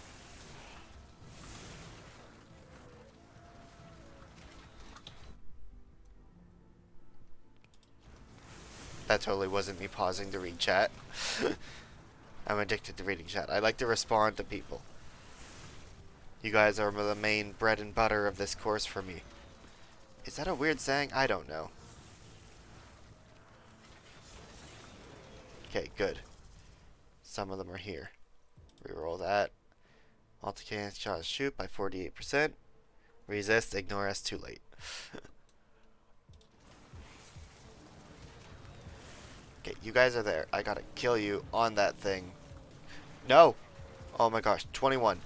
That totally wasn't me pausing to read chat. I'm addicted to reading chat. I like to respond to people. You guys are the main bread and butter of this course for me. Is that a weird saying? I don't know. Okay, good. Some of them are here. Reroll that. Multi-cannon shot shoot by 48%. Resist, ignore us, too late. Okay, you guys are there. I gotta kill you on that thing. No! Oh my gosh, 21.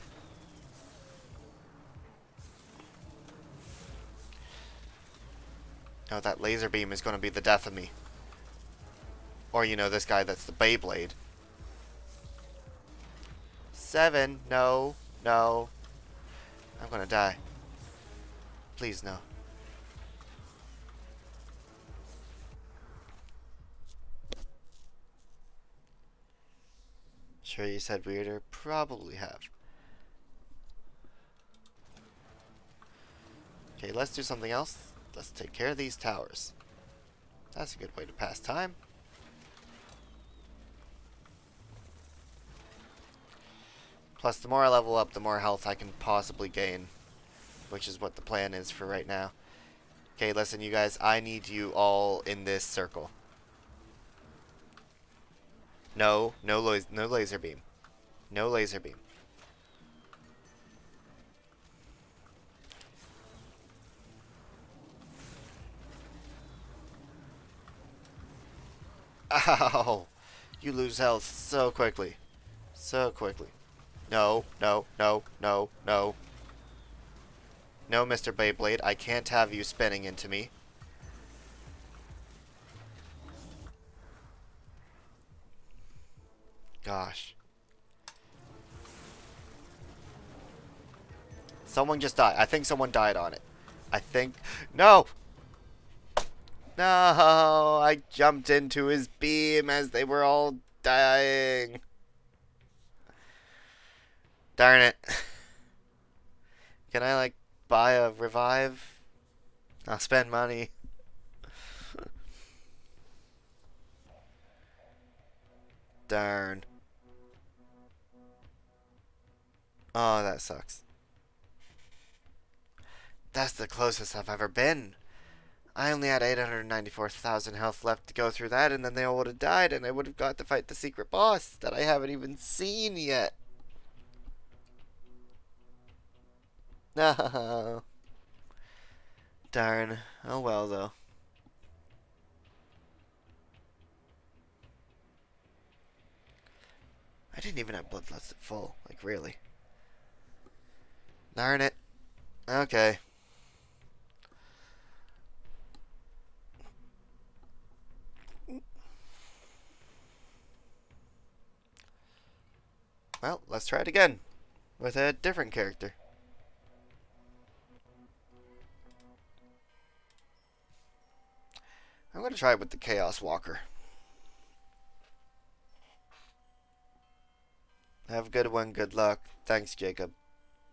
No, that laser beam is gonna be the death of me. Or, you know, this guy that's the Beyblade. 7. No. No. I'm gonna die. Please, no. Sure you said weirder? Probably have. Okay, let's do something else. Let's take care of these towers. That's a good way to pass time. Plus, the more I level up, the more health I can possibly gain. Which is what the plan is for right now. Okay, listen, you guys. I need you all in this circle. No, no laser beam. No laser beam. Ow! You lose health so quickly. So quickly. No, no, no, no, no. No, Mr. Beyblade, I can't have you spinning into me. Gosh. Someone just died. I think someone died on it. I think... No! No! I jumped into his beam as they were all dying. Darn it. Can I, like, buy a revive? I'll spend money. Darn. Oh, that sucks. That's the closest I've ever been. I only had 894,000 health left to go through that, and then they all would have died, and I would have got to fight the secret boss that I haven't even seen yet. No. Darn. Oh well, though. I didn't even have bloodlust at full. Like, really. Darn it. Okay. Well, let's try it again. With a different character. I'm going to try it with the Chaos Walker. Have a good one. Good luck. Thanks, Jacob.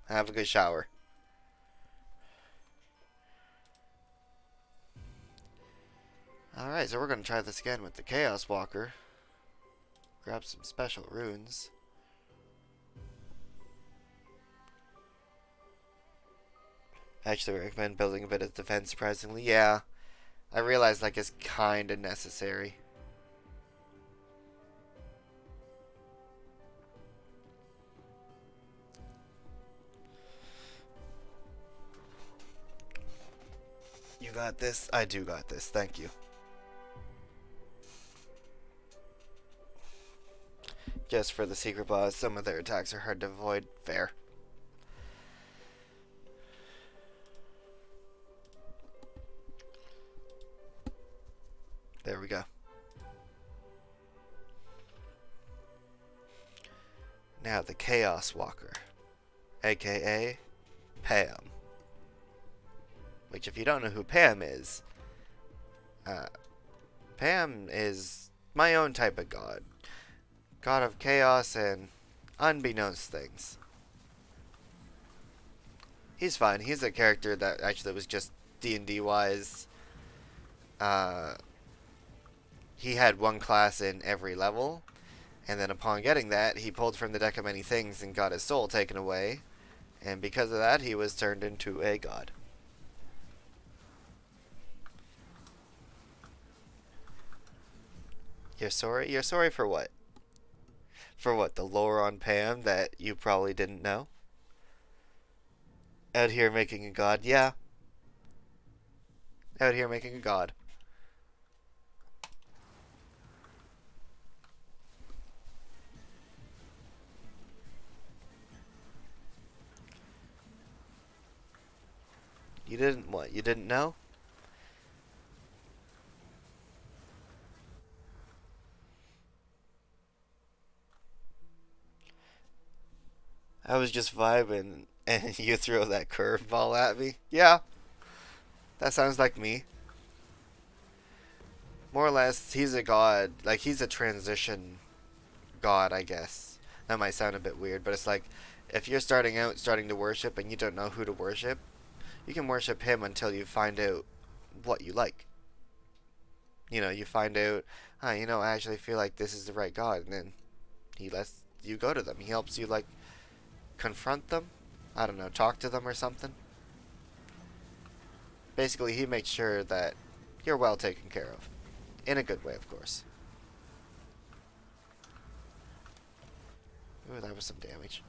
Have a good shower. Alright, so we're going to try this again with the Chaos Walker. Grab some special runes. I actually recommend building a bit of defense, surprisingly. Yeah, I realize like it's kind of necessary. You got this? I do got this. Thank you. Just for the secret boss, some of their attacks are hard to avoid. Fair. There we go. Now the Chaos Walker, aka Pam. Which, if you don't know who Pam is, uh, Pam is my own type of god. God of chaos and unbeknownst things. He's fine. He's a character that actually was just D&D wise. Uh, he had one class in every level, and then upon getting that, he pulled from the deck of many things and got his soul taken away, and because of that, he was turned into a god. You're sorry? You're sorry for what? For what? The lore on Pam that you probably didn't know? Out here making a god? Yeah. Out here making a god. You didn't what? You didn't know? I was just vibing and you throw that curveball at me? Yeah, that sounds like me. More or less, he's a god. Like, he's a transition god, I guess. That might sound a bit weird, but it's like, if you're starting out, starting to worship, and you don't know who to worship, you can worship him until you find out what you like. You know, you find out, I actually feel like this is the right god, and then he lets you go to them. He helps you, like, confront them. I don't know, talk to them or something. Basically, he makes sure that you're well taken care of. In a good way, of course. Ooh, that was some damage.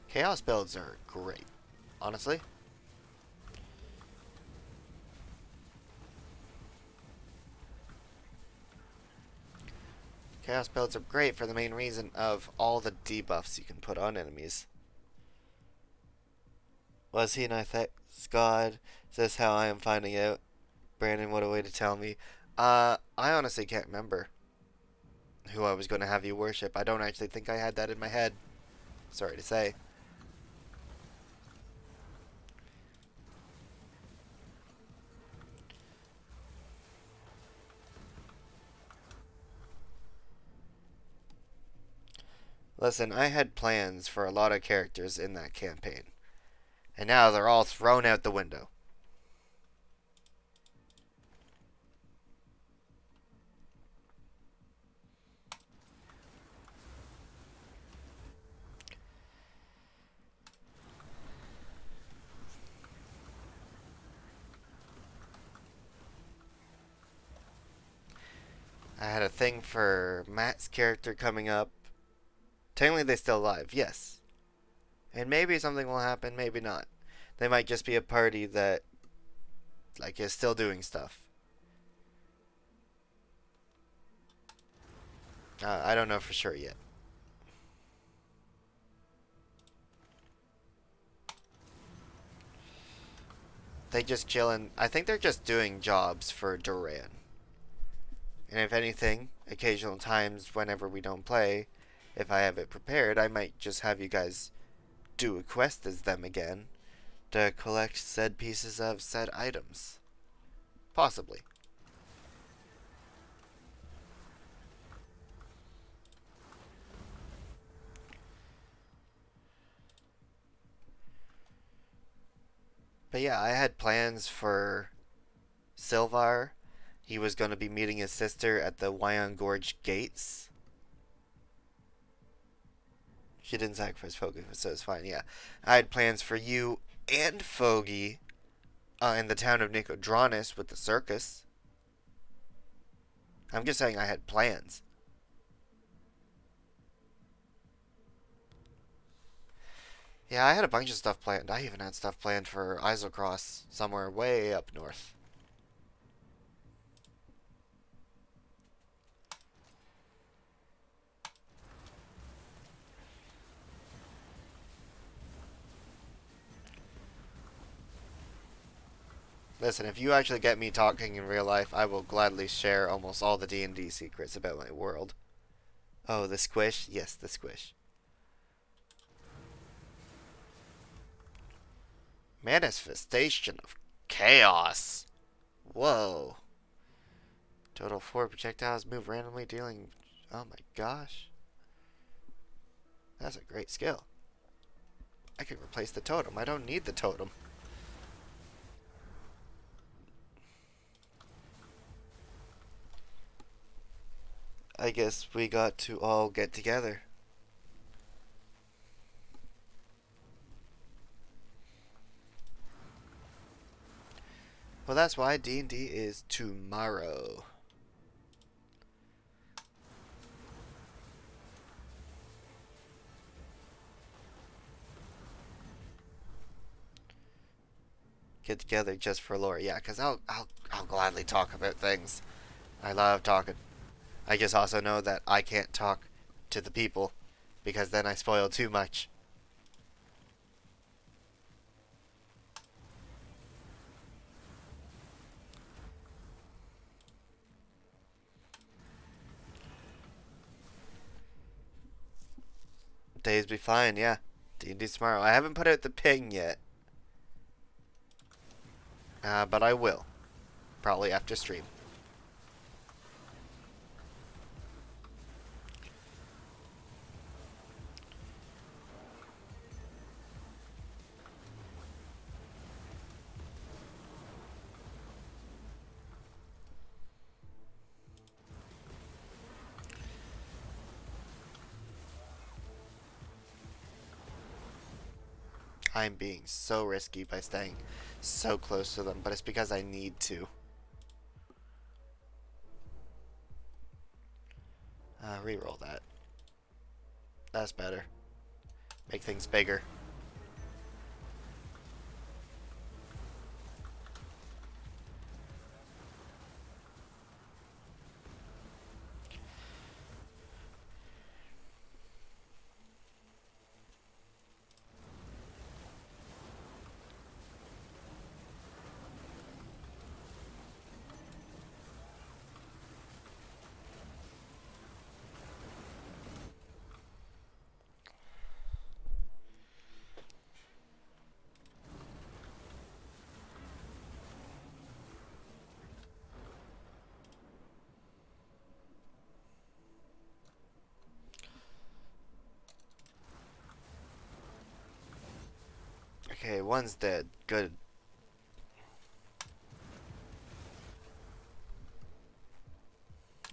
Chaos builds are great, honestly. Chaos builds are great for the main reason of all the debuffs you can put on enemies. Was he Nithek's god? Is this how I am finding out? Brandon, what a way to tell me. I honestly can't remember who I was going to have you worship. I don't actually think I had that in my head. Sorry to say. Listen, I had plans for a lot of characters in that campaign. And now they're all thrown out the window. I had a thing for Matt's character coming up. Technically, they're still alive, yes. And maybe something will happen, maybe not. They might just be a party that, like, is still doing stuff. I don't know for sure yet. They just chillin'. I think they're just doing jobs for Duran. And if anything, occasional times whenever we don't play, if I have it prepared, I might just have you guys do a quest as them again to collect said pieces of said items. Possibly. But yeah, I had plans for Sylvar. He was going to be meeting his sister at the Wyon Gorge gates. She didn't sacrifice Foggy, so it's fine, yeah. I had plans for you and Foggy in the town of Nicodranus with the circus. I'm just saying I had plans. Yeah, I had a bunch of stuff planned. I even had stuff planned for Isocross somewhere way up north. Listen, if you actually get me talking in real life, I will gladly share almost all the D&D secrets about my world. Oh, the squish? Yes, the squish. Manifestation of chaos. Whoa. Total 4 projectiles move randomly, dealing. Oh my gosh. That's a great skill. I can replace the totem. I don't need the totem. I guess we got to all get together. Well, that's why D&D is tomorrow. Get together just for lore. Yeah, because I'll gladly talk about things. I love talking. I just also know that I can't talk to the people because then I spoil too much. Days be flying, yeah. D&D tomorrow. I haven't put out the ping yet. But I will. Probably after stream. I'm being so risky by staying so close to them, but it's because I need to. Reroll that. That's better. Make things bigger. Okay, one's dead. Good.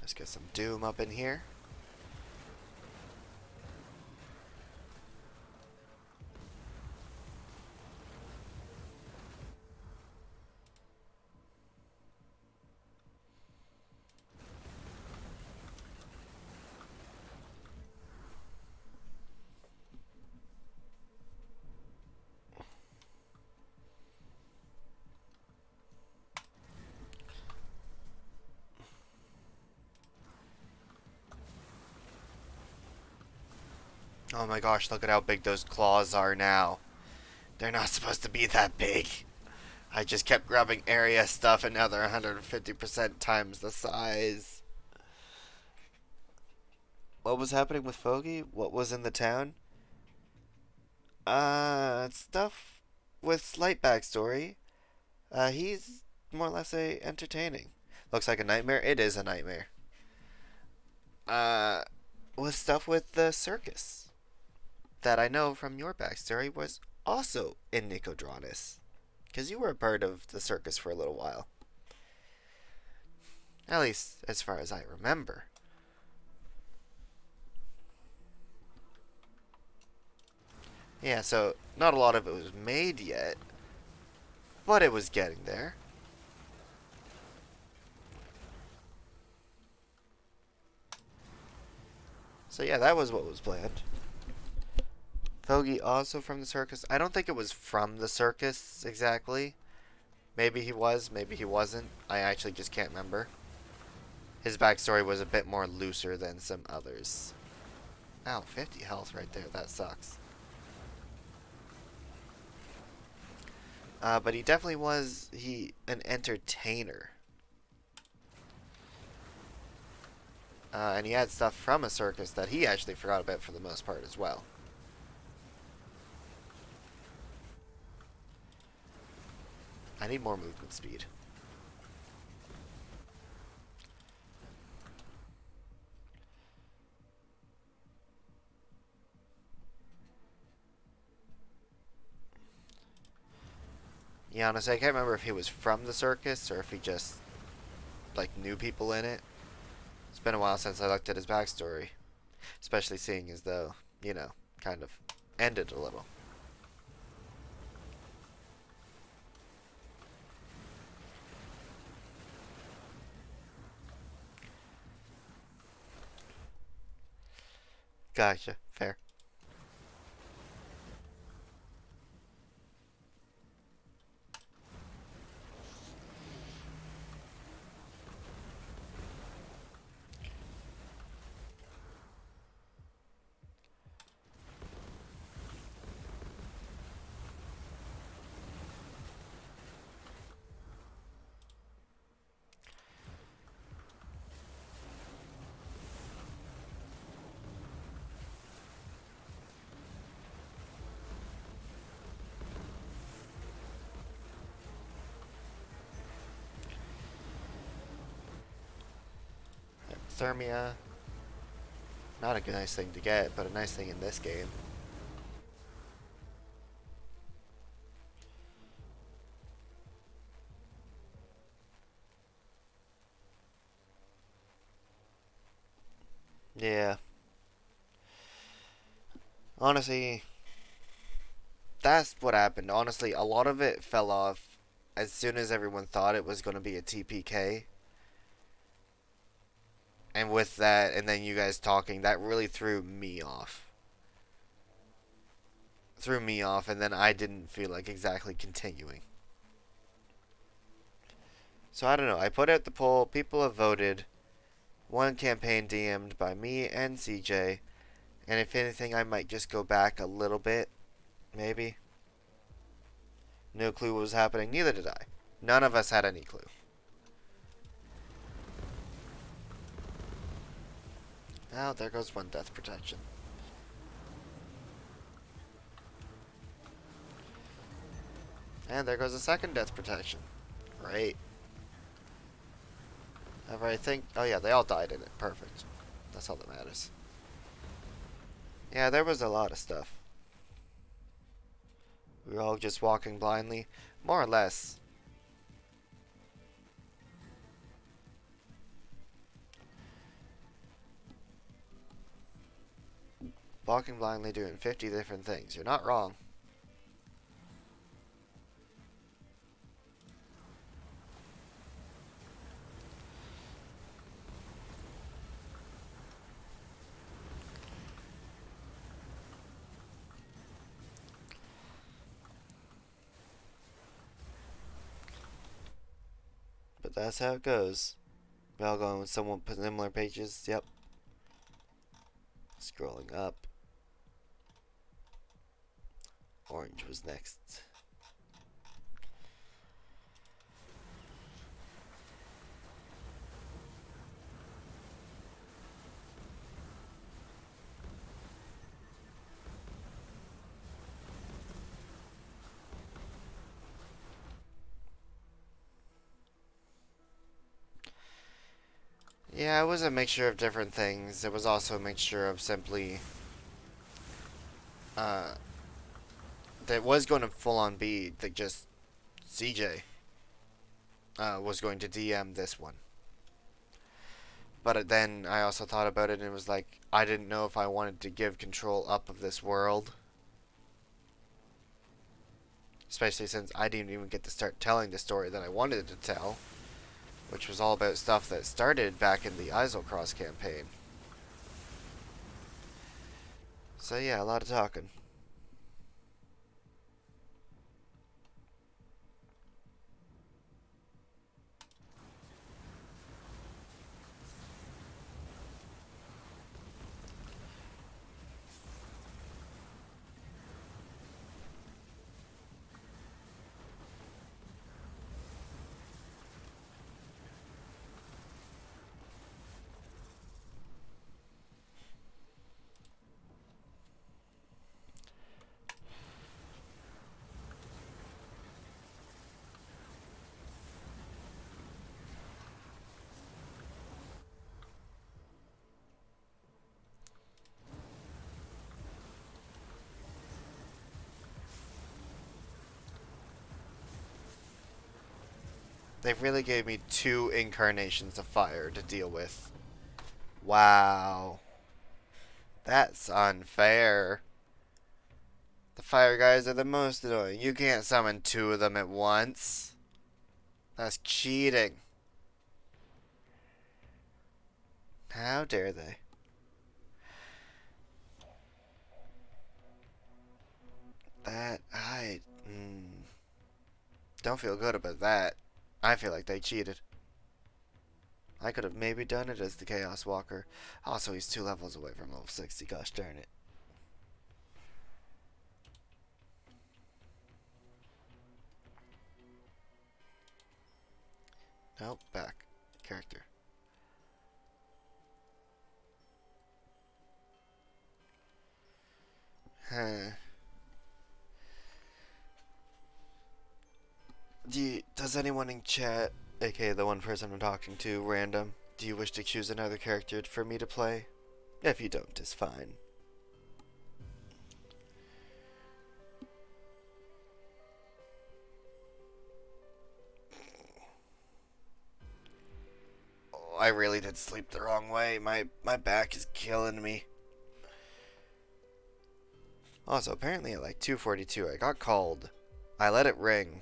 Let's get some Doom up in here. Oh my gosh, look at how big those claws are now. They're not supposed to be that big. I just kept grabbing area stuff and now they're 150% times the size. What was happening with Foggy? What was in the town? Stuff with slight backstory. He's more or less entertaining. Looks like a nightmare. It is a nightmare. Uh, with stuff with the circus that I know from your backstory was also in Nicodranus. Because you were a part of the circus for a little while. At least as far as I remember. Yeah, so not a lot of it was made yet, but it was getting there. So yeah, that was what was planned. Foggy also from the circus. I don't think it was from the circus exactly. Maybe he was, maybe he wasn't. I actually just can't remember. His backstory was a bit more looser than some others. Ow, 50 health right there. That sucks. But he definitely was an entertainer. And he had stuff from a circus that he actually forgot about for the most part as well. I need more movement speed. Yeah, honestly, I can't remember if he was from the circus or if he just, like, knew people in it. It's been a while since I looked at his backstory. Especially seeing as though, you know, kind of ended a little. Gotcha. Fair. Thermia. Not a nice thing to get, but a nice thing in this game. Yeah. Honestly, that's what happened. Honestly, a lot of it fell off as soon as everyone thought it was going to be a TPK. And with that, and then you guys talking, that really threw me off. Threw me off, and then I didn't feel like exactly continuing. So I don't know. I put out the poll. People have voted. One campaign DM'd by me and CJ. And if anything, I might just go back a little bit. Maybe. No clue what was happening. Neither did I. None of us had any clue. Oh, there goes one death protection. And there goes a second death protection. Great. However, I think... Oh yeah, they all died in it. Perfect. That's all that matters. Yeah, there was a lot of stuff. We were all just walking blindly. More or less. Walking blindly doing 50 different things. You're not wrong. But that's how it goes. We all going with somewhat similar pages. Yep. Scrolling up. Orange was next. Yeah, it was a mixture of different things. It was also a mixture of simply uh that was going to full on be like just CJ was going to DM this one. But then I also thought about it and it was like I didn't know if I wanted to give control up of this world. Especially since I didn't even get to start telling the story that I wanted to tell, which was all about stuff that started back in the Iselcross campaign. So yeah, a lot of talking. They really gave me 2 incarnations of fire to deal with. Wow. That's unfair. The fire guys are the most annoying. You can't summon 2 of them at once. That's cheating. How dare they? I don't feel good about that. I feel like they cheated. I could have maybe done it as the Chaos Walker. Also, he's 2 levels away from level 60. Gosh darn it. Nope, back. Character. Huh. Does anyone in chat, aka the one person I'm talking to, random, do you wish to choose another character for me to play? If you don't, it's fine. Oh, I really did sleep the wrong way. My back is killing me. Also, apparently at like 2:42, I got called. I let it ring,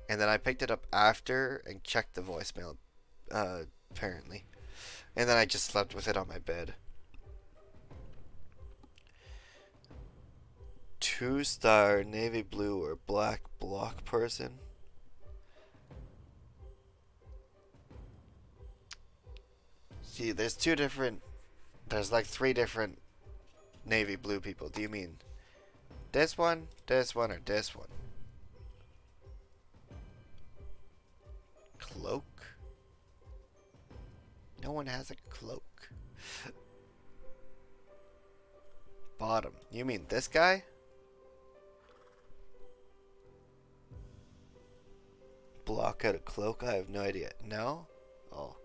and then I picked it up after and checked the voicemail, apparently. And then I just slept with it on my bed. 2-star navy blue or black block person. See, there's like 3 different navy blue people. Do you mean this one, or this one? Cloak? No one has a cloak. Bottom. You mean this guy? Block out a cloak? I have no idea. No? Oh.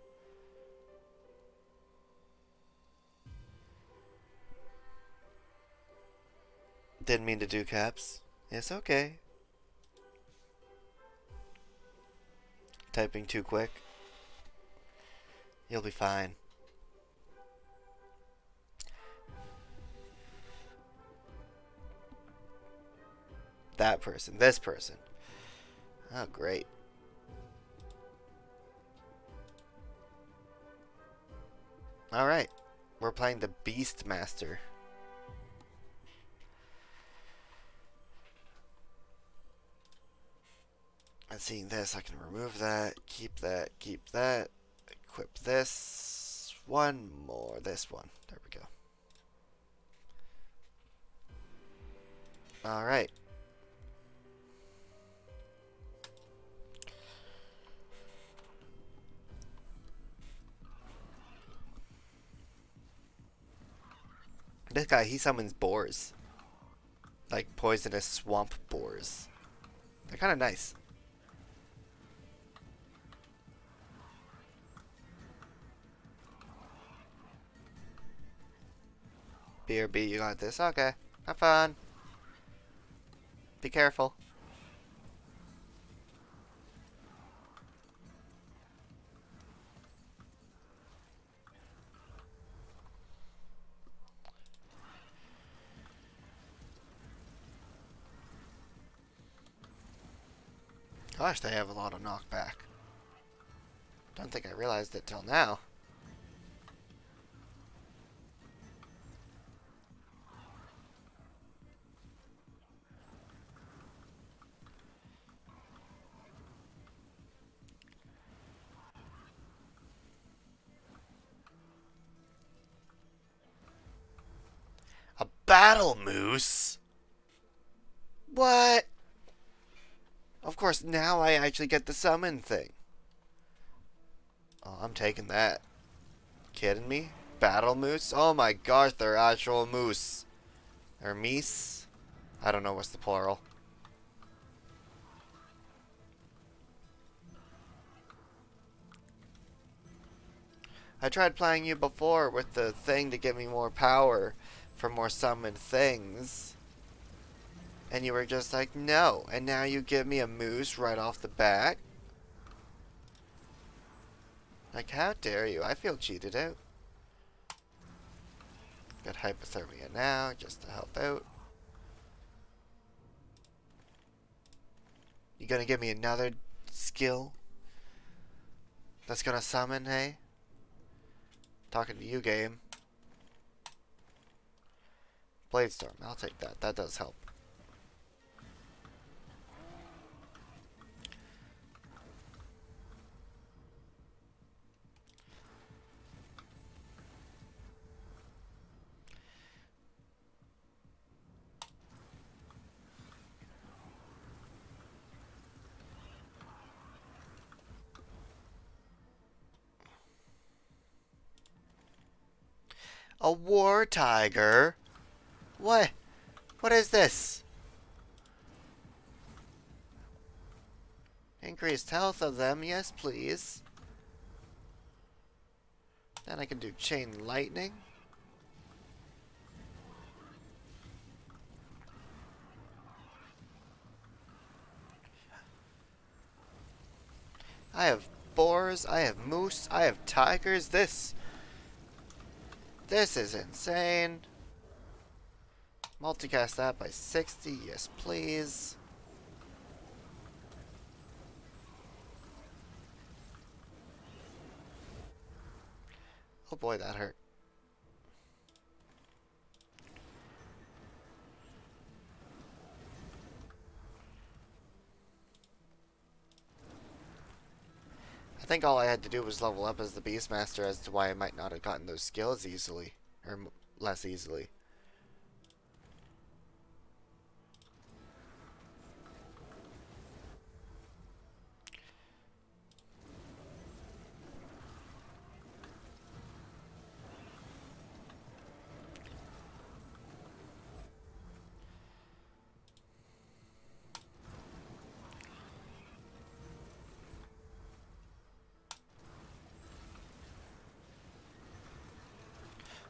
Didn't mean to do caps. It's okay. Typing too quick. You'll be fine. That person. This person. Oh, great. Alright. We're playing the Beastmaster. And seeing this, I can remove that, keep that, equip this, one more, this one, there we go. Alright. This guy, he summons boars. Like poisonous swamp boars. They're kind of nice. BRB, you got this. Okay. Have fun. Be careful. Gosh, they have a lot of knockback. Don't think I realized it till now. A battle moose? What? Of course, now I actually get the summon thing. Oh, I'm taking that. Kidding me? Battle moose? Oh my gosh, they're actual moose. Or meese? I don't know what's the plural. I tried playing you before with the thing to give me more power for more summoned things. And you were just like, no. And now you give me a moose right off the bat? Like, how dare you? I feel cheated out. Got hypothermia now, just to help out. You gonna give me another skill that's gonna summon, hey? Talking to you, game. Bladestorm, I'll take that. That does help. A war tiger? What? What is this? Increased health of them, yes please. Then I can do chain lightning. I have boars, I have moose, I have tigers. This is insane. Multicast that by 60, yes please. Oh boy, that hurt. I think all I had to do was level up as the Beastmaster as to why I might not have gotten those skills easily. Or less easily.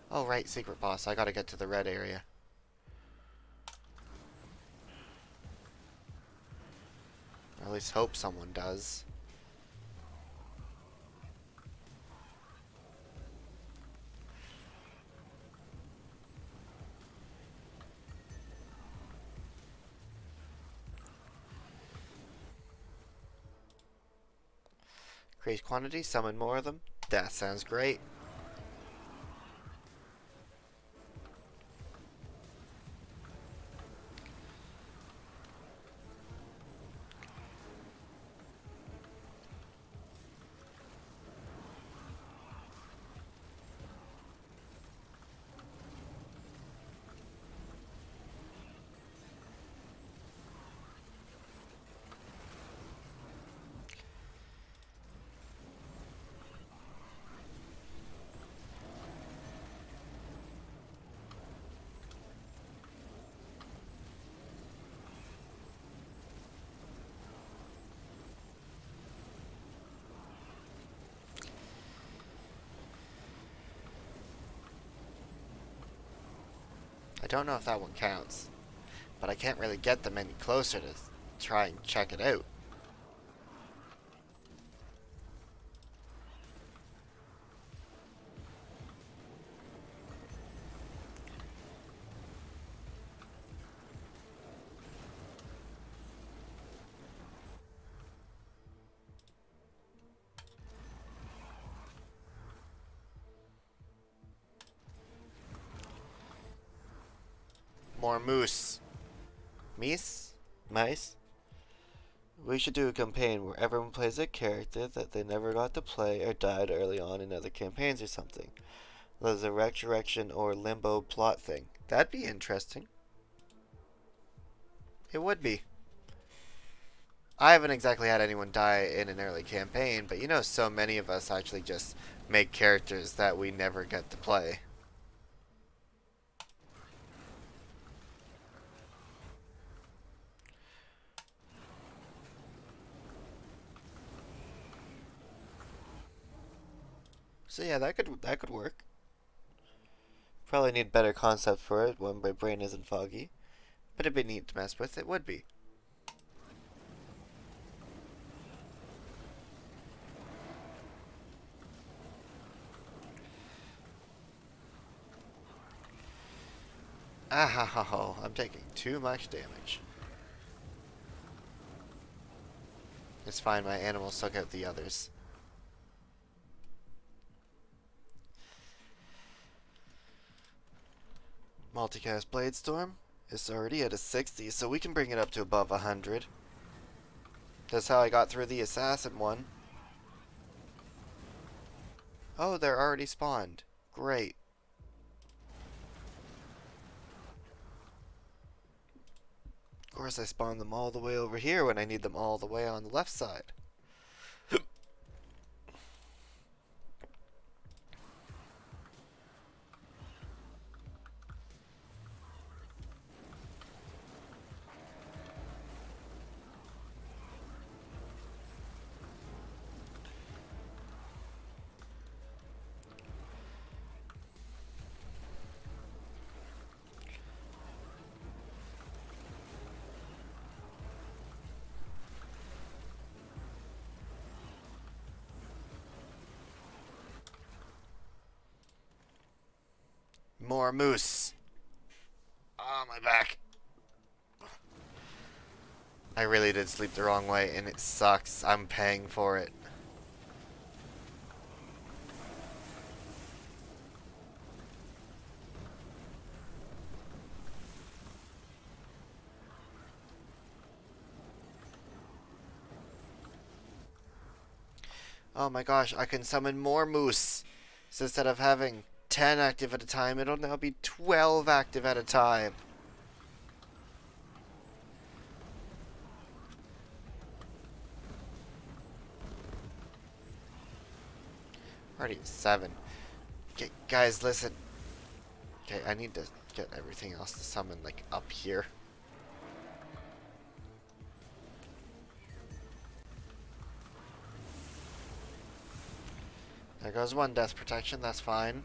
Oh right, secret boss. I gotta get to the red area. Or at least hope someone does. Increase quantity, summon more of them. That sounds great. I don't know if that one counts, but I can't really get them any closer to try and check it out. More moose. Meese? Mice? We should do a campaign where everyone plays a character that they never got to play or died early on in other campaigns or something. There's a resurrection or limbo plot thing. That'd be interesting. It would be. I haven't exactly had anyone die in an early campaign, but you know so many of us actually just make characters that we never get to play. So yeah, that could work. Probably need better concept for it when my brain isn't foggy. But it'd be neat to mess with, it would be. Ow, I'm taking too much damage. It's fine, my animals took out the others. Multicast Blade Storm is already at a 60, so we can bring it up to above 100. That's how I got through the assassin one. Oh, they're already spawned. Great. Of course, I spawned them all the way over here when I need them all the way on the left side. More moose. Oh, my back. I really did sleep the wrong way, and it sucks. I'm paying for it. Oh my gosh, I can summon more moose. So instead of having 10 active at a time, it'll now be 12 active at a time. Already at 7. Okay, guys, listen. Okay, I need to get everything else to summon, like, up here. There goes one death protection, that's fine.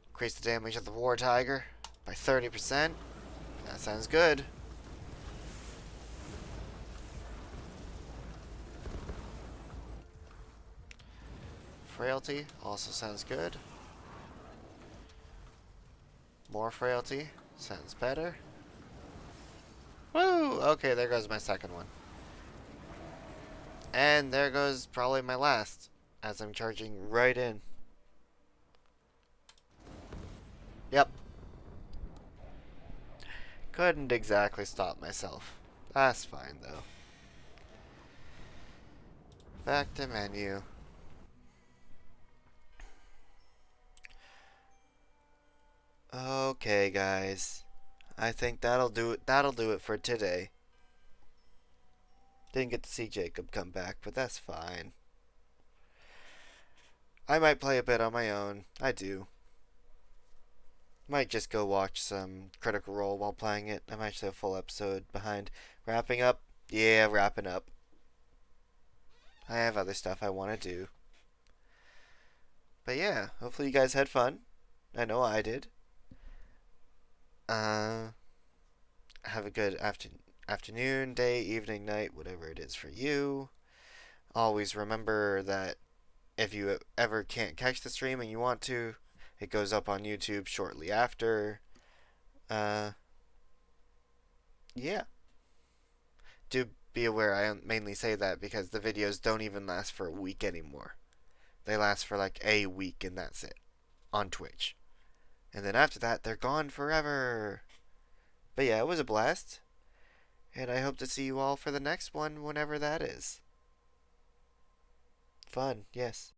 Increase the damage of the War Tiger by 30%. That sounds good. Frailty also sounds good. More frailty sounds better. Woo! Okay, there goes my second one. And there goes probably my last, as I'm charging right in. Yep. Couldn't exactly stop myself. That's fine, though. Back to menu. Okay, guys. I think that'll do it. That'll do it for today. Didn't get to see Jacob come back, but that's fine. I might play a bit on my own. I do. Might just go watch some Critical Role while playing it. I'm actually a full episode behind. Wrapping up? Yeah, wrapping up. I have other stuff I want to do. But yeah, hopefully you guys had fun. I know I did. Have a good afternoon, day, evening, night, whatever it is for you. Always remember that if you ever can't catch the stream and you want to, it goes up on YouTube shortly after. Yeah. Do be aware, I mainly say that because the videos don't even last for a week anymore. They last for like a week and that's it. On Twitch. And then after that, they're gone forever. But yeah, it was a blast. And I hope to see you all for the next one, whenever that is. Fun, yes.